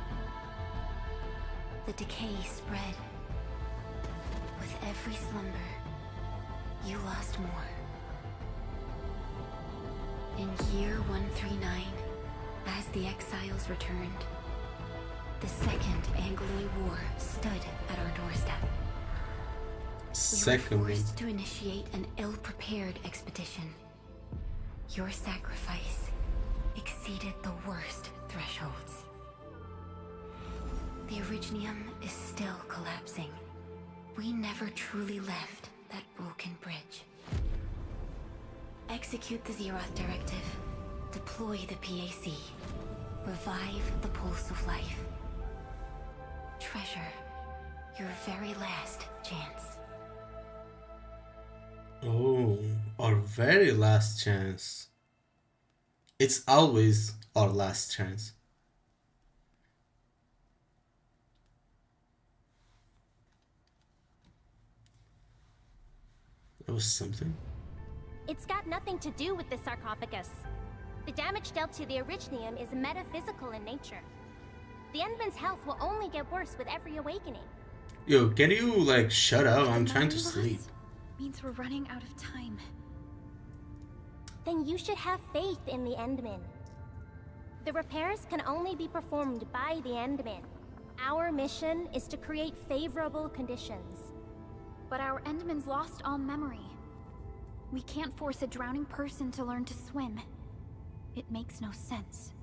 Speaker 9: The decay spread. With every slumber, you lost more. In year 139, as the exiles returned, the Second Angloid War stood at our doorstep. We were forced to initiate an ill-prepared expedition. Your sacrifice exceeded the worst thresholds. The Originium is still collapsing, We never truly left that broken bridge. Execute the Zeroth Directive. Deploy the PAC. Revive the Pulse of Life. Treasure your very last chance.
Speaker 1: Oh, our very last chance. It's always our last chance. That was something.
Speaker 10: It's got nothing to do with the sarcophagus. The damage dealt to the Orichnium is metaphysical in nature. The Endman's health will only get worse with every awakening.
Speaker 1: Yo, can you like shut up? I'm trying to sleep.
Speaker 4: Means we're running out of time.
Speaker 10: Then you should have faith in the Endman. The repairs can only be performed by the Endman. Our mission is to create favorable conditions.
Speaker 4: But our Endman's lost all memory. We can't force a drowning person to learn to swim. It makes no sense.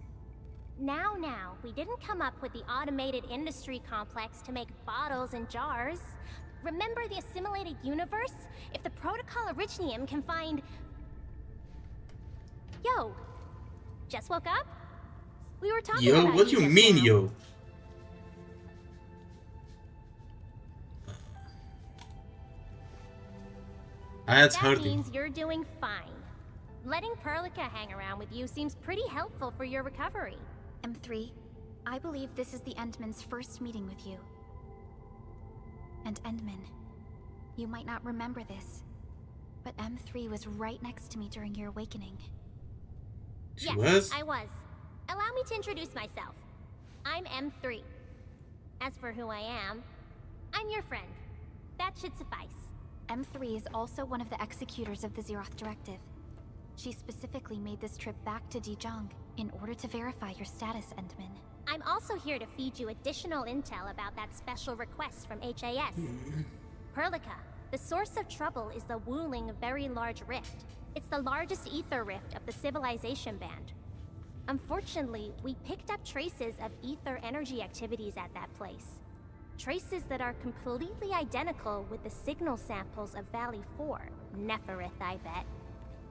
Speaker 10: Now, we didn't come up with the automated industry complex to make bottles and jars. Remember the assimilated universe? If the protocol Orichnium can find... Yo, just woke up? We were talking about
Speaker 1: what do you mean,
Speaker 10: now.
Speaker 1: yo? That's
Speaker 10: that
Speaker 1: hurting.
Speaker 10: Means you're doing fine. Letting Perlica hang around with you seems pretty helpful for your recovery.
Speaker 4: M3, I believe this is the Endman's first meeting with you. And Endman, you might not remember this, but M3 was right next to me during your awakening.
Speaker 10: Yes, I was. Allow me to introduce myself. I'm M3. As for who I am, I'm your friend. That should suffice.
Speaker 4: M3 is also one of the executors of the Zeroth Directive. She specifically made this trip back to Dijong in order to verify your status, Endman.
Speaker 10: I'm also here to feed you additional intel about that special request from HAS. Perlica, the source of trouble is the Wuling Very Large Rift. It's the largest ether rift of the Civilization Band. Unfortunately, we picked up traces of ether energy activities at that place. Traces that are completely identical with the signal samples of Valley 4. Neferith, I bet.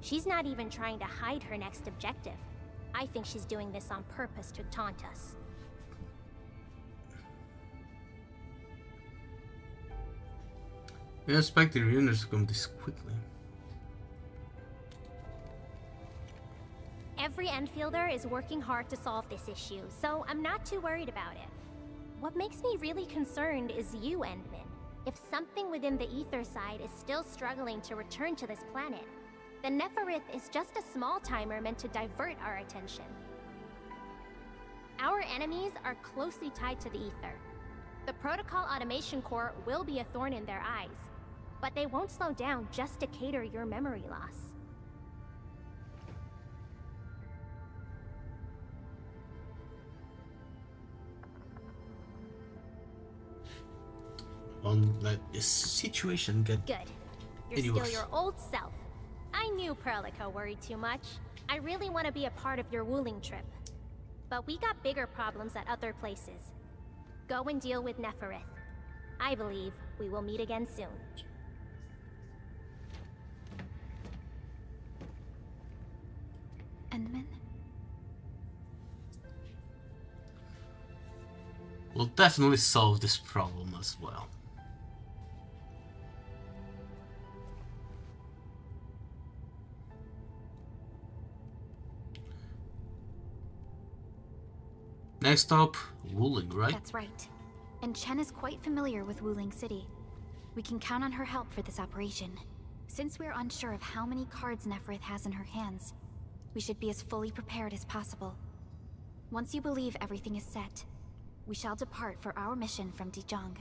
Speaker 10: She's not even trying to hide her next objective. I think she's doing this on purpose to taunt us.
Speaker 1: I expect the reunions to come this quickly.
Speaker 10: Every Enfielder is working hard to solve this issue, so I'm not too worried about it. What makes me really concerned is you, Endman. If something within the ether side is still struggling to return to this planet, then Neferith is just a small timer meant to divert our attention. Our enemies are closely tied to the ether. The Protocol Automation Core will be a thorn in their eyes, but they won't slow down just to cater your memory loss.
Speaker 1: Don't let this situation get
Speaker 10: Good. You're
Speaker 1: any
Speaker 10: still
Speaker 1: worse.
Speaker 10: your old self. I knew Perlica worried too much. I really want to be a part of your Wuling trip. But we got bigger problems at other places. Go and deal with Neferith. I believe we will meet again soon.
Speaker 4: Endman?
Speaker 1: We'll definitely solve this problem as well. Next up, Wuling, right?
Speaker 4: That's right. And Chen is quite familiar with Wuling City. We can count on her help for this operation. Since we're unsure of how many cards Neferith has in her hands, we should be as fully prepared as possible. Once you believe everything is set, we shall depart for our mission from Dijong.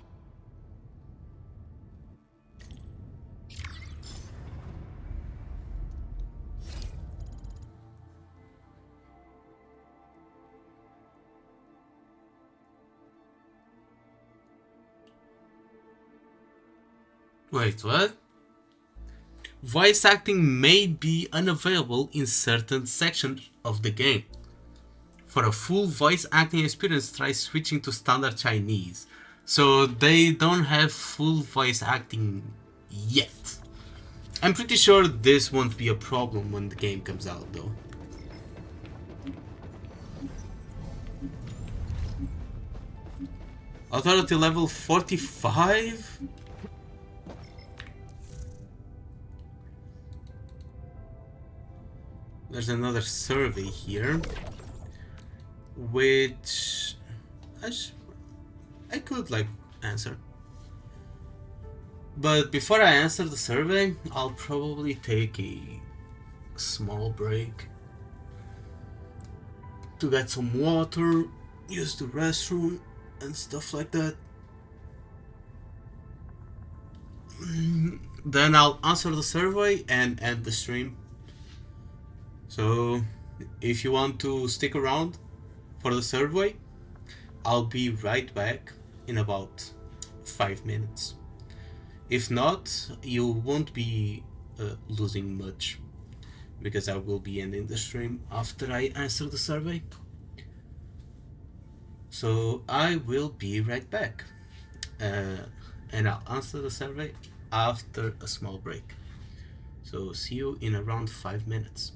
Speaker 1: Wait, what? Voice acting may be unavailable in certain sections of the game. For a full voice acting experience, try switching to standard Chinese. So they don't have full voice acting yet. I'm pretty sure this won't be a problem when the game comes out though. Authority level 45? There's another survey here, which I could like answer. But before I answer the survey, I'll probably take a small break to get some water, use the restroom, and stuff like that. Then I'll answer the survey and end the stream. So if you want to stick around for the survey, I'll be right back in about 5 minutes. If not, you won't be losing much, because I will be ending the stream after I answer the survey. So I will be right back, and I'll answer the survey after a small break. So see you in around 5 minutes.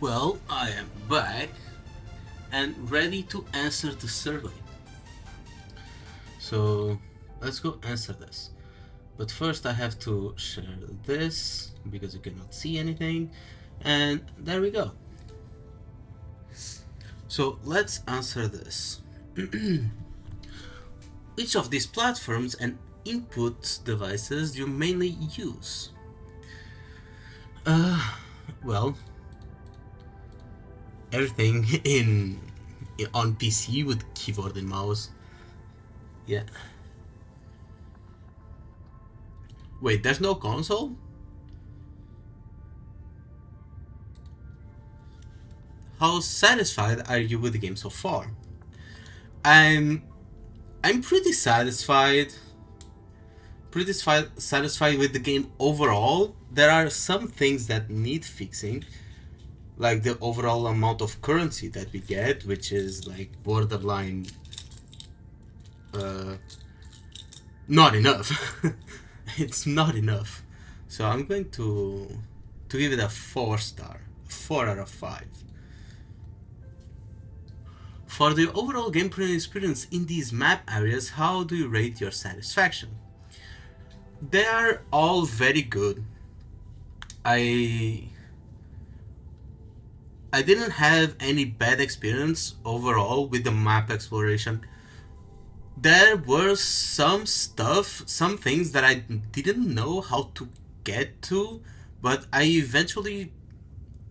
Speaker 1: Well, I am back and ready to answer the survey. So let's go answer this. But first I have to share this because you cannot see anything. And there we go. So let's answer this. Which of these platforms and input devices do you mainly use? Well, everything on PC with keyboard and mouse. Yeah. Wait, there's no console? How satisfied are you with the game so far? I'm pretty satisfied. Satisfied with the game overall. There are some things that need fixing, like the overall amount of currency that we get, which is like borderline not enough. It's not enough. So I'm going to give it a 4 star, 4 out of 5. For the overall gameplay experience in these map areas, how do you rate your satisfaction? They are all very good. I didn't have any bad experience overall with the map exploration. There were some things that I didn't know how to get to, but I eventually,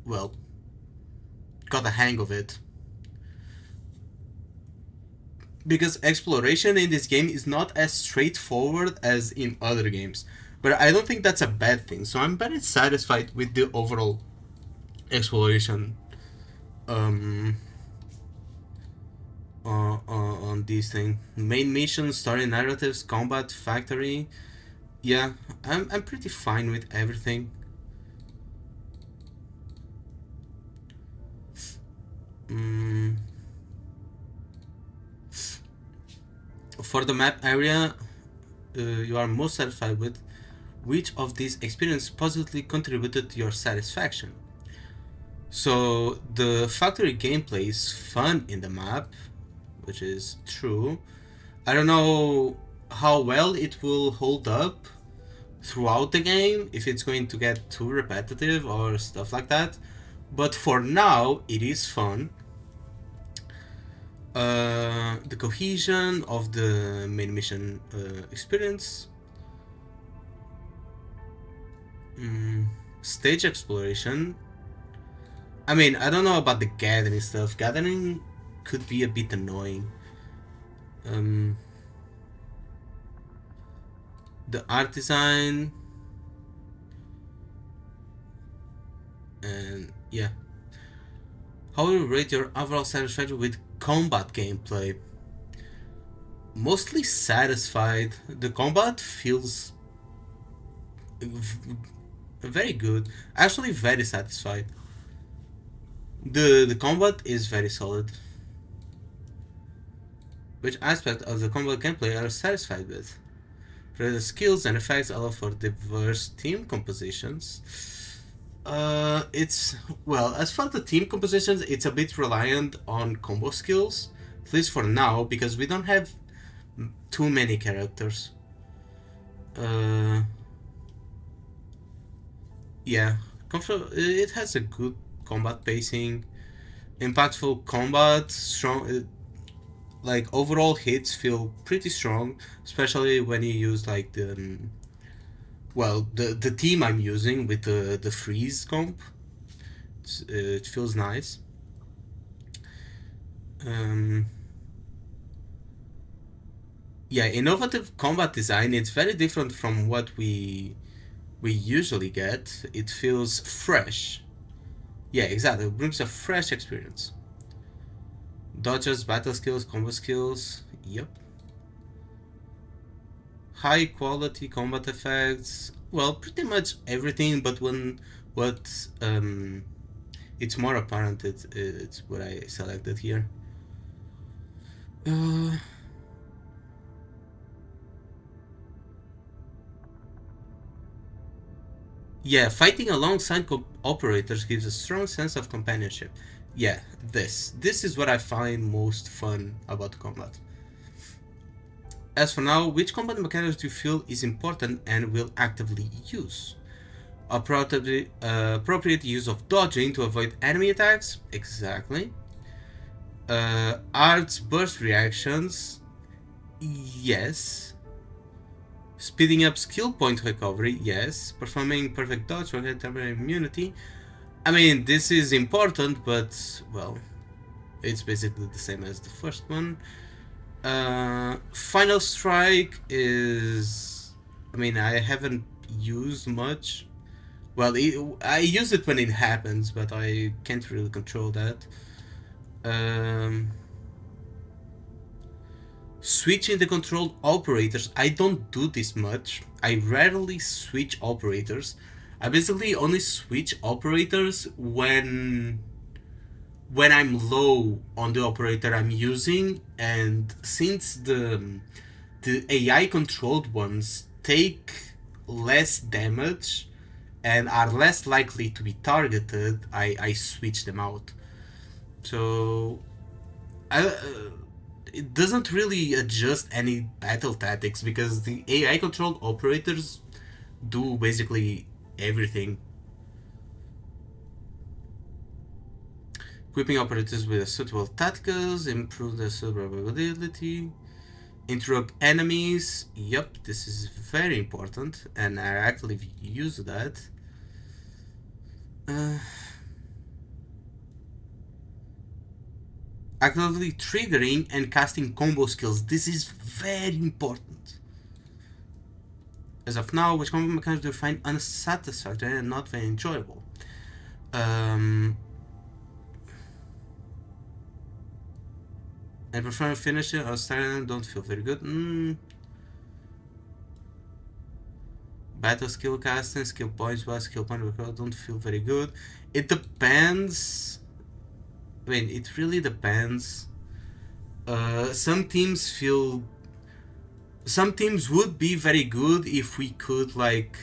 Speaker 1: well, got a hang of it. Because exploration in this game is not as straightforward as in other games. But I don't think that's a bad thing, so I'm very satisfied with the overall exploration on this thing. Main missions, story narratives, combat, factory. Yeah, I'm pretty fine with everything. For the map area you are most satisfied with, which of these experiences positively contributed to your satisfaction? So the factory gameplay is fun in the map, which is true. I don't know how well it will hold up throughout the game, if it's going to get too repetitive or stuff like that, but for now it is fun. The cohesion of the main mission experience, stage exploration. I mean, I don't know about the gathering stuff. Gathering could be a bit annoying. The art design, and yeah. How will you rate your overall satisfaction with combat gameplay? Mostly satisfied. The combat feels very good. Actually, very satisfied. The combat is very solid. Which aspect of the combat gameplay are you satisfied with? For the skills and effects allow for diverse team compositions. It's, well, as for the team compositions, it's a bit reliant on combo skills, at least for now, because we don't have too many characters. Yeah, it has a good combat pacing, impactful combat, strong, like overall hits feel pretty strong, especially when you use like the the team I'm using with the freeze comp. It feels nice. Yeah, innovative combat design. It's very different from what we usually get. It feels fresh. Yeah, exactly. It brings a fresh experience. Dodges, battle skills, combo skills. Yep. High quality combat effects. Well, pretty much everything, but it's more apparent, it's what I selected here. Yeah, fighting alongside operators gives a strong sense of companionship. Yeah, this is what I find most fun about combat. As for now, which combat mechanics do you feel is important and will actively use? Appropriate use of dodging to avoid enemy attacks? Exactly. Art's burst reactions? Yes. Speeding up skill point recovery? Yes. Performing perfect dodge for temporary immunity? I mean, this is important, but, well, it's basically the same as the first one. Final strike is... I mean, I haven't used much. Well, I use it when it happens, but I can't really control that. Switching the controlled operators, I don't do this much. I rarely switch operators. I basically only switch operators when I'm low on the operator I'm using, and since the AI controlled ones take less damage and are less likely to be targeted, I switch them out. So it doesn't really adjust any battle tactics because the AI controlled operators do basically everything. Equipping operators with suitable tacticals, improve their survivability, interrupt enemies. Yep, this is very important, and I actually use that. Actively triggering and casting combo skills. This is very important. As of now, which combo mechanics do you find unsatisfactory and not very enjoyable? I prefer finishing or starting, don't feel very good. Battle skill casting, skill points, skill point recovery, don't feel very good. It depends. I mean, it really depends. Some teams would be very good if we could like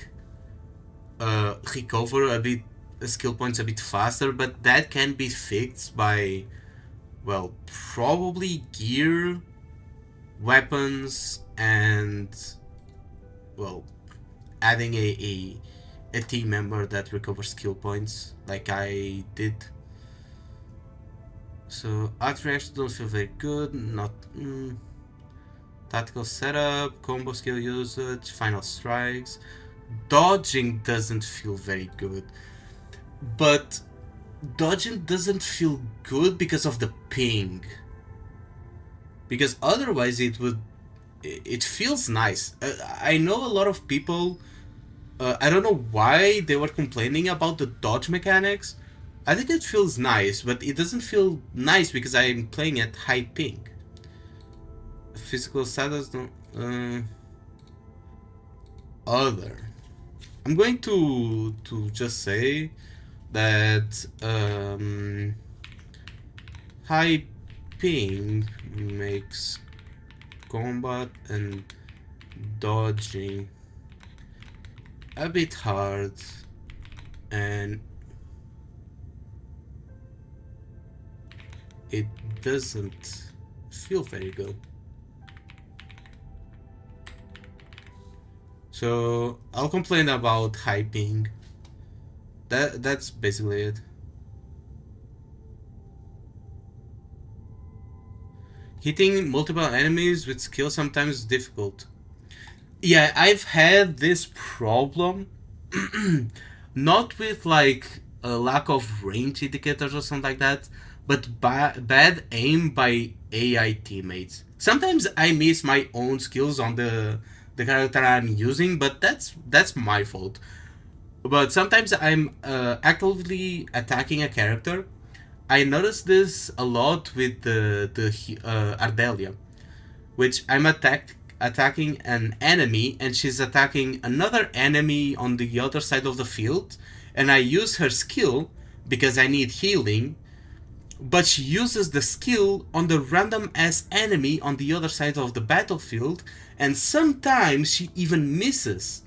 Speaker 1: recover a bit skill points a bit faster, but that can be fixed by, well, probably gear, weapons, and, well, adding a team member that recovers skill points like I did. So art reactions don't feel very good. Not tactical setup, combo skill usage, final strikes. Dodging doesn't feel very good, but dodging doesn't feel good because of the ping. Because otherwise it feels nice. I know a lot of people. I don't know why they were complaining about the dodge mechanics. I think it feels nice, but it doesn't feel nice because I'm playing at high ping. Physical status don't... other. I'm going to just say that high ping makes combat and dodging a bit hard, and it doesn't feel very good. So I'll complain about high ping. That's basically it. Hitting multiple enemies with skill sometimes is difficult. Yeah, I've had this problem. Not with like a lack of range indicators or something like that, but bad aim by AI teammates. Sometimes I miss my own skills on the character I'm using, but that's my fault. But sometimes I'm actively attacking a character. I noticed this a lot with the Ardelia, which I'm attacking an enemy and she's attacking another enemy on the other side of the field, and I use her skill because I need healing, but she uses the skill on the random ass enemy on the other side of the battlefield, and sometimes she even misses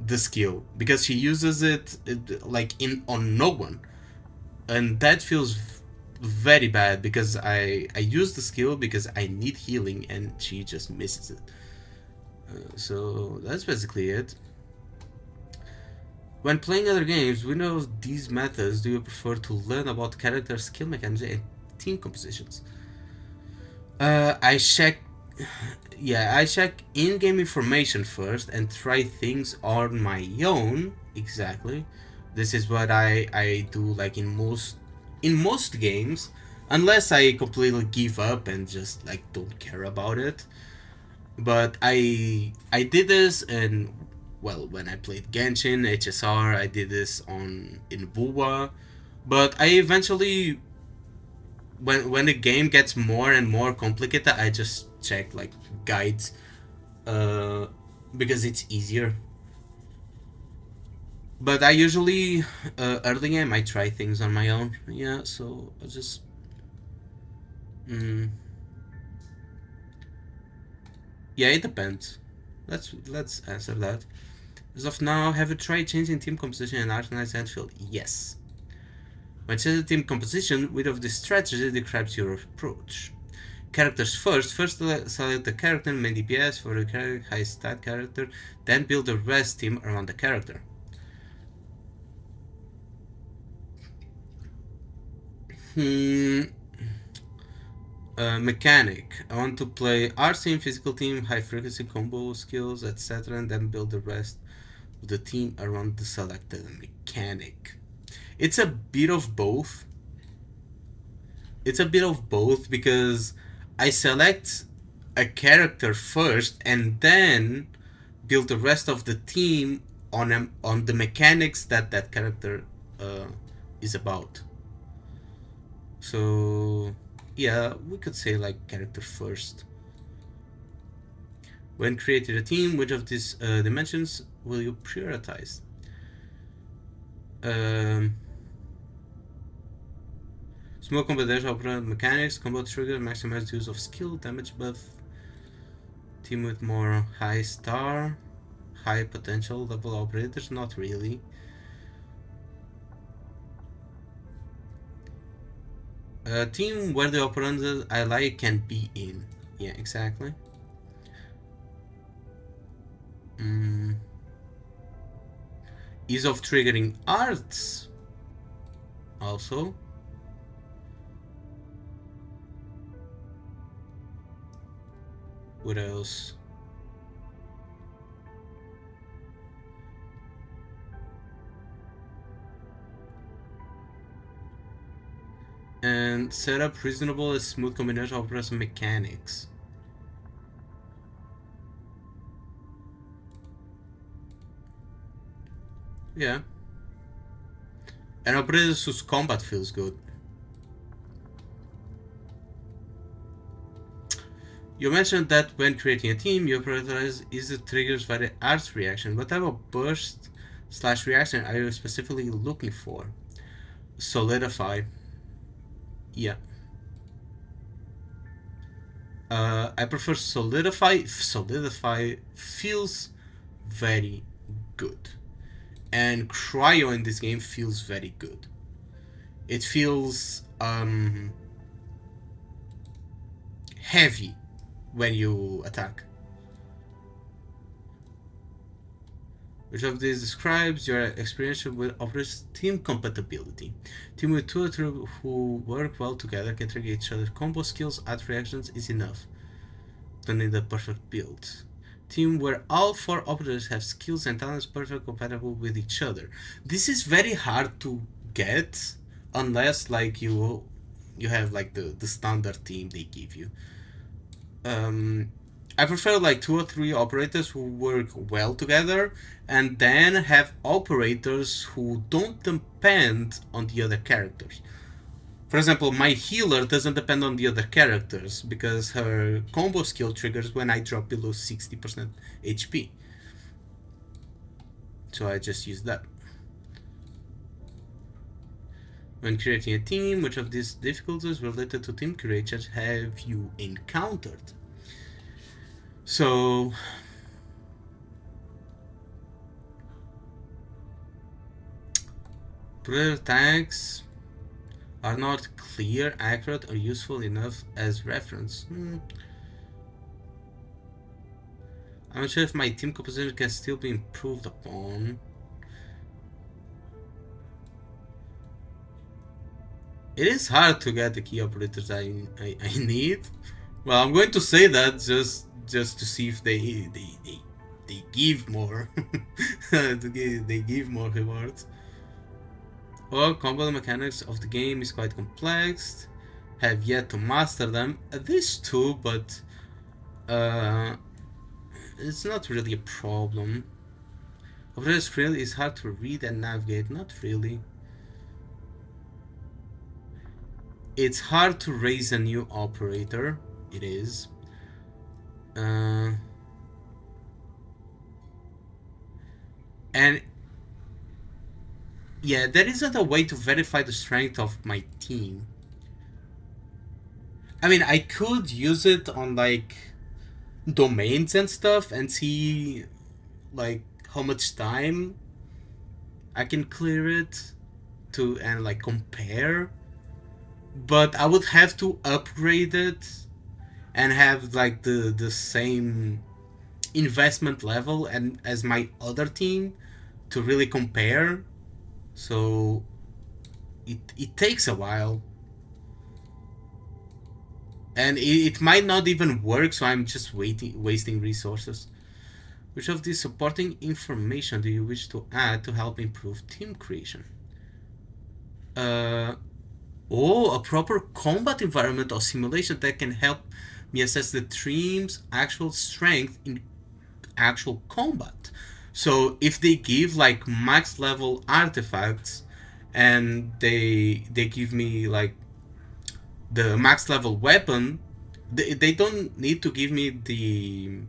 Speaker 1: the skill because she uses it like on no one, and that feels very bad because I use the skill because I need healing and she just misses it. So that's basically it. When playing other games, we know these methods. Do you prefer to learn about character skill mechanics and team compositions? I check in-game information first and try things on my own. Exactly. This is what I do like in most games, unless I completely give up and just like don't care about it. But I did this and well, when I played Genshin, HSR, I did this in WoWa, but I eventually, when the game gets more and more complicated, I just check like guides, because it's easier. But I usually, early game, I try things on my own. Yeah, so I just, yeah, it depends. Let's answer that. As of now, have you tried changing team composition in Arknights Endfield? Yes. When changing team composition, which of this strategy describes your approach? Characters first. First select the character, main DPS for the character, high stat character, then build the rest team around the character. Mechanic. I want to play art team, physical team, high frequency combo skills, etc. and then build the rest of the team around the selected mechanic. It's a bit of both. It's a bit of both because I select a character first and then build the rest of the team on the mechanics that character is about. So yeah, we could say like character first. When creating a team, which of these dimensions will you prioritize? Small combination opera mechanics, combo trigger, maximize use of skill, damage buff. Team with more high star, high potential level operators, not really. A team where the operands I like can be in. Yeah, exactly. Ease of triggering arts. Also. What else? And set up reasonable and smooth combination of operas and mechanics. Yeah. And operators whose combat feels good. You mentioned that when creating a team, you prioritize is it triggers by the arts reaction. What type of burst / reaction are you specifically looking for? Solidify. Yeah. I prefer solidify. Solidify feels very good. And cryo in this game feels very good. It feels heavy when you attack. Which of these describes your experience with Opera's team compatibility? Team with 2 or 3 who work well together can trigger each other's combo skills, add reactions is enough. Don't need a perfect build. Team where all 4 operators have skills and talents perfectly compatible with each other. This is very hard to get unless like you have like the standard team they give you. I prefer like 2 or 3 operators who work well together and then have operators who don't depend on the other characters. For example, my healer doesn't depend on the other characters because her combo skill triggers when I drop below 60% HP. So I just use that. When creating a team, which of these difficulties related to team creation have you encountered? So Predator tanks are not clear, accurate, or useful enough as reference. I'm not sure if my team composition can still be improved upon. It is hard to get the key operators I need. Well, I'm going to say that just to see if they give more. They give more rewards. Well, combat mechanics of the game is quite complex. Have yet to master them. These two, but it's not really a problem. Operator screen is hard to read and navigate. Not really. It's hard to raise a new operator. It is. And yeah, there isn't a way to verify the strength of my team. I mean, I could use it on like domains and stuff and see like how much time I can clear it to and like compare, but I would have to upgrade it and have like the same investment level and as my other team to really compare. So it takes a while. And it might not even work, so I'm just wasting resources. Which of these supporting information do you wish to add to help improve team creation? A proper combat environment or simulation that can help me assess the team's actual strength in actual combat. So if they give like max level artifacts and they give me like the max level weapon, they don't need to give me the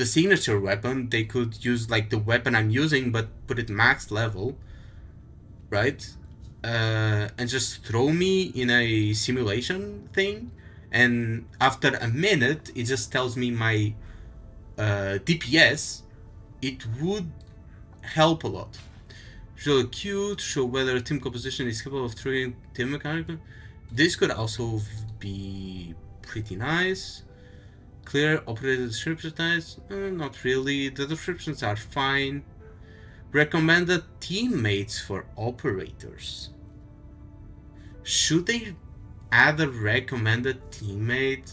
Speaker 1: signature weapon. They could use like the weapon I'm using but put it max level, right? And just throw me in a simulation thing, and after a minute it just tells me my DPS. It would help a lot. Show a queue to show whether team composition is capable of triggering team mechanic. This could also be pretty nice. Clear operator descriptions, not really. The descriptions are fine. Recommended teammates for operators. Should they add a recommended teammate?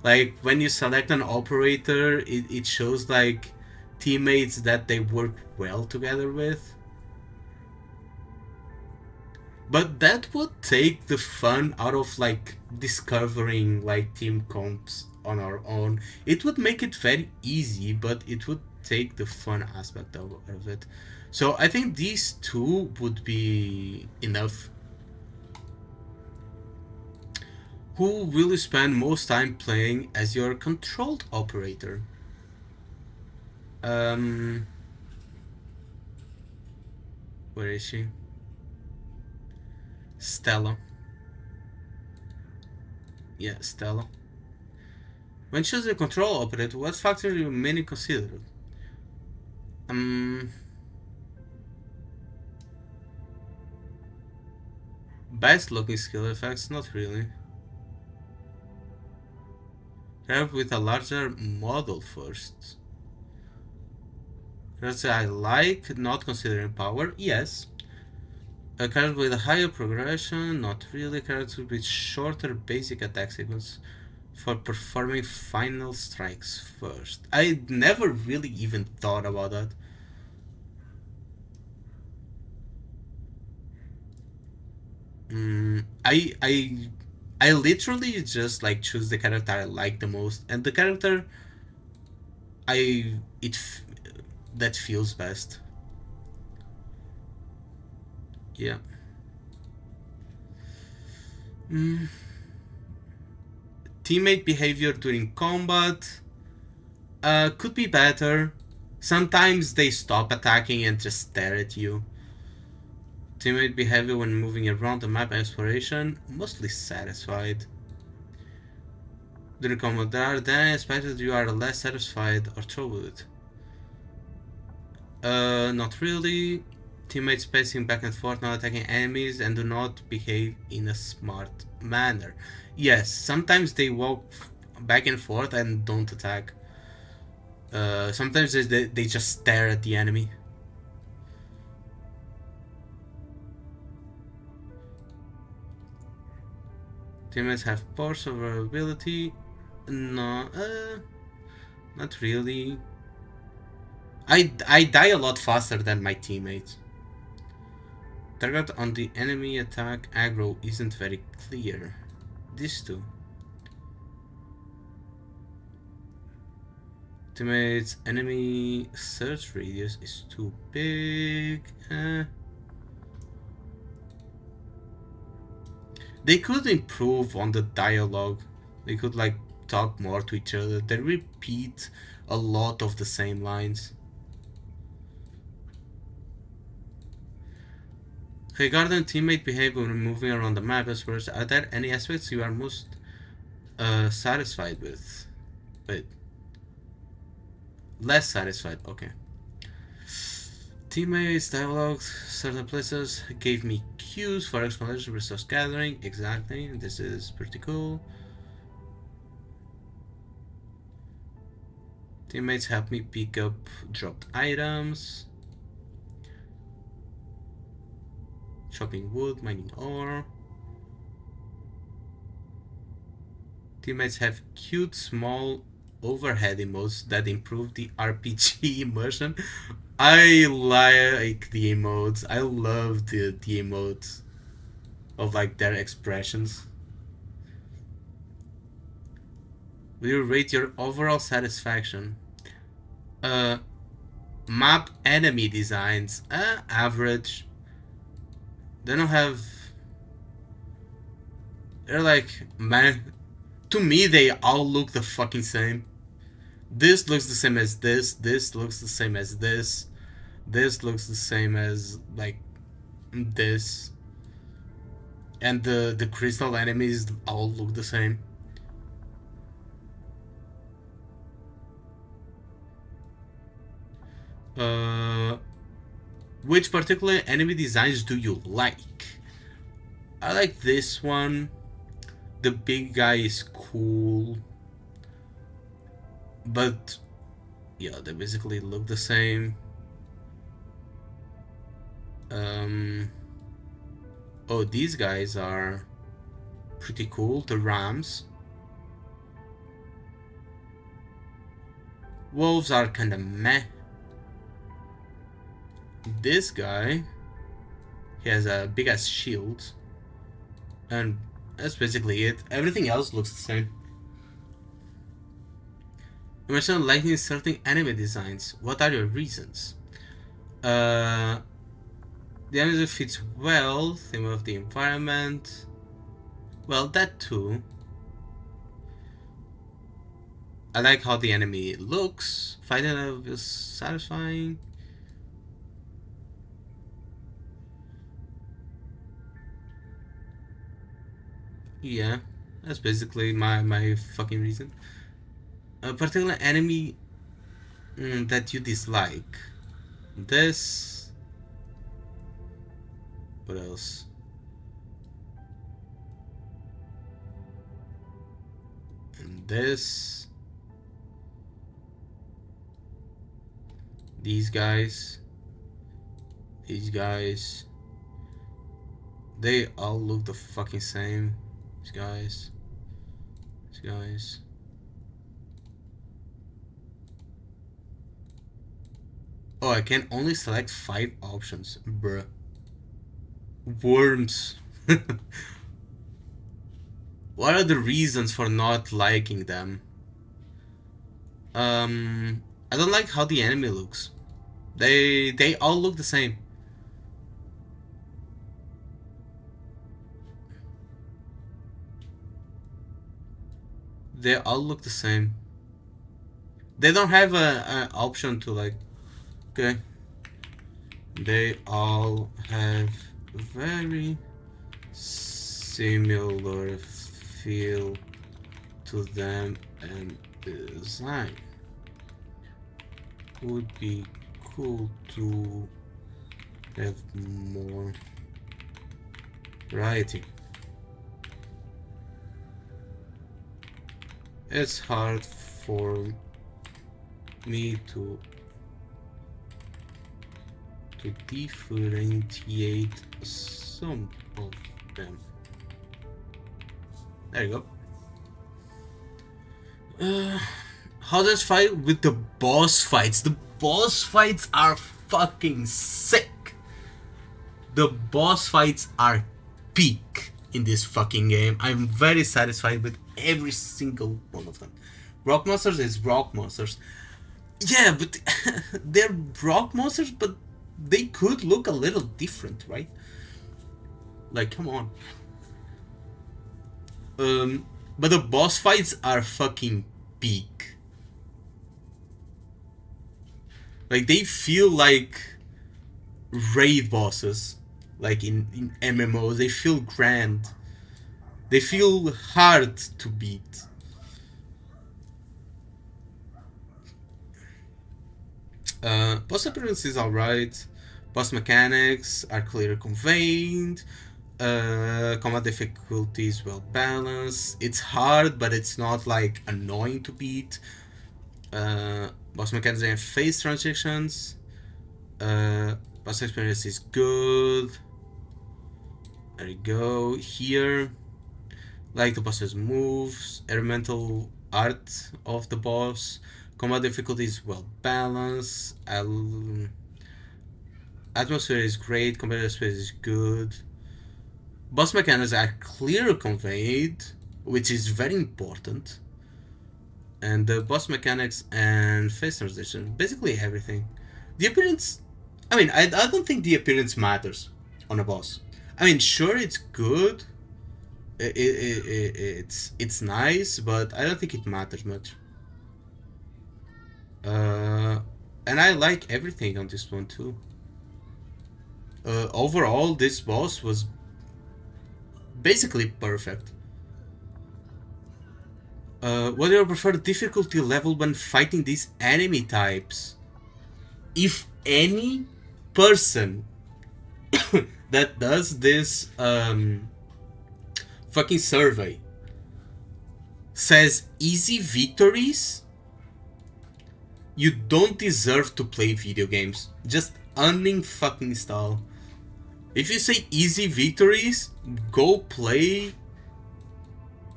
Speaker 1: Like when you select an operator, it shows like teammates that they work well together with. But that would take the fun out of like discovering like team comps on our own. It would make it very easy, but it would take the fun aspect of it. So I think these two would be enough. Who will you spend most time playing as your controlled operator? Where is she? Stella. Yeah, Stella. When choosing a control operator, what factors do you mainly consider? Best looking skill effects? Not really. Help with a larger model first. Character I like, not considering power, yes. A character with a higher progression, not really. Character with shorter basic attack sequence for performing final strikes first. I never really even thought about that. I literally just like choose the character I like the most, and the character that feels best. Yeah. Teammate behavior during combat could be better. Sometimes they stop attacking and just stare at you. Teammate behavior when moving around the map and exploration, mostly satisfied. During combat, there are then aspects you are less satisfied or troubled. Not really. Teammates pacing back and forth, not attacking enemies, and do not behave in a smart manner. Yes, sometimes they walk back and forth and don't attack. Sometimes they just stare at the enemy. Teammates have poor survivability. No, not really. I die a lot faster than my teammates. Target on the enemy attack aggro isn't very clear. These two. Teammates enemy search radius is too big. They could improve on the dialogue. They could like talk more to each other. They repeat a lot of the same lines. Regarding teammate behavior when moving around the map, are there any aspects you are most satisfied with? Wait. Less satisfied, okay. Teammates, dialogues, certain places gave me cues for exploration, resource gathering. Exactly, this is pretty cool. Teammates help me pick up dropped items. Chopping wood, mining ore. Teammates have cute small overhead emotes that improve the RPG immersion. I like the emotes. I love the emotes of like their expressions. Will you rate your overall satisfaction? Map enemy designs, average. They don't have. They're like, man. To me, they all look the fucking same. This looks the same as this. This looks the same as this. This looks the same as like this. And the crystal enemies all look the same. Which particular enemy designs do you like? I like this one. The big guy is cool. But yeah, they basically look the same. Oh, these guys are pretty cool. The rams. Wolves are kinda meh. This guy, he has a big ass shield, and that's basically it. Everything else looks the same. You mentioned liking certain anime designs. What are your reasons? The anime fits well, theme of the environment. Well, that too. I like how the enemy looks. Fighting is satisfying. Yeah, that's basically my fucking reason. A particular enemy that you dislike. This. What else? And this. These guys. These guys. They all look the fucking same. These guys. These guys. Oh, I can only select 5 options. Bruh. Worms. What are the reasons for not liking them? I don't like how the enemy looks. They all look the same. They all look the same. They don't have an option to like. Okay. They all have very similar feel to them and design. Would be cool to have more variety. It's hard for me to differentiate some of them. There you go. How does fight with the boss fights? The boss fights are fucking sick. The boss fights are peak in this fucking game. I'm very satisfied with every single one of them. Rock monsters is rock monsters. Yeah, but they're rock monsters, but they could look a little different, right? Like, come on. But the boss fights are fucking peak. Like, they feel like raid bosses. Like in MMOs, they feel grand. They feel hard to beat. Boss appearance is alright. Boss mechanics are clearly conveyed. Combat difficulty is well balanced. It's hard, but it's not like annoying to beat. Boss mechanics and phase transitions. Boss experience is good. There you go. Here, like the boss's moves, elemental art of the boss. Combat difficulty is well balanced. Atmosphere is great. Combat space is good. Boss mechanics are clearly conveyed, which is very important. And the boss mechanics and face transition, basically everything. The appearance, I mean, I don't think the appearance matters on a boss. I mean, sure, it's good. It's nice, but I don't think it matters much. And I like everything on this one too. Overall, this boss was basically perfect. What do you prefer difficulty level when fighting these enemy types? If any person that does this fucking survey says easy victories, you don't deserve to play video games. Just fucking install. If you say easy victories, go play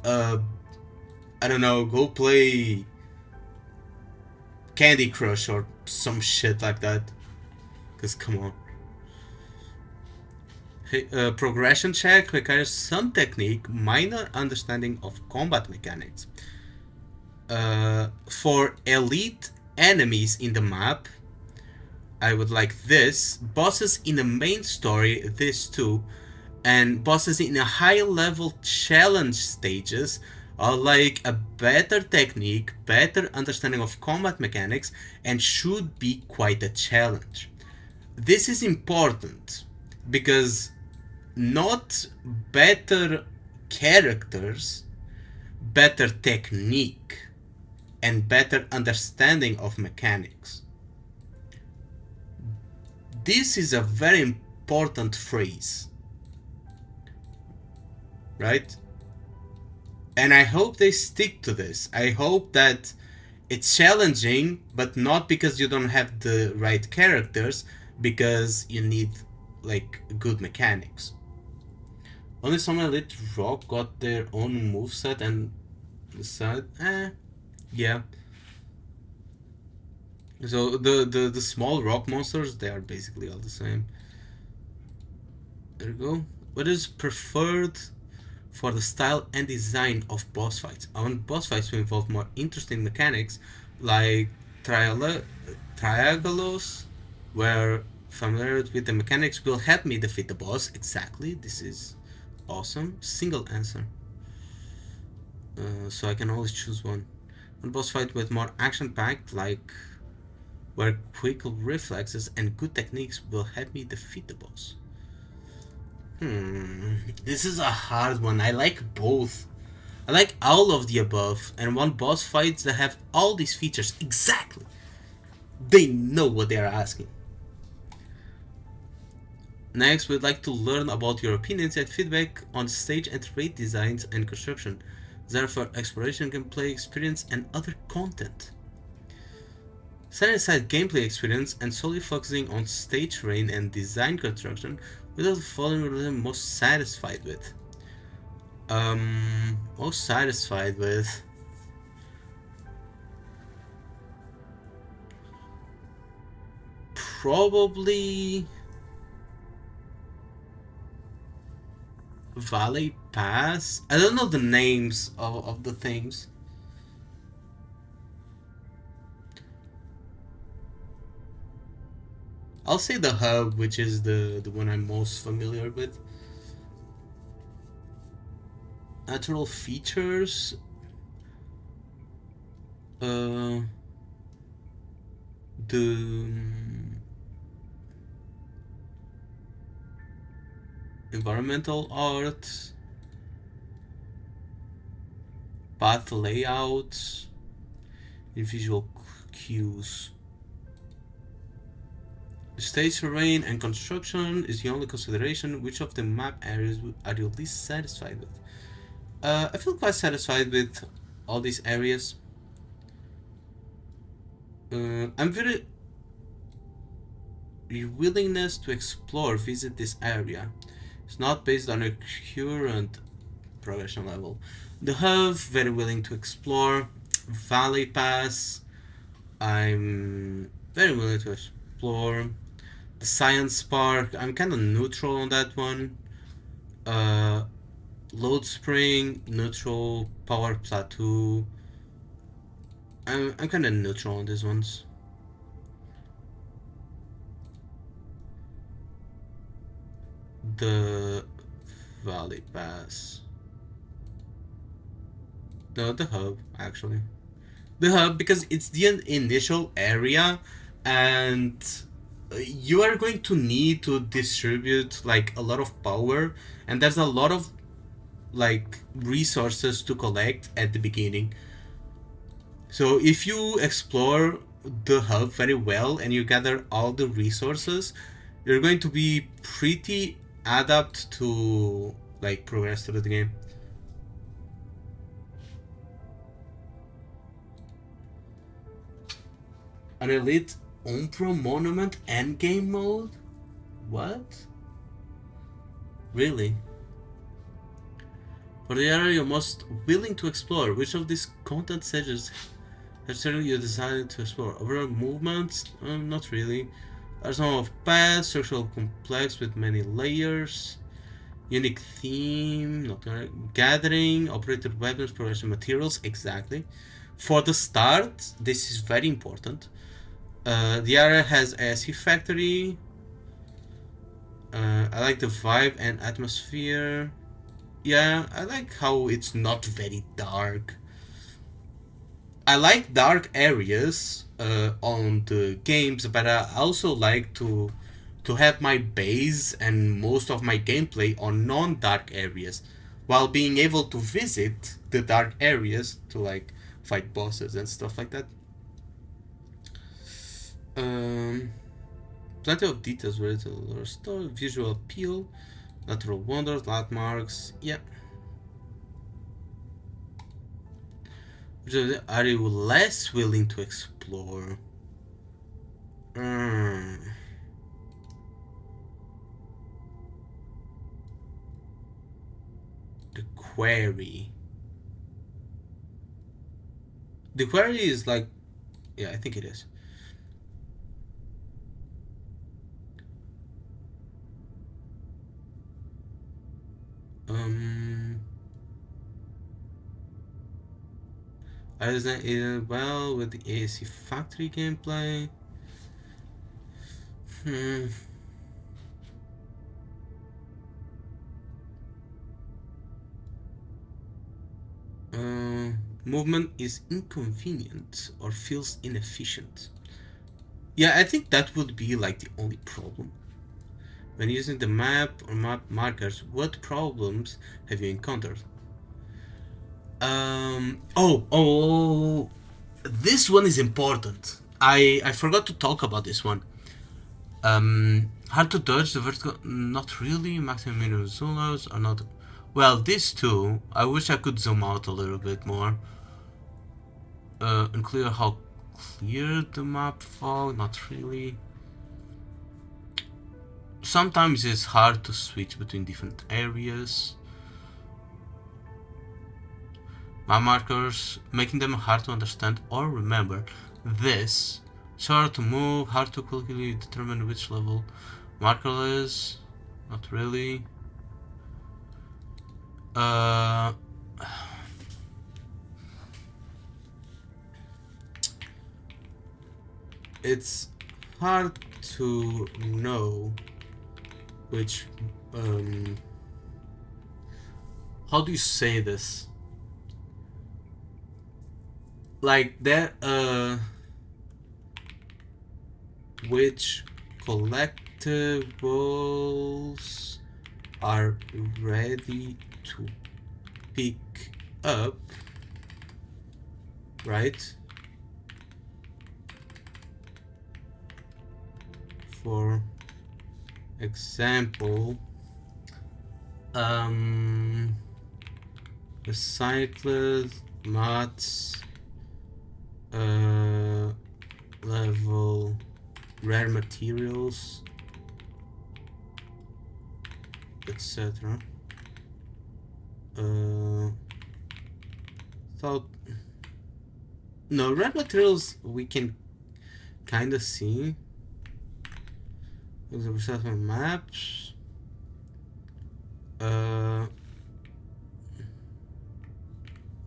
Speaker 1: I don't know, go play Candy Crush or some shit like that. Cause come on. Hey, progression check requires some technique, minor understanding of combat mechanics. For elite enemies in the map, I would like this. Bosses in the main story, this too. And bosses in a high level challenge stages are like a better technique, better understanding of combat mechanics, and should be quite a challenge. This is important because not better characters, better technique, and better understanding of mechanics. This is a very important phrase, right? And I hope they stick to this. I hope that it's challenging, but not because you don't have the right characters, because you need like good mechanics. Only some elite rock got their own moveset and said, yeah. So the small rock monsters, they are basically all the same. There you go. What is preferred for the style and design of boss fights? I want boss fights to involve more interesting mechanics like triangulos, where familiarity with the mechanics will help me defeat the boss. Exactly, this is awesome. Single answer. So I can always choose one. One boss fight with more action-packed, like where quick reflexes and good techniques will help me defeat the boss. This is a hard one. I like both. I like all of the above, and want boss fights that have all these features. Exactly. They know what they are asking. Next, we'd like to learn about your opinions and feedback on stage and raid designs and construction, therefore exploration, gameplay experience, and other content. Set aside gameplay experience and solely focusing on stage terrain and design construction without the following you're most satisfied with. Most satisfied with... Probably... Valley Pass? I don't know the names of the things. I'll say the hub, which is the one I'm most familiar with. Natural features. The environmental art, path layout, and visual cues. The stage terrain and construction is the only consideration. Which of the map areas are you least satisfied with? I feel quite satisfied with all these areas. I'm very willingness to explore, visit this area. It's not based on a current progression level. The hub, very willing to explore. Valley Pass, I'm very willing to explore. The Science Park, I'm kind of neutral on that one. Load Spring, neutral. Power Plateau, I'm kind of neutral on these ones. The Valley Pass. No, the hub, actually. The hub, because it's the initial area, and you are going to need to distribute like a lot of power, and there's a lot of like resources to collect at the beginning. So if you explore the hub very well and you gather all the resources, you're going to be pretty adept to like progress through the game. An elite Umbra Monument endgame mode? What? Really? For the area you're most willing to explore, which of these content stages have certainly you decided to explore? Overall movements? Not really. There's some of paths, structural complex with many layers, unique theme, not gathering, operated weapons, progression materials, exactly. For the start, this is very important. The area has ASC factory. I like the vibe and atmosphere. Yeah, I like how it's not very dark. I like dark areas on the games, but I also like to have my base and most of my gameplay on non-dark areas, while being able to visit the dark areas to like fight bosses and stuff like that. Plenty of details related to the story, visual appeal, natural wonders, landmarks, yeah. Are you less willing to explore? The quarry. The quarry is like, yeah, I think it is. I designed well with the ASC factory gameplay. Movement is inconvenient or feels inefficient. Yeah, I think that would be like the only problem. When using the map or map markers, what problems have you encountered? This one is important. I forgot to talk about this one. Hard to dodge the vertical. Not really. Maximum minimum zoom outs are not. Well, these two. I wish I could zoom out a little bit more. Unclear how clear the map fog. Not really. Sometimes it's hard to switch between different areas. Map markers, making them hard to understand or remember. This, it's hard to move, hard to quickly determine which level marker is. Not really. It's hard to know which how do you say this? Like that which collectibles are ready to pick up, right? For example, recycled mats, level, rare materials, etc. Thought no, rare materials we can kind of see. There's a resettlement maps. I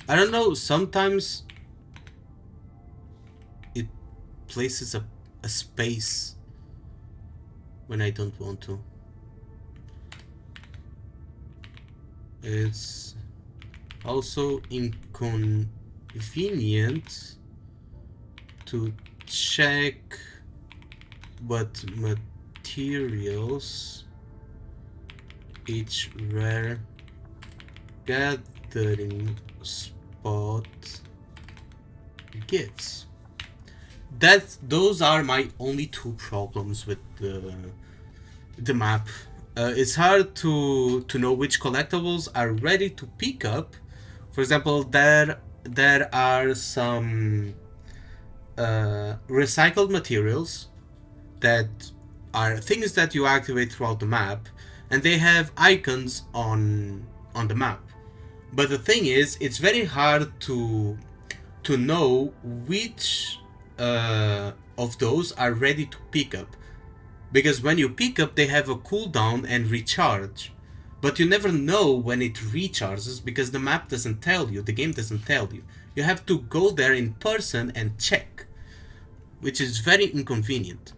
Speaker 1: don't know. Sometimes it places a space when I don't want to. It's also inconvenient to check what materials each rare gathering spot gives. Those are my only two problems with the map. It's hard to know which collectibles are ready to pick up. For example, there are some recycled materials that are things that you activate throughout the map, and they have icons on the map. But the thing is, it's very hard to know which of those are ready to pick up, because when you pick up they have a cooldown and recharge, but you never know when it recharges because the map doesn't tell you, the game doesn't tell you. You have to go there in person and check, which is very inconvenient.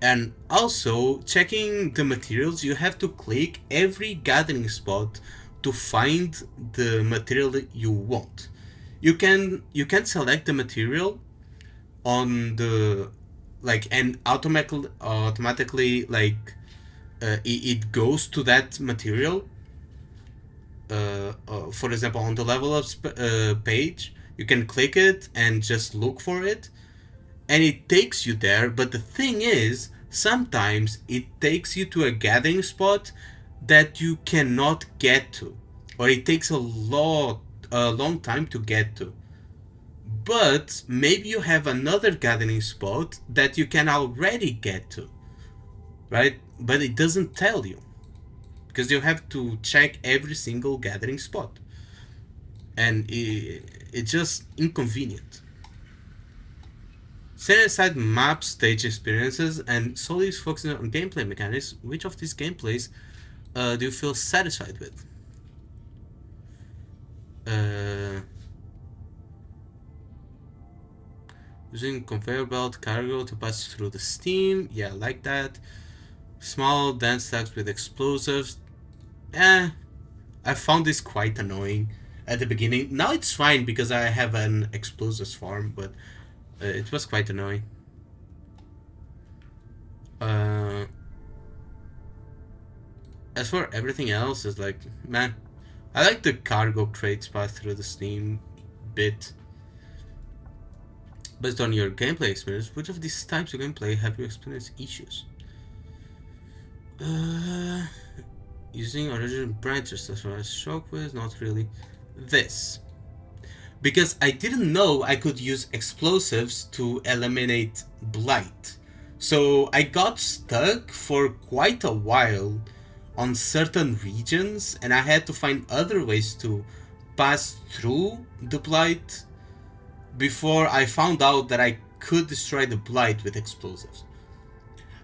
Speaker 1: And also, checking the materials, you have to click every gathering spot to find the material that you want. You can select the material on the and automatically it goes to that material. For example, on the level up page, you can click it and just look for it, and it takes you there. But the thing is, sometimes it takes you to a gathering spot that you cannot get to, or it takes a long time to get to. But maybe you have another gathering spot that you can already get to, right? But it doesn't tell you, because you have to check every single gathering spot, and it's just inconvenient. Setting aside map stage experiences and solely focusing on gameplay mechanics, which of these gameplays do you feel satisfied with? Using conveyor belt cargo to pass through the steam, yeah, I like that. Small dense stacks with explosives, I found this quite annoying at the beginning. Now it's fine because I have an explosives farm, but it was quite annoying. As for everything else, it's like, man, I like the cargo crates pass through the steam bit. Based on your gameplay experience, which of these types of gameplay have you experienced issues? Using original branches as far as shockwaves, not really. This. Because I didn't know I could use explosives to eliminate blight. So I got stuck for quite a while on certain regions, and I had to find other ways to pass through the blight before I found out that I could destroy the blight with explosives.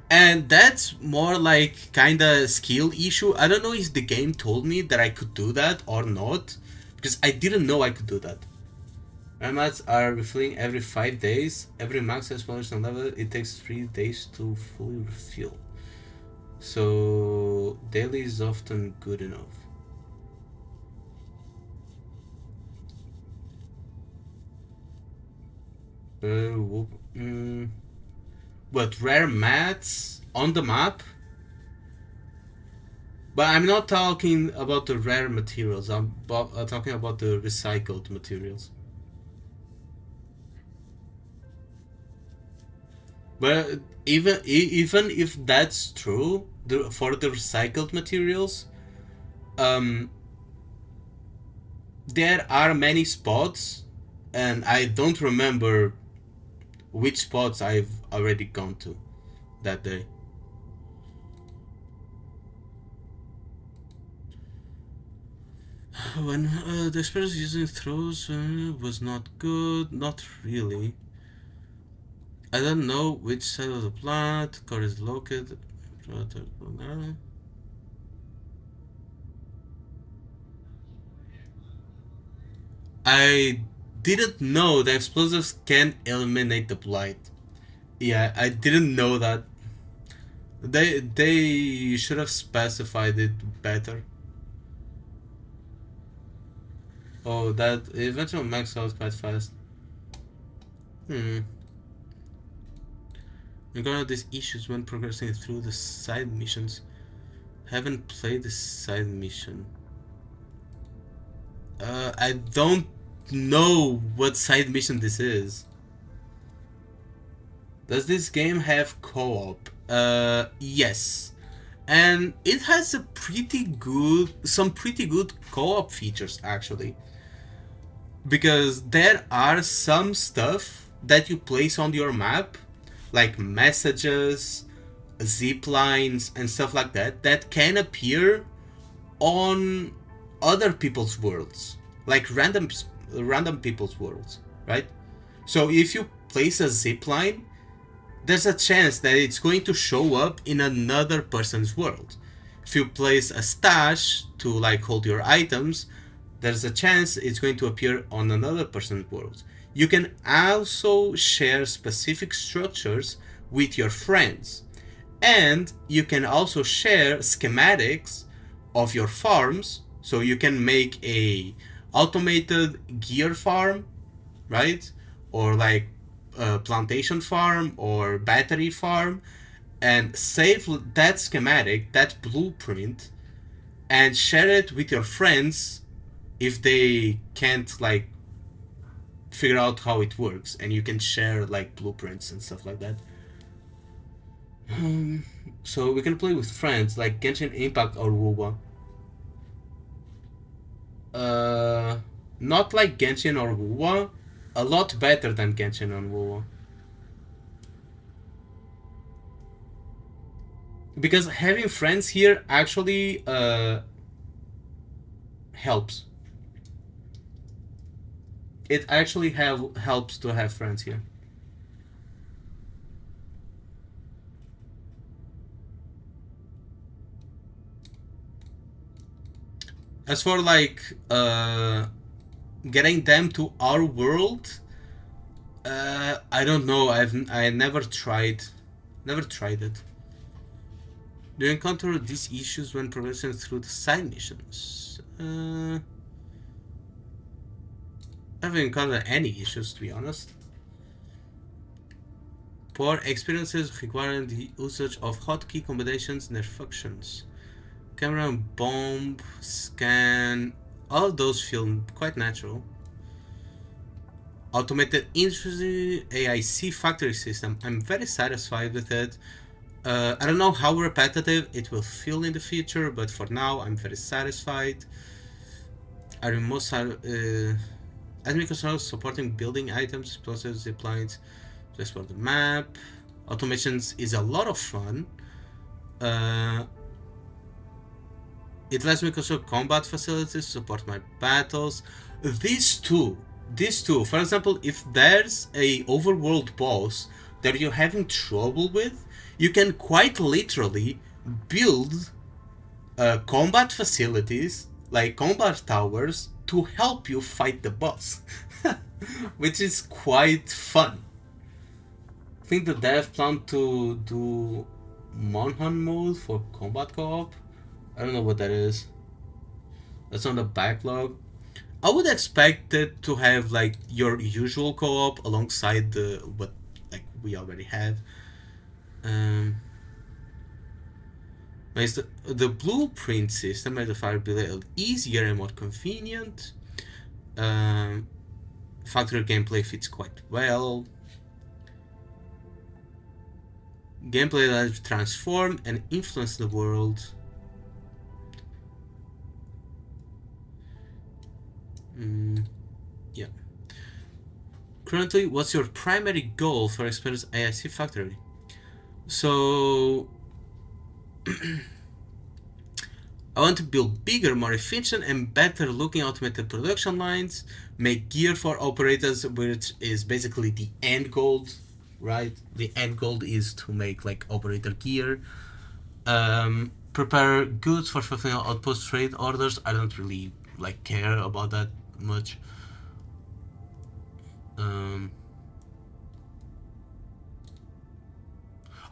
Speaker 1: And that's more like kinda skill issue. I don't know if the game told me that I could do that or not, because I didn't know I could do that. Mats are refilling every 5 days. Every max exploration level, it takes 3 days to fully refill. So daily is often good enough. But rare mats on the map? But I'm not talking about the rare materials. I'm talking about the recycled materials. But even if that's true, for the recycled materials, there are many spots, and I don't remember which spots I've already gone to that day. When the experience using throws was not good, not really. I don't know which side of the plant core is located. I didn't know the explosives can eliminate the blight. Yeah, I didn't know that. They should have specified it better. Oh, that eventually max out quite fast. Encounter these issues when progressing through the side missions. Haven't played the side mission. I don't know what side mission this is. Does this game have co-op? Yes. And it has some pretty good co-op features actually. Because there are some stuff that you place on your map, like messages, zip lines, and stuff like that, that can appear on other people's worlds, like random people's worlds, right? So if you place a zip line, there's a chance that it's going to show up in another person's world. If you place a stash to like hold your items, there's a chance it's going to appear on another person's world. You can also share specific structures with your friends. And you can also share schematics of your farms. So you can make a automated gear farm, right? Or like a plantation farm or battery farm, and save that schematic, that blueprint, and share it with your friends if they can't like figure out how it works, and you can share like blueprints and stuff like that. So we can play with friends like Genshin Impact or WoW. Not like Genshin or WoW, a lot better than Genshin and WoW. Because having friends here actually helps. It actually helps to have friends here. As for like getting them to our world, I don't know. I never tried it. Do you encounter these issues when progressing through the side missions? I haven't encountered any issues, to be honest. Poor experiences requiring the usage of hotkey combinations and their functions. Camera and bomb, scan, all of those feel quite natural. Automated industry AIC factory system. I'm very satisfied with it. I don't know how repetitive it will feel in the future, but for now I'm very satisfied. I remote admin control supporting building items, explosives, zip lines to explore the map. Automations is a lot of fun. It lets me control combat facilities, support my battles. These two, for example, if there's a overworld boss that you're having trouble with, you can quite literally build combat facilities, like combat towers, to help you fight the boss, which is quite fun. I think the dev plan to do Monhunt mode for combat co-op. I don't know what that is. That's on the backlog. I would expect it to have like your usual co-op alongside what like we already have. Makes the blueprint system made the fire be a little easier and more convenient. Factory gameplay fits quite well. Gameplay allows to transform and influence the world. Yeah. Currently, what's your primary goal for Expanders AIC Factory? So, I want to build bigger, more efficient, and better looking automated production lines, make gear for operators, which is basically the end goal, right? The end goal is to make like operator gear. Prepare goods for fulfilling outpost trade orders. I don't really like care about that much.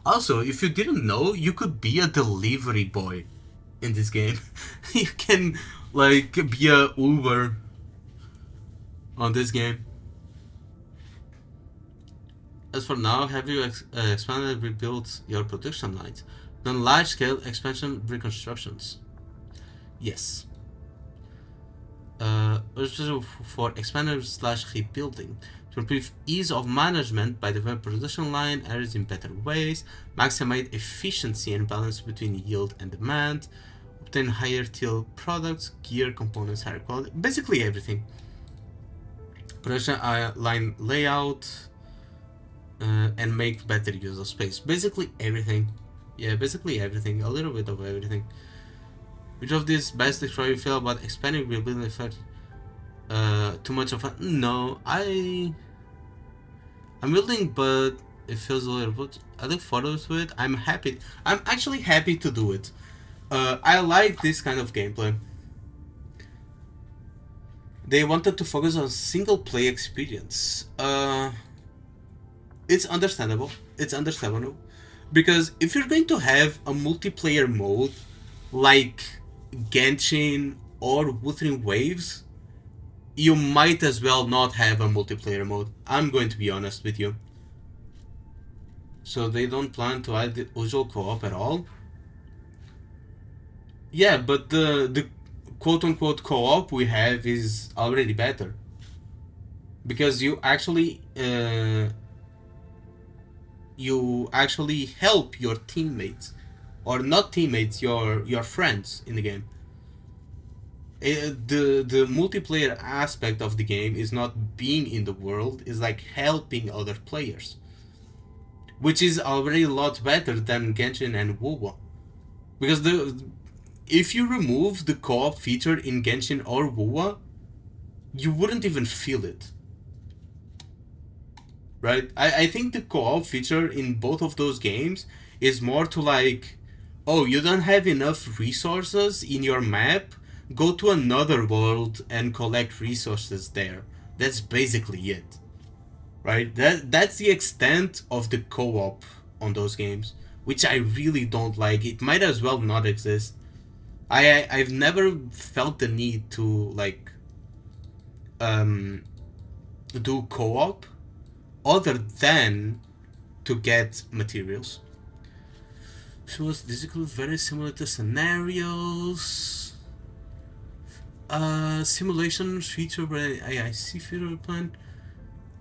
Speaker 1: Also, if you didn't know, you could be a delivery boy in this game. You can like be a Uber on this game. As for now, have you expanded and rebuilt your production lines? Done large-scale expansion reconstructions? Yes. For expander/rebuilding to improve ease of management by developing production line areas in better ways, maximize efficiency and balance between yield and demand, obtain higher tier products, gear, components, higher quality, basically everything. Production line layout, and make better use of space. Basically everything. Yeah, basically everything. A little bit of everything. Which of these best describe you feel about expanding rebuilding effect? Too much of a no. I'm building, but it feels a little bit. I look forward to it. I'm happy. I'm actually happy to do it. I like this kind of gameplay. They wanted to focus on single play experience. It's understandable. It's understandable. Because if you're going to have a multiplayer mode like Genshin or Wuthering Waves, you might as well not have a multiplayer mode. I'm going to be honest with you. So they don't plan to add the usual co-op at all? Yeah, but the quote-unquote co-op we have is already better. Because you actually help your teammates, or not teammates, your friends in the game. The multiplayer aspect of the game is not being in the world, is like helping other players, which is already a lot better than Genshin and WoW. Because if you remove the co-op feature in Genshin or WoW, you wouldn't even feel it. Right? I think the co-op feature in both of those games is more to like, oh, you don't have enough resources in your map, go to another world and collect resources there. That's basically it. Right? That's the extent of the co-op on those games, which I really don't like. It might as well not exist. I've never felt the need to like do co-op other than to get materials. So was basically very similar to scenarios. Simulation feature by AIC feature plan.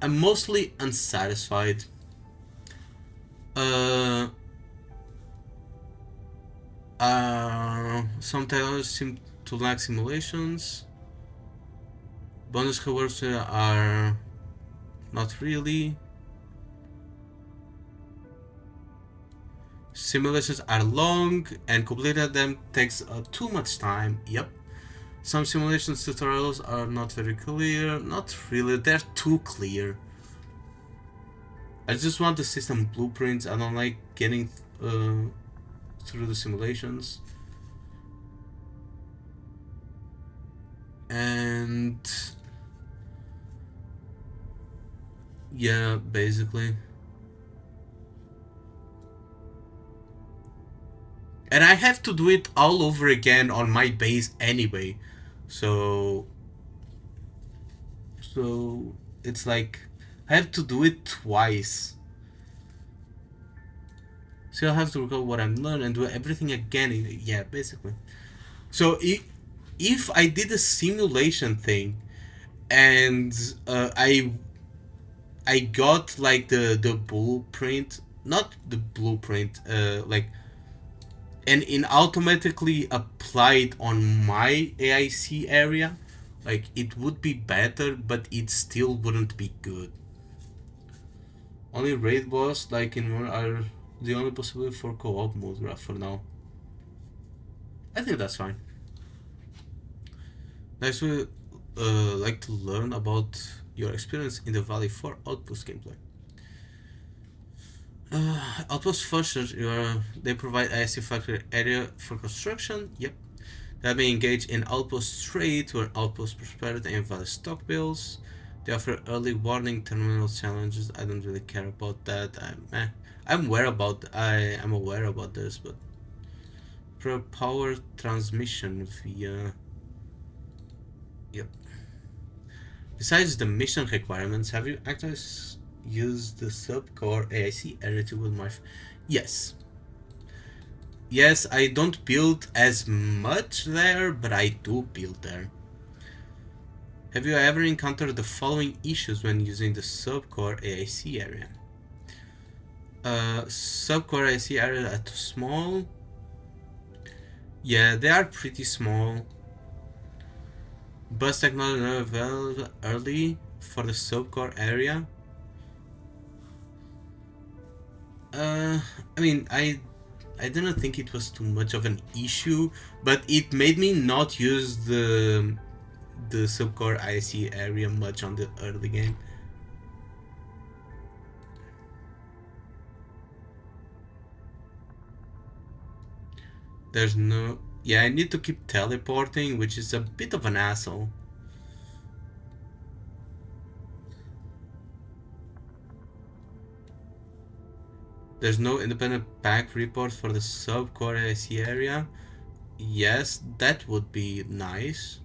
Speaker 1: I'm mostly unsatisfied. Some titles seem to lack simulations. Bonus rewards are not really. Simulations are long, and completing them takes too much time. Yep. Some simulations tutorials are not very clear. Not really, they're too clear. I just want the system blueprints. I don't like getting through the simulations. And yeah, basically. And I have to do it all over again on my base anyway. So it's like I have to do it twice. So I'll have to recall what I'm learning and do everything again. Yeah, basically. So if I did a simulation thing and I got like the blueprint, not the blueprint, like, and it automatically applied on my AIC area, like, it would be better, but it still wouldn't be good. Only raid boss like in one are the only possibility for co-op mode for now. I think that's fine. Next, we like to learn about your experience in the Valley 4 Outpost gameplay. Outpost functions, they provide ISC factory area for construction. Yep. That may engage in outpost trade where outpost prosperity and Valley stock bills. They offer early warning terminal challenges. I don't really care about that. I'm aware about this, but power transmission via. Yep. Besides the mission requirements, have you actually used the subcore AIC area to build my? Yes. Yes, I don't build as much there, but I do build there. Have you ever encountered the following issues when using the subcore AIC area? Subcore AIC areas are too small. Yeah, they are pretty small. Bus technology not available early for the subcore area. I mean, I didn't think it was too much of an issue, but it made me not use the subcore IC area much on the early game. There's no... Yeah, I need to keep teleporting, which is a bit of an hassle. There's no independent pack report for the subcore IC area. Yes, that would be nice.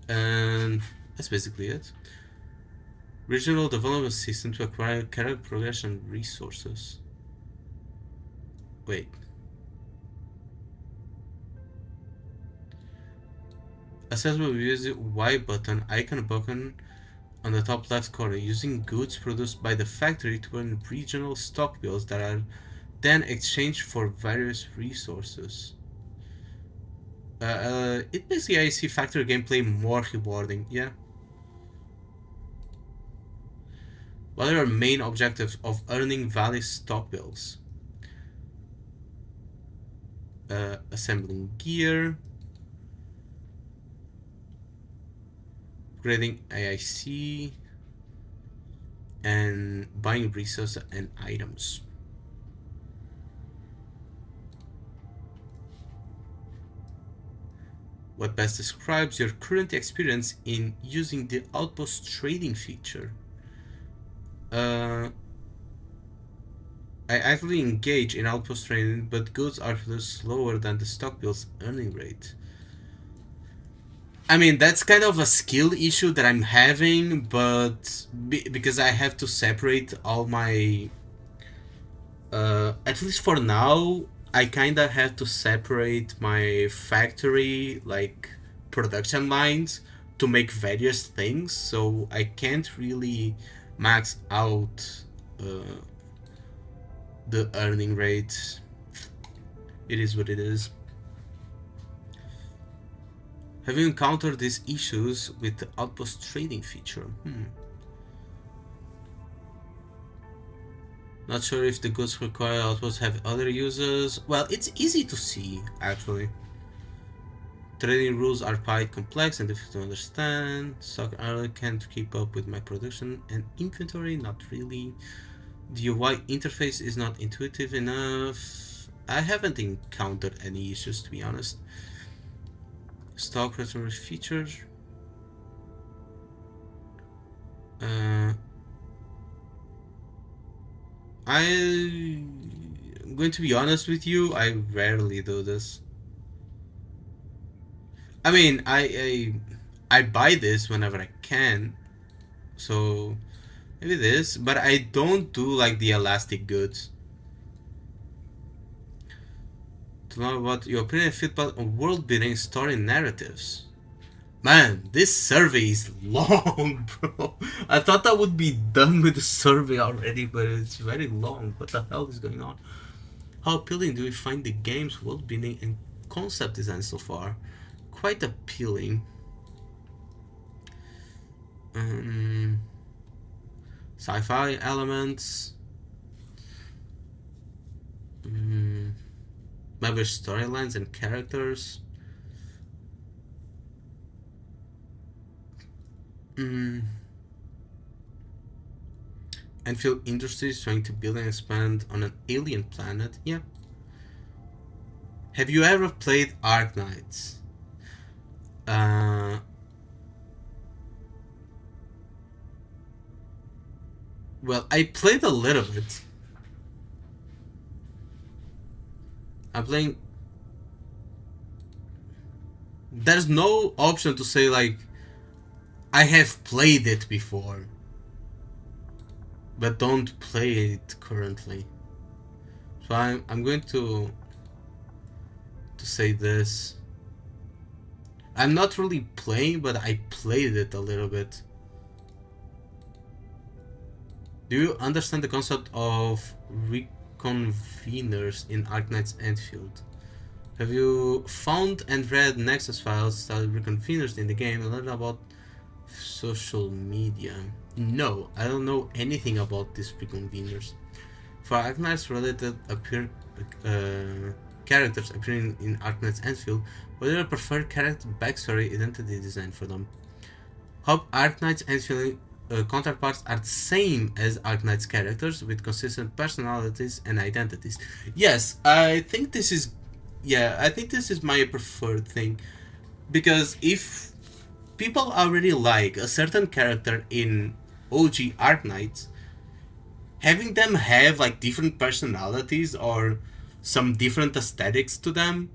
Speaker 1: And that's basically it. Regional development system to acquire character progression resources. Wait. Accessible use the Y button, icon button on the top left corner, using goods produced by the factory to earn regional stock bills that are then exchanged for various resources. It makes the IC factory gameplay more rewarding, yeah. What are our main objectives of earning Valley stock bills? Assembling gear, upgrading AIC, and buying resources and items. What best describes your current experience in using the Outpost trading feature? I actively engage in outpost trading, but goods are slower than the stock bill's earning rate. I mean, that's kind of a skill issue that I'm having, but because I have to separate all my... at least for now, I kinda have to separate my factory, like, production lines to make various things, so I can't really max out the earning rate. It is what it is. Have you encountered these issues with the outpost trading feature? Not sure if the goods required outposts have other users. Well, it's easy to see, actually. Trading rules are quite complex and difficult to understand. Stock early can't keep up with my production and inventory, not really. The UI interface is not intuitive enough. I haven't encountered any issues, to be honest. Stock recovery features. I'm going to be honest with you, I rarely do this. I mean, I buy this whenever I can, so maybe this, but I don't do like the elastic goods. To know about your opinion feedback on world building story narratives. Man, this survey is long, bro. I thought I would be done with the survey already, but it's very long. What the hell is going on? How appealing do we find the game's world building and concept design so far? Quite appealing. Sci-fi elements. Maybe storylines and characters. Endfield Industries trying to build and expand on an alien planet. Yeah. Have you ever played Arknights? Well, I played a little bit. I'm playing. There's no option to say like I have played it before, but don't play it currently. So I'm going to say this. I'm not really playing, but I played it a little bit. Do you understand the concept of reconveners in Arknights Endfield? Have you found and read Nexus files that reconveners in the game and learned about social media? No, I don't know anything about these reconveners. For Arknights related characters appearing in Arknights Endfield, what are your preferred character backstory identity design for them? Hope Arknights Endfield counterparts are the same as Arknights characters with consistent personalities and identities. Yes, I think this is my preferred thing, because if people already like a certain character in OG Arknights, having them have like different personalities or some different aesthetics to them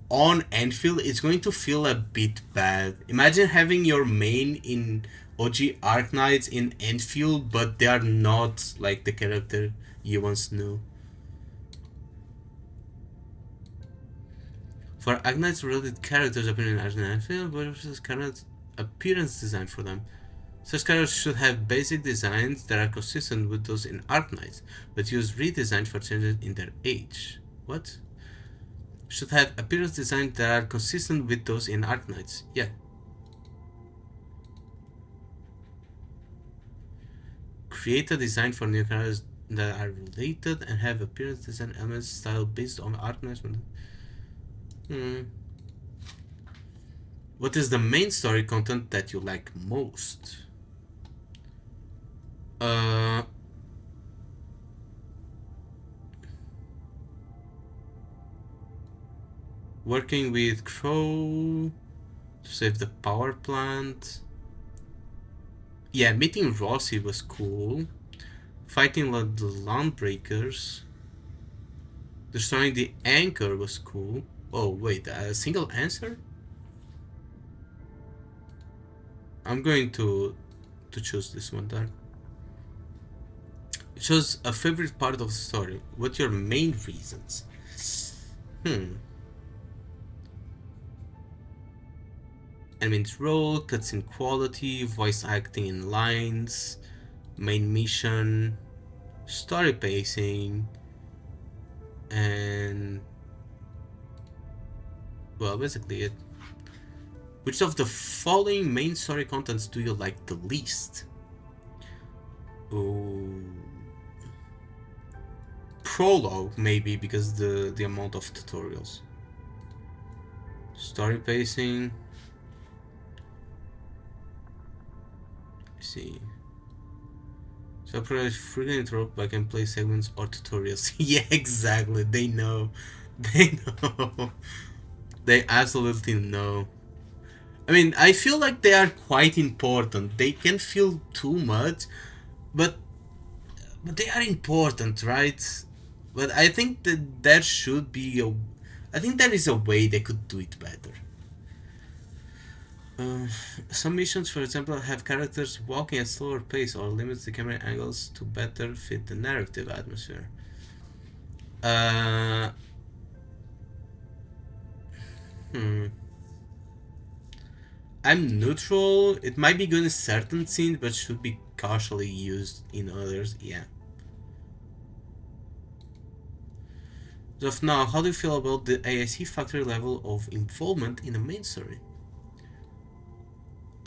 Speaker 1: on Endfield is going to feel a bit bad. Imagine having your main in OG Arknights in Endfield, but they are not like the character you once knew. For Arknights related characters appearing in Arknights Endfield, what is current appearance design for them? Such characters should have basic designs that are consistent with those in Arknights, but use redesign for changes in their age. What? Should have appearance designs that are consistent with those in Arknights. Yeah. Create a design for new characters that are related and have appearance design elements style based on Arknights. What is the main story content that you like most? Working with Crow to save the power plant. Yeah, meeting Rossi was cool. Fighting the Landbreakers. Destroying the Anchor was cool. Oh wait, a single answer? I'm going to choose this one then. It shows a favorite part of the story. What are your main reasons? Enemy's role, cutscene quality, voice acting in lines, main mission, story pacing, and well, basically it. Which of the following main story contents do you like the least? Oh, prologue maybe, because the amount of tutorials. Story pacing. Let's see. So I frequently interrupt by gameplay segments or tutorials. Yeah, exactly. They know. They know. They absolutely know. I mean, I feel like they are quite important. They can feel too much, but they are important, right? But I think that there should be a... I think there is a way they could do it better. Some missions, for example, have characters walking at slower pace or limits the camera angles to better fit the narrative atmosphere. I'm neutral. It might be good in certain scenes, but should be cautiously used in others. Yeah. So now, how do you feel about the AIC factory level of involvement in the main story?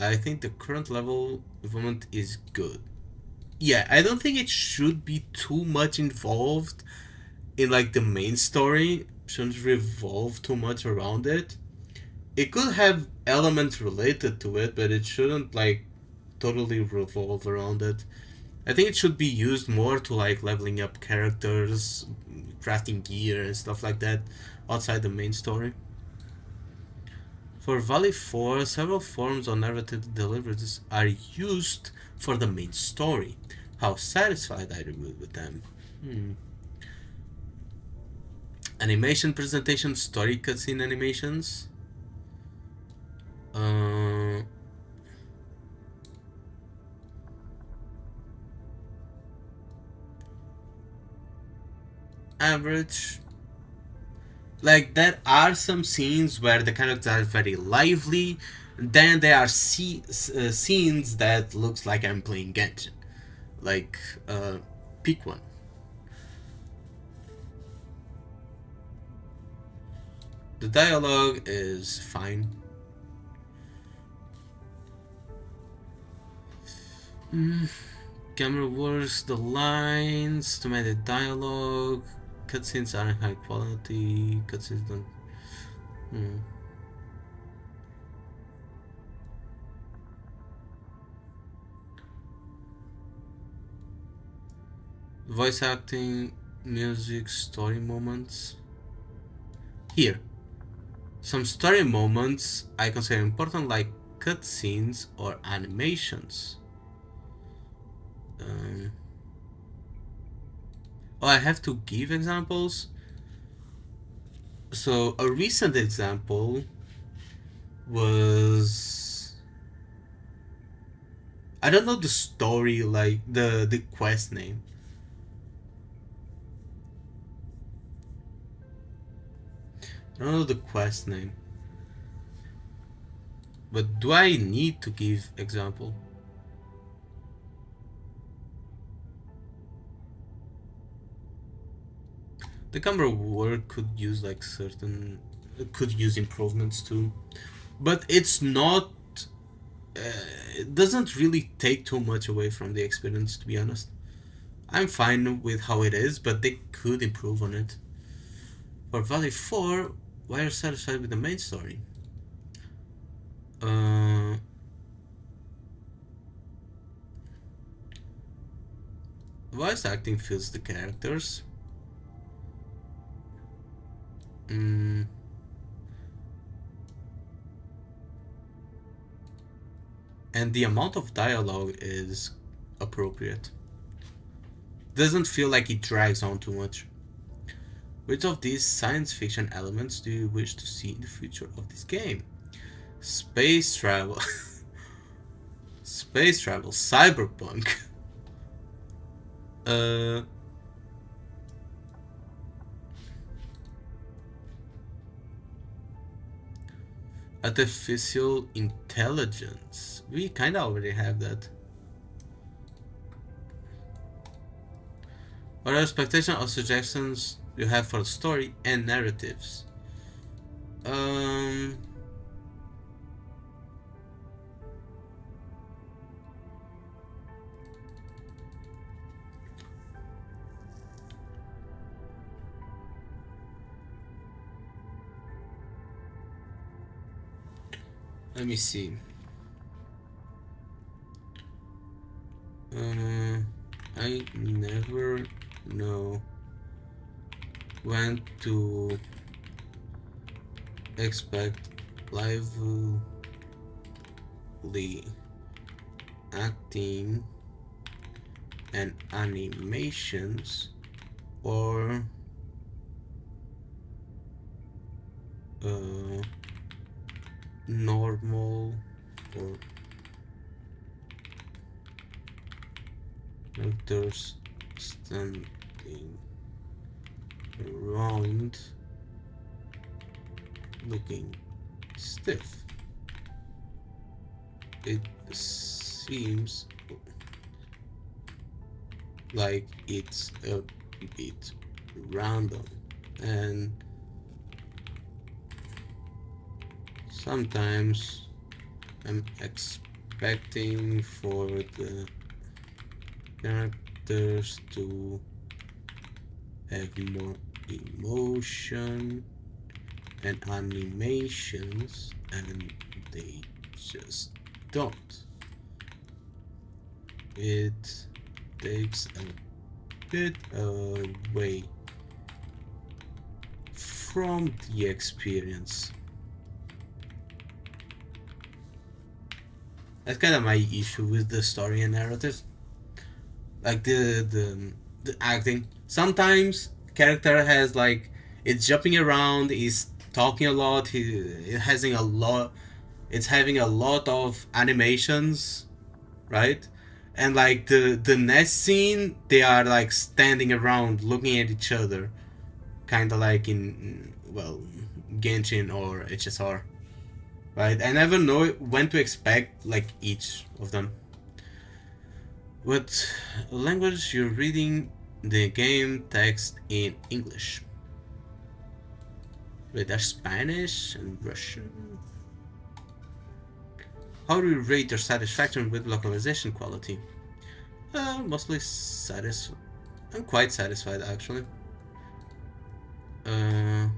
Speaker 1: I think the current level of involvement is good. Yeah, I don't think it should be too much involved in like the main story. Shouldn't revolve too much around it. It could have elements related to it, but it shouldn't like totally revolve around it. I think it should be used more to like leveling up characters, crafting gear and stuff like that outside the main story. For Valley 4, several forms of narrative deliveries are used for the main story. How satisfied are you with them? Animation presentation, story cutscene animations. Average. Like, there are some scenes where the characters are very lively, then there are scenes that looks like I'm playing Genshin. Like, pick one. The dialogue is fine. Camera works, the lines to make the dialogue. Cutscenes are high quality. Cutscenes don't. Voice acting, music, story moments. Here, some story moments I consider important, like cutscenes or animations. I have to give examples. So a recent example was, I don't know the story, like the quest name. I don't know the quest name. But do I need to give example? The camera work could use like could use improvements too, but it's not. It doesn't really take too much away from the experience, to be honest. I'm fine with how it is, but they could improve on it. For Valley 4, why are you satisfied with the main story? Voice acting fits the characters. And the amount of dialogue is appropriate. Doesn't feel like it drags on too much. Which of these science fiction elements do you wish to see in the future of this game? Space travel. Space travel. Cyberpunk. Artificial intelligence. We kind of already have that. What are expectations or suggestions you have for the story and narratives? Let me see. I never know when to expect lively acting and animations or normal or characters standing around looking stiff. It seems like it's a bit random, and sometimes I'm expecting for the characters to have more emotion and animations, and they just don't. It takes a bit away from the experience. That's kind of my issue with the story and narrative. Like the acting. Sometimes character has like, it's jumping around, is talking a lot, it's having a lot of animations, right? And like the next scene, they are like standing around looking at each other, kind of like in, well, Genshin or HSR, right? I never know when to expect like each of them. What language you're reading the game text in English? Wait, there's Spanish and Russian. How do you rate your satisfaction with localization quality? Mostly satisfied. I'm quite satisfied actually. Do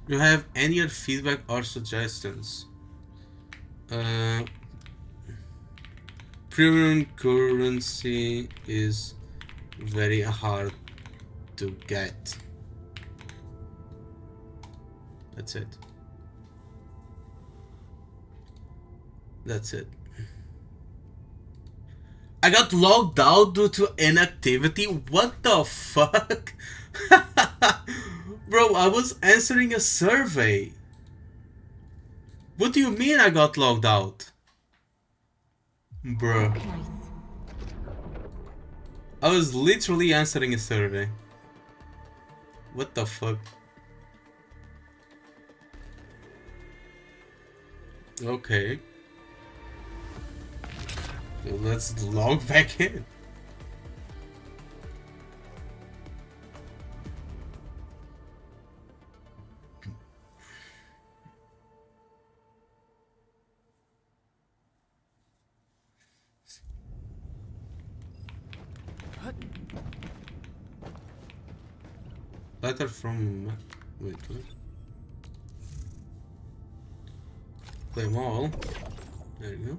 Speaker 1: you have any other feedback or suggestions? Premium currency is very hard to get. That's it. That's it. I got logged out due to inactivity? What the fuck? Bro, I was answering a survey. What do you mean I got logged out? Bro. I was literally answering a survey. What the fuck? Okay. So let's log back in. Letter from... wait, what? Claim all. There you go.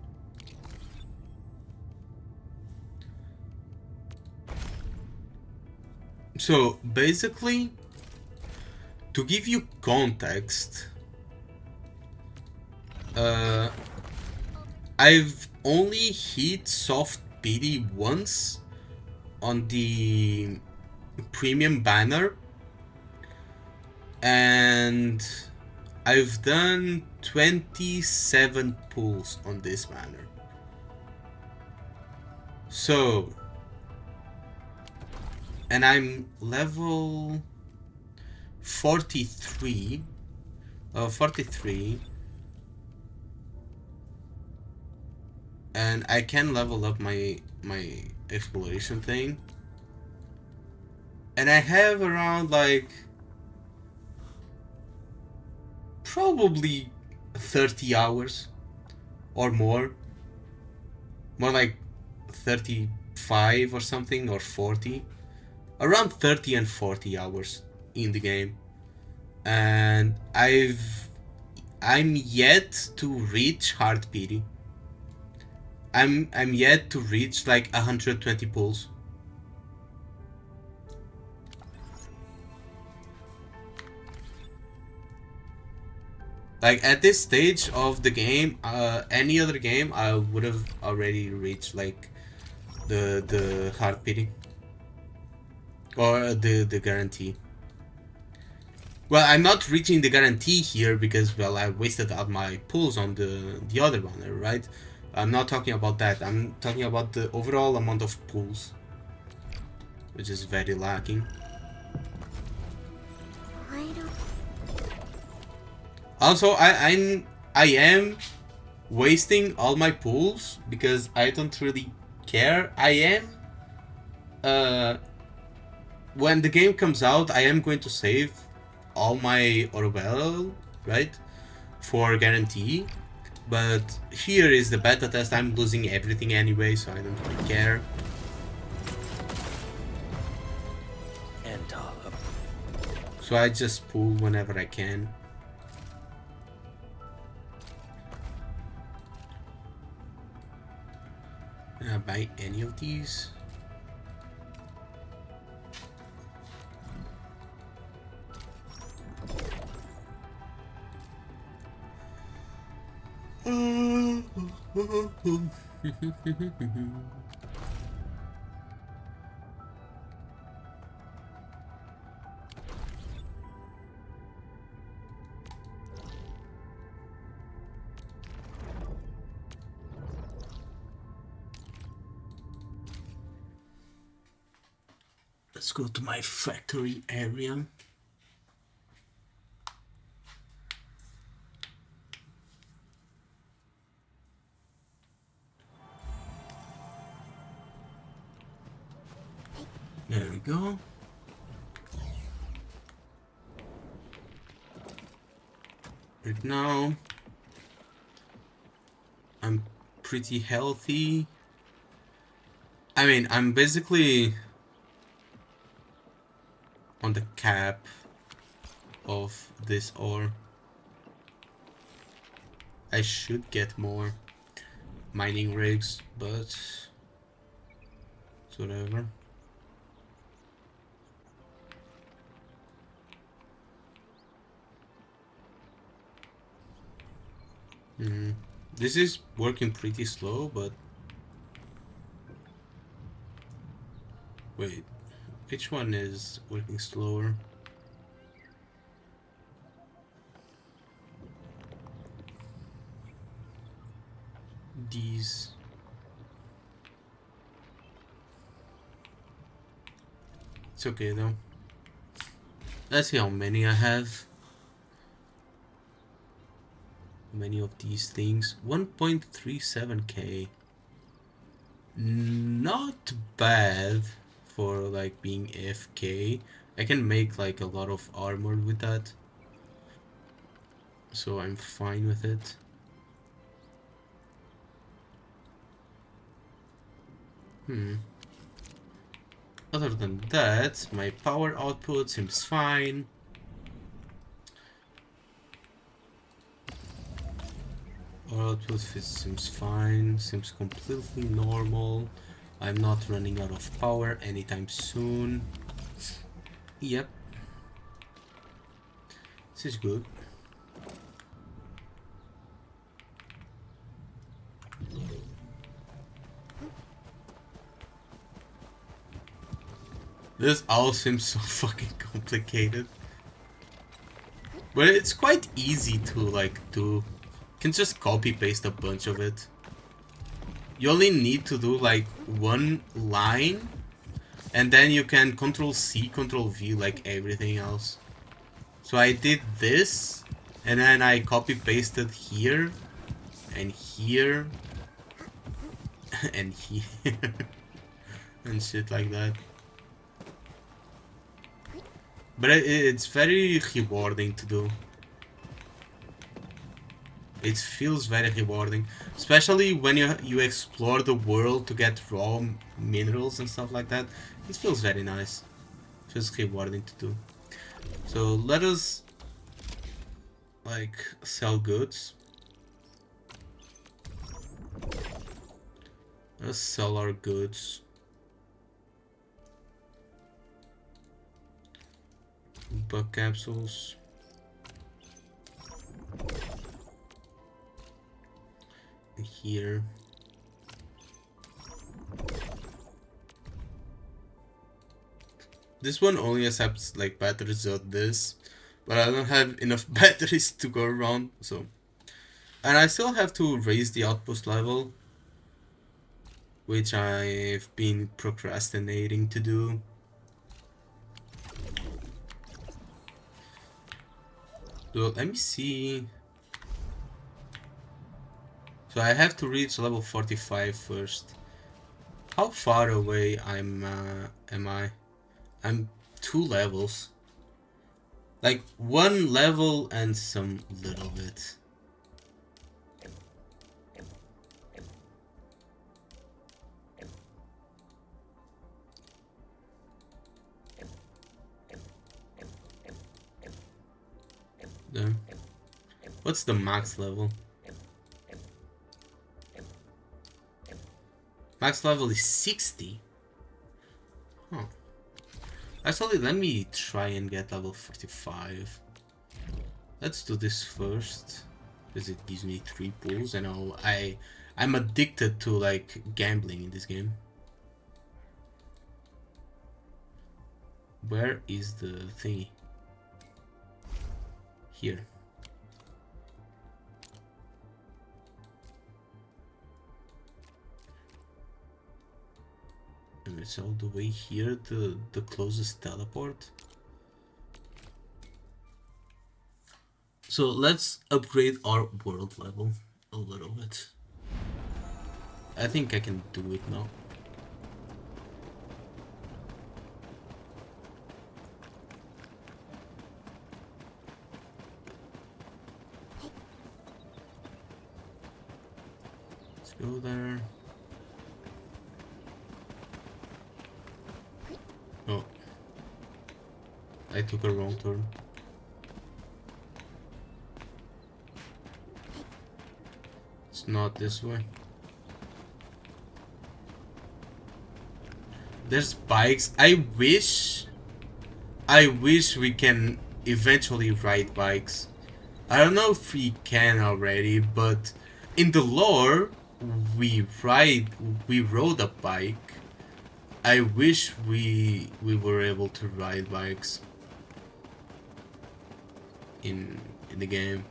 Speaker 1: So basically, to give you context, I've only hit soft pity once on the premium banner, and I've done 27 pulls on this banner. So, and I'm level 43. 43. And I can level up my exploration thing. And I have around like probably 30 hours or more. More like 35 or something, or 40. Around 30 and 40 hours in the game. And I'm yet to reach hard pity. I'm yet to reach like 120 pulls. Like at this stage of the game, any other game, I would have already reached like the hard pity or the guarantee. Well, I'm not reaching the guarantee here because, well, I wasted out my pulls on the other one, right? I'm not talking about that. I'm talking about the overall amount of pulls, which is very lacking. Also, I am wasting all my pulls because I don't really care. I am when the game comes out, I am going to save all my Orwell, right, for guarantee. But here is the beta test. I'm losing everything anyway, so I don't really care. So I just pull whenever I can. Can I buy any of these? Let's go to my factory area. There we go. Right now, I'm pretty healthy. I mean, I'm basically on the cap of this ore. I should get more mining rigs, but it's whatever. This is working pretty slow, but wait, which one is working slower? These. It's okay though. Let's see how many I have. Many of these things. 1.37k. Not bad for like being FK. I can make like a lot of armor with that, so I'm fine with it. Other than that, my power output seems fine. Output seems fine, seems completely normal. I'm not running out of power anytime soon. Yep. This is good. This all seems so fucking complicated. But it's quite easy to like do. You can just copy paste a bunch of it. You only need to do like one line, and then you can Ctrl C, Ctrl V like everything else. So I did this, and then I copy pasted here, and here, and here, and shit like that. But it's very rewarding to do. It feels very rewarding, especially when you explore the world to get raw minerals and stuff like that. It feels very nice. It feels rewarding to do. So let us like sell goods. Let's sell our goods. Bug capsules. Here. This one only accepts like batteries of this, but I don't have enough batteries to go around, so. And I still have to raise the outpost level, which I've been procrastinating to do. So let me see. So I have to reach level 45 first. How far away am I? I'm 2 levels. Like 1 level and some little bit. There. What's the max level? Max level is 60. Huh. Actually, let me try and get level 45. Let's do this first, because it gives me 3 pulls, and I'm addicted to like gambling in this game. Where is the thingy? Here. And it's all the way here, the closest teleport. So let's upgrade our world level a little bit. I think I can do it now. Let's go there. Oh, I took a wrong turn. It's not this way. There's bikes. I wish we can eventually ride bikes. I don't know if we can already, but in the lore, we rode a bike. I wish we were able to ride bikes in the game.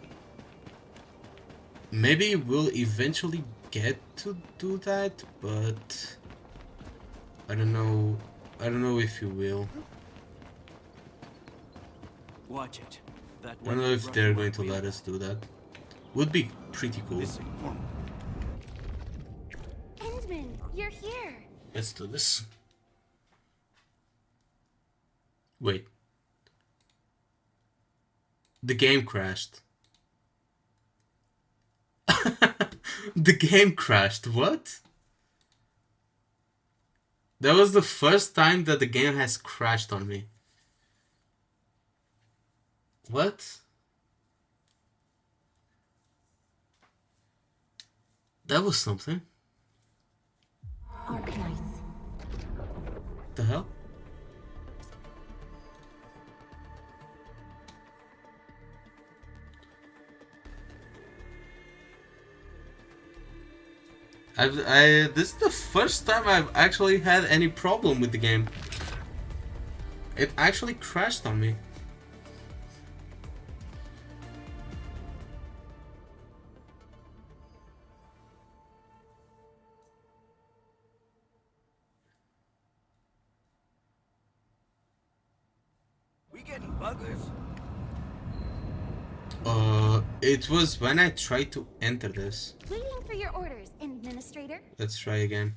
Speaker 1: Maybe we'll eventually get to do that, but I don't know if you will.
Speaker 3: Watch it. That
Speaker 1: I don't know if they're going to let us do that. Would be pretty cool.
Speaker 11: Endman, you're here.
Speaker 1: Let's do this. Wait. The game crashed. The game crashed. What? That was the first time that the game has crashed on me. What? That was something.
Speaker 11: Arknights.
Speaker 1: The hell? This is the first time I've actually had any problem with the game. It actually crashed on me.
Speaker 3: We getting buggers?
Speaker 1: It was when I tried to enter this.
Speaker 11: Waiting for your orders, Administrator.
Speaker 1: Let's try again.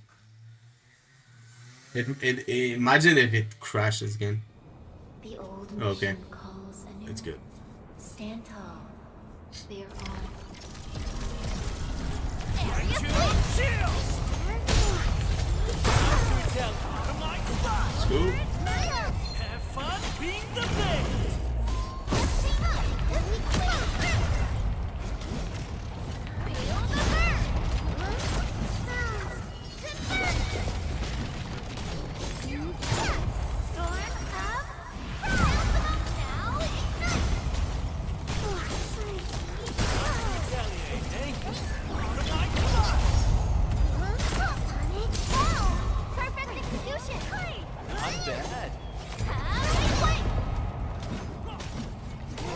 Speaker 1: Imagine if it crashes again.
Speaker 9: The old
Speaker 1: Okay.
Speaker 9: mission calls anew.
Speaker 1: It's good.
Speaker 9: Stand tall. They are all.
Speaker 1: Let's go.
Speaker 3: Have fun being the best.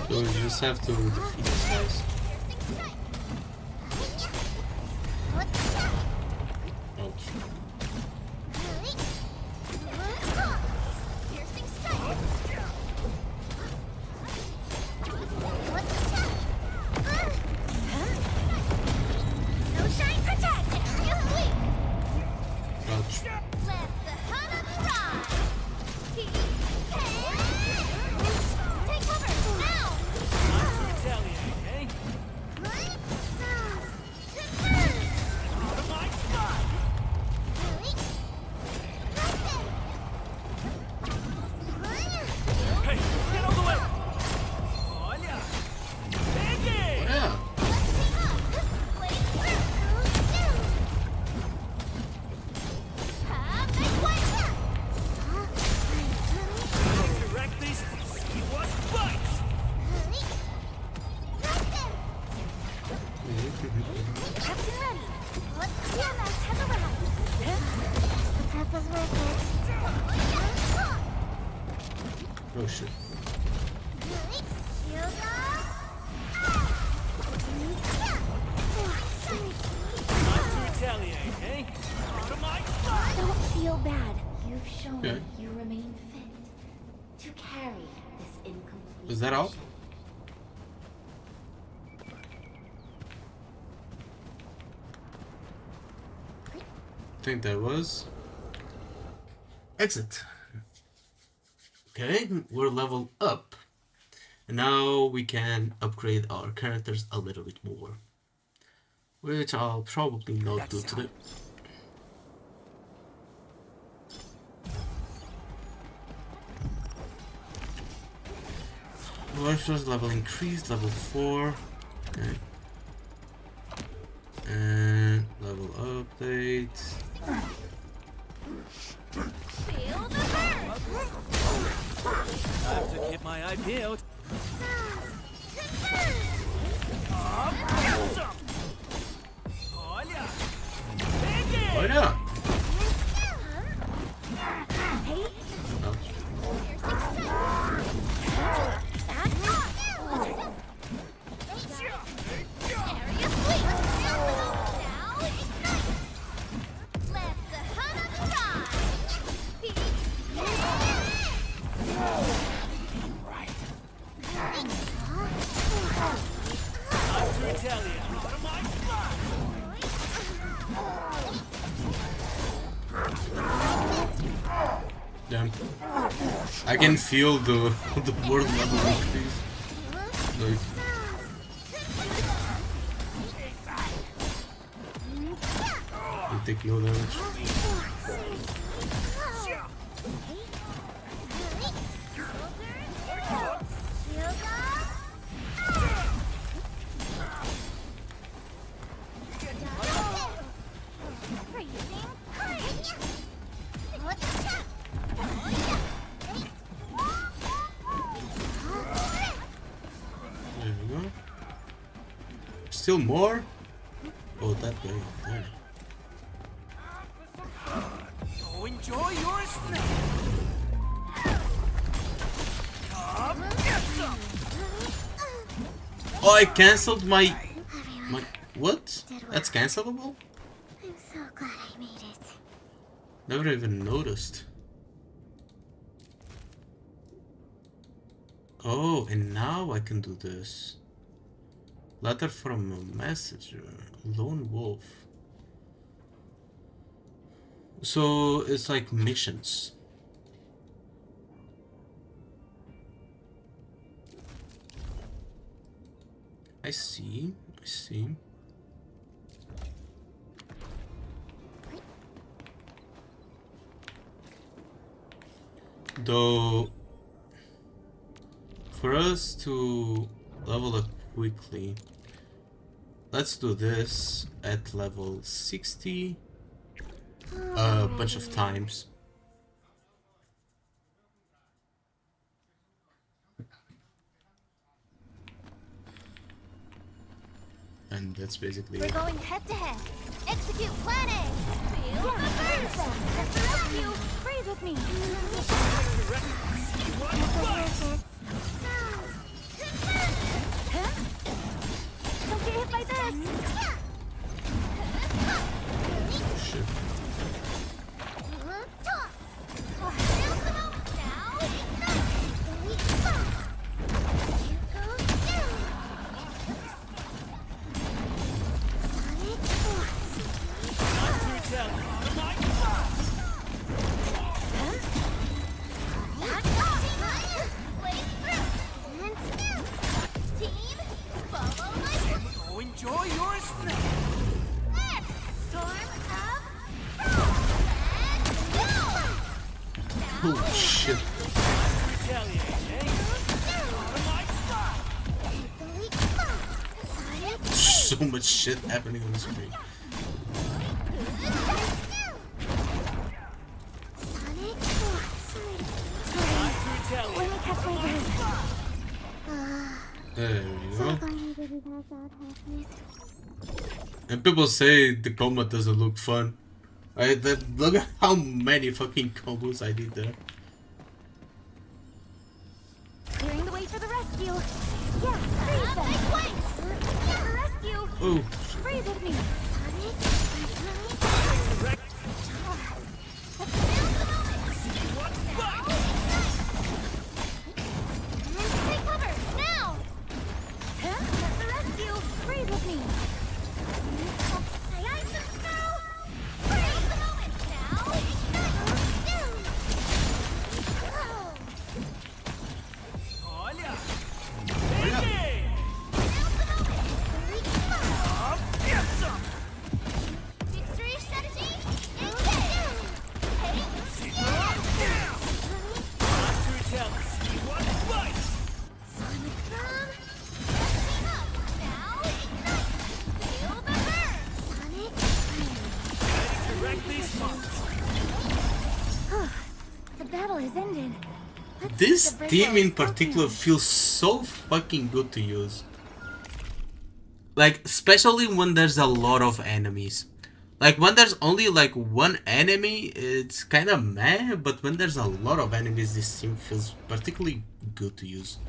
Speaker 1: So you just have to defeat these guys. Ouch. Ouch. Yeah.
Speaker 3: Direct these to see what bites.
Speaker 2: Captain ready. EMS has arrived. The prep was worth it.
Speaker 1: Oh shit.
Speaker 2: Shield
Speaker 3: Time to retaliate, eh? To my side.
Speaker 9: Don't feel bad. You've shown
Speaker 1: Okay.
Speaker 9: you remain fit to carry this incomplete.
Speaker 1: Is that all? I think that was exit. Okay, we're leveled up. And now we can upgrade our characters a little bit more. Which I'll probably not do today. Warriors level increased, level 4. Okay. And level update.
Speaker 3: I have to keep my eye peeled.
Speaker 1: Why not? Damn. I can feel the word level increase. Like, you take no damage. There we go. Still more? Oh, that way. There.
Speaker 3: Go enjoy your snack. Come get some.
Speaker 1: Oh, I cancelled my what? That's cancelable?
Speaker 2: I'm so glad I made it.
Speaker 1: Never even noticed. Oh, and now I can do this. Letter from a messenger. Lone wolf. So it's like missions. I see. I see. Though, for us to level up quickly, let's do this at level 60 a bunch of times. And that's basically
Speaker 2: We're
Speaker 1: it.
Speaker 2: going head to head. Execute plan A. Feel the burst. At the rescue. Breathe with me. Don't get hit by this.
Speaker 1: Shit.
Speaker 3: Enjoy your snack.
Speaker 1: Holy shit. So much shit happening on the screen. There we go. And people say the combat doesn't look fun. Look at how many fucking combos I did there.
Speaker 2: Clearing the way for the rescue. Yeah, freeze them. The rescue.
Speaker 1: Oh.
Speaker 2: Breathe with me. Take cover now. The rescue. Breathe with me. The battle is ended.
Speaker 1: This team in particular feels so fucking good to use. Like, especially when there's a lot of enemies. Like, when there's only like one enemy, it's kind of meh, but when there's a lot of enemies, this team feels particularly good to use.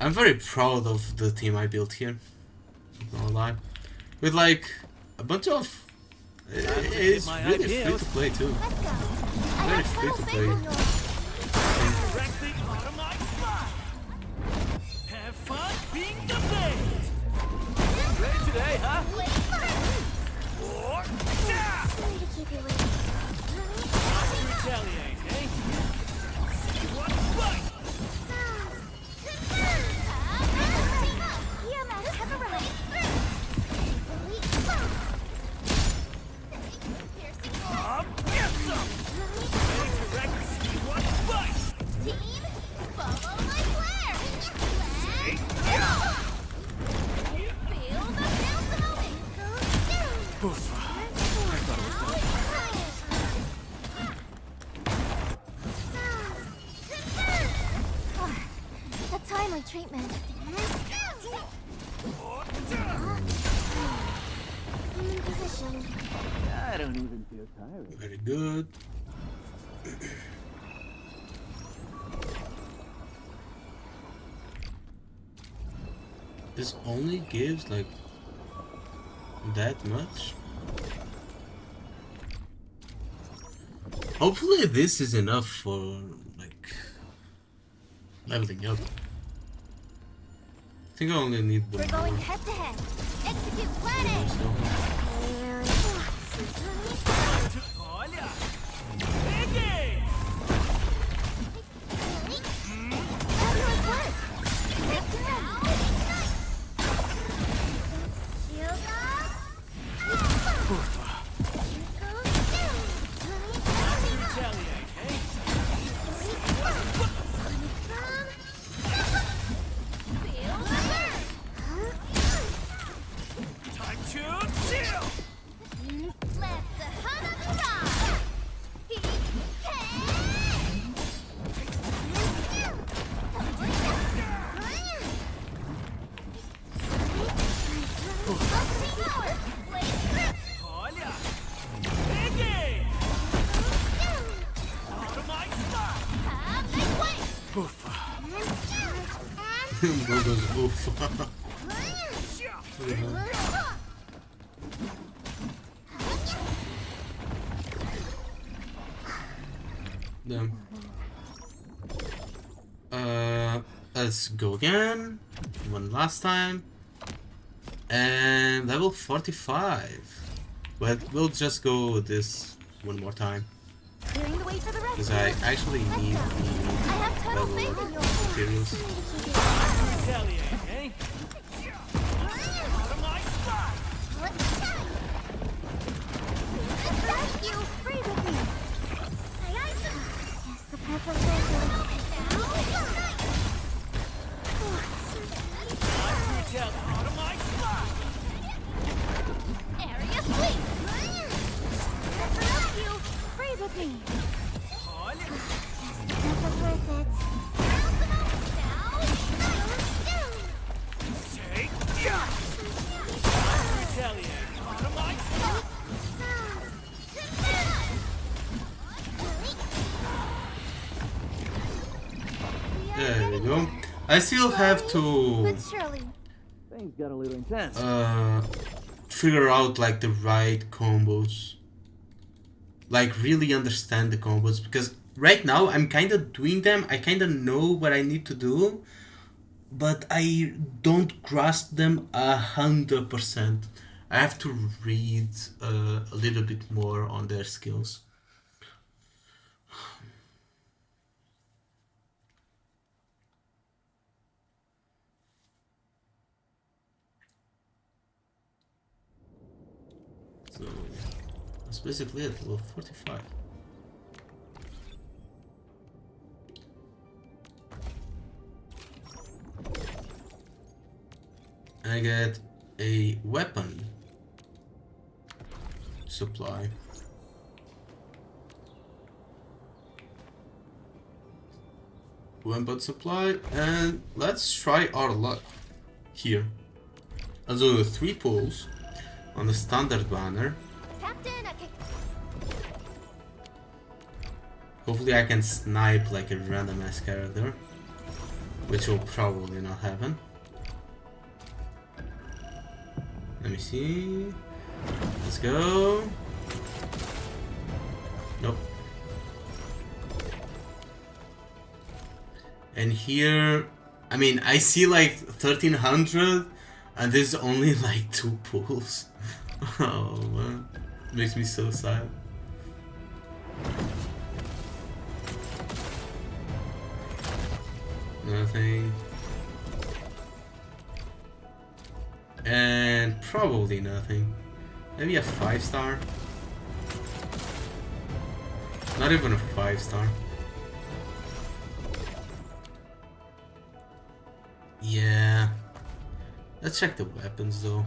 Speaker 1: I'm very proud of the team I built here. Not gonna lie. With like a bunch of... It's really free to play too. Very free to play.
Speaker 3: Have fun being the blade. Ready today, huh? Retaliate, eh? See what bite.
Speaker 2: EMS has arrived.
Speaker 3: Get some. Ready to wreck. See what bite.
Speaker 2: Team, follow my flare. Let's
Speaker 3: go.
Speaker 2: Feel the bounce moving.
Speaker 3: Oof. I thought it was done.
Speaker 2: A timely treatment. In position.
Speaker 3: I don't even feel tired.
Speaker 1: Very good. This only gives like that much. Hopefully this is enough for like leveling up. I think I only need one
Speaker 2: We're going
Speaker 1: more.
Speaker 2: head to head. Execute plan A.
Speaker 1: Goes oof. Damn. Let's go again. One last time. And level 45. But we'll just go with this one more time.
Speaker 2: Clearing the way for the rest.
Speaker 1: Because I actually need the level materials.
Speaker 2: Rescue! Breathe with me. Yes, the path of Area sweep! Rescue! Breathe with me. Yes, the path of worth it.
Speaker 1: There we go. I still have to
Speaker 2: But surely.
Speaker 3: Things got a little intense.
Speaker 1: figure out like the right combos. Like really understand the combos, because right now I'm kind of doing them. I kind of know what I need to do, but I don't grasp them 100%. I have to read a little bit more on their skills. So that's basically it. Level 45. I get a weapon supply. Weapon supply, and let's try our luck here. I'll do 3 pulls on the standard banner.
Speaker 2: Captain, I can...
Speaker 1: Hopefully I can snipe like a random ass character, which will probably not happen. Let me see. Let's go. Nope. And here, I mean, I see like 1300, and there's only like 2 pulls. Oh man, makes me so sad. Nothing. And probably nothing. Maybe a 5-star. Not even a 5-star. Yeah. Let's check the weapons though.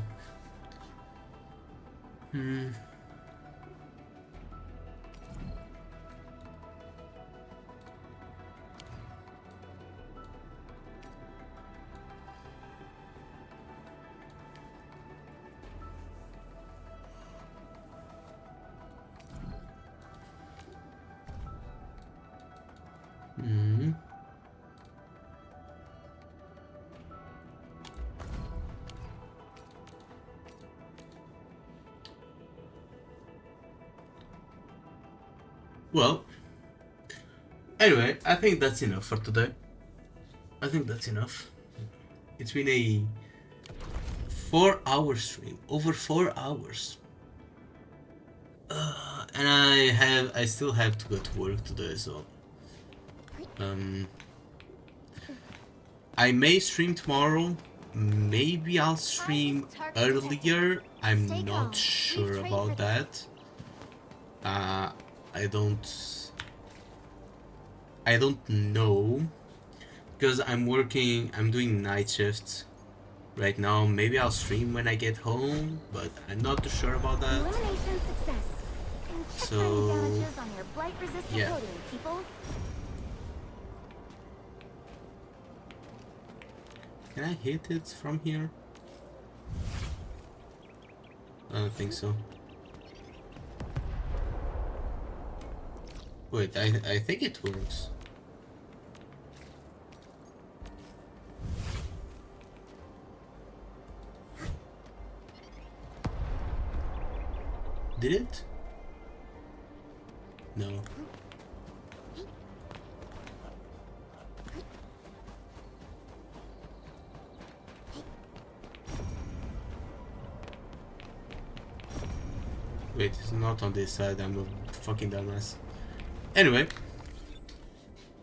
Speaker 1: Well, anyway, I think that's enough for today. I think that's enough. It's been a 4-hour stream, over 4 hours. And I still have to go to work today, so I may stream tomorrow. Maybe I'll stream earlier. I'm not sure about that. I don't know, because I'm doing night shifts right now. Maybe I'll stream when I get home, but I'm not too sure about that.
Speaker 2: Elimination success. And check
Speaker 1: So,
Speaker 2: for any damages on your blight-resistant
Speaker 1: yeah.
Speaker 2: coating, people.
Speaker 1: Can I hit it from here? I don't think so. Wait, I think it works. Did it? No. Wait, it's not on this side. I'm a fucking dumbass. Anyway,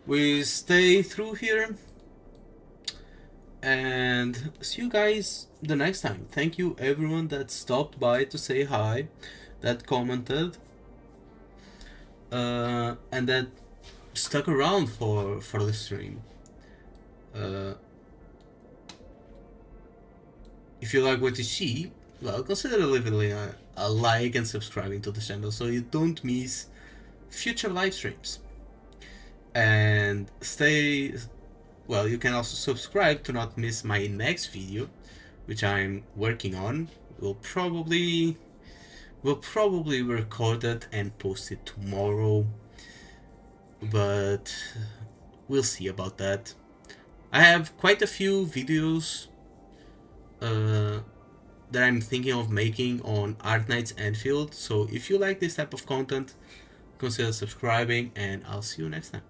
Speaker 1: we stay through here and see you guys the next time. Thank you everyone that stopped by to say hi, that commented, and that stuck around for the stream. If you like what you see, well, consider leaving a like and subscribing to the channel so you don't miss future live streams. And well, you can also subscribe to not miss my next video, which I'm working on. We'll probably record it and post it tomorrow, but we'll see about that. I have quite a few videos that I'm thinking of making on Arknights Endfield, so if you like this type of content, consider subscribing, and I'll see you next time.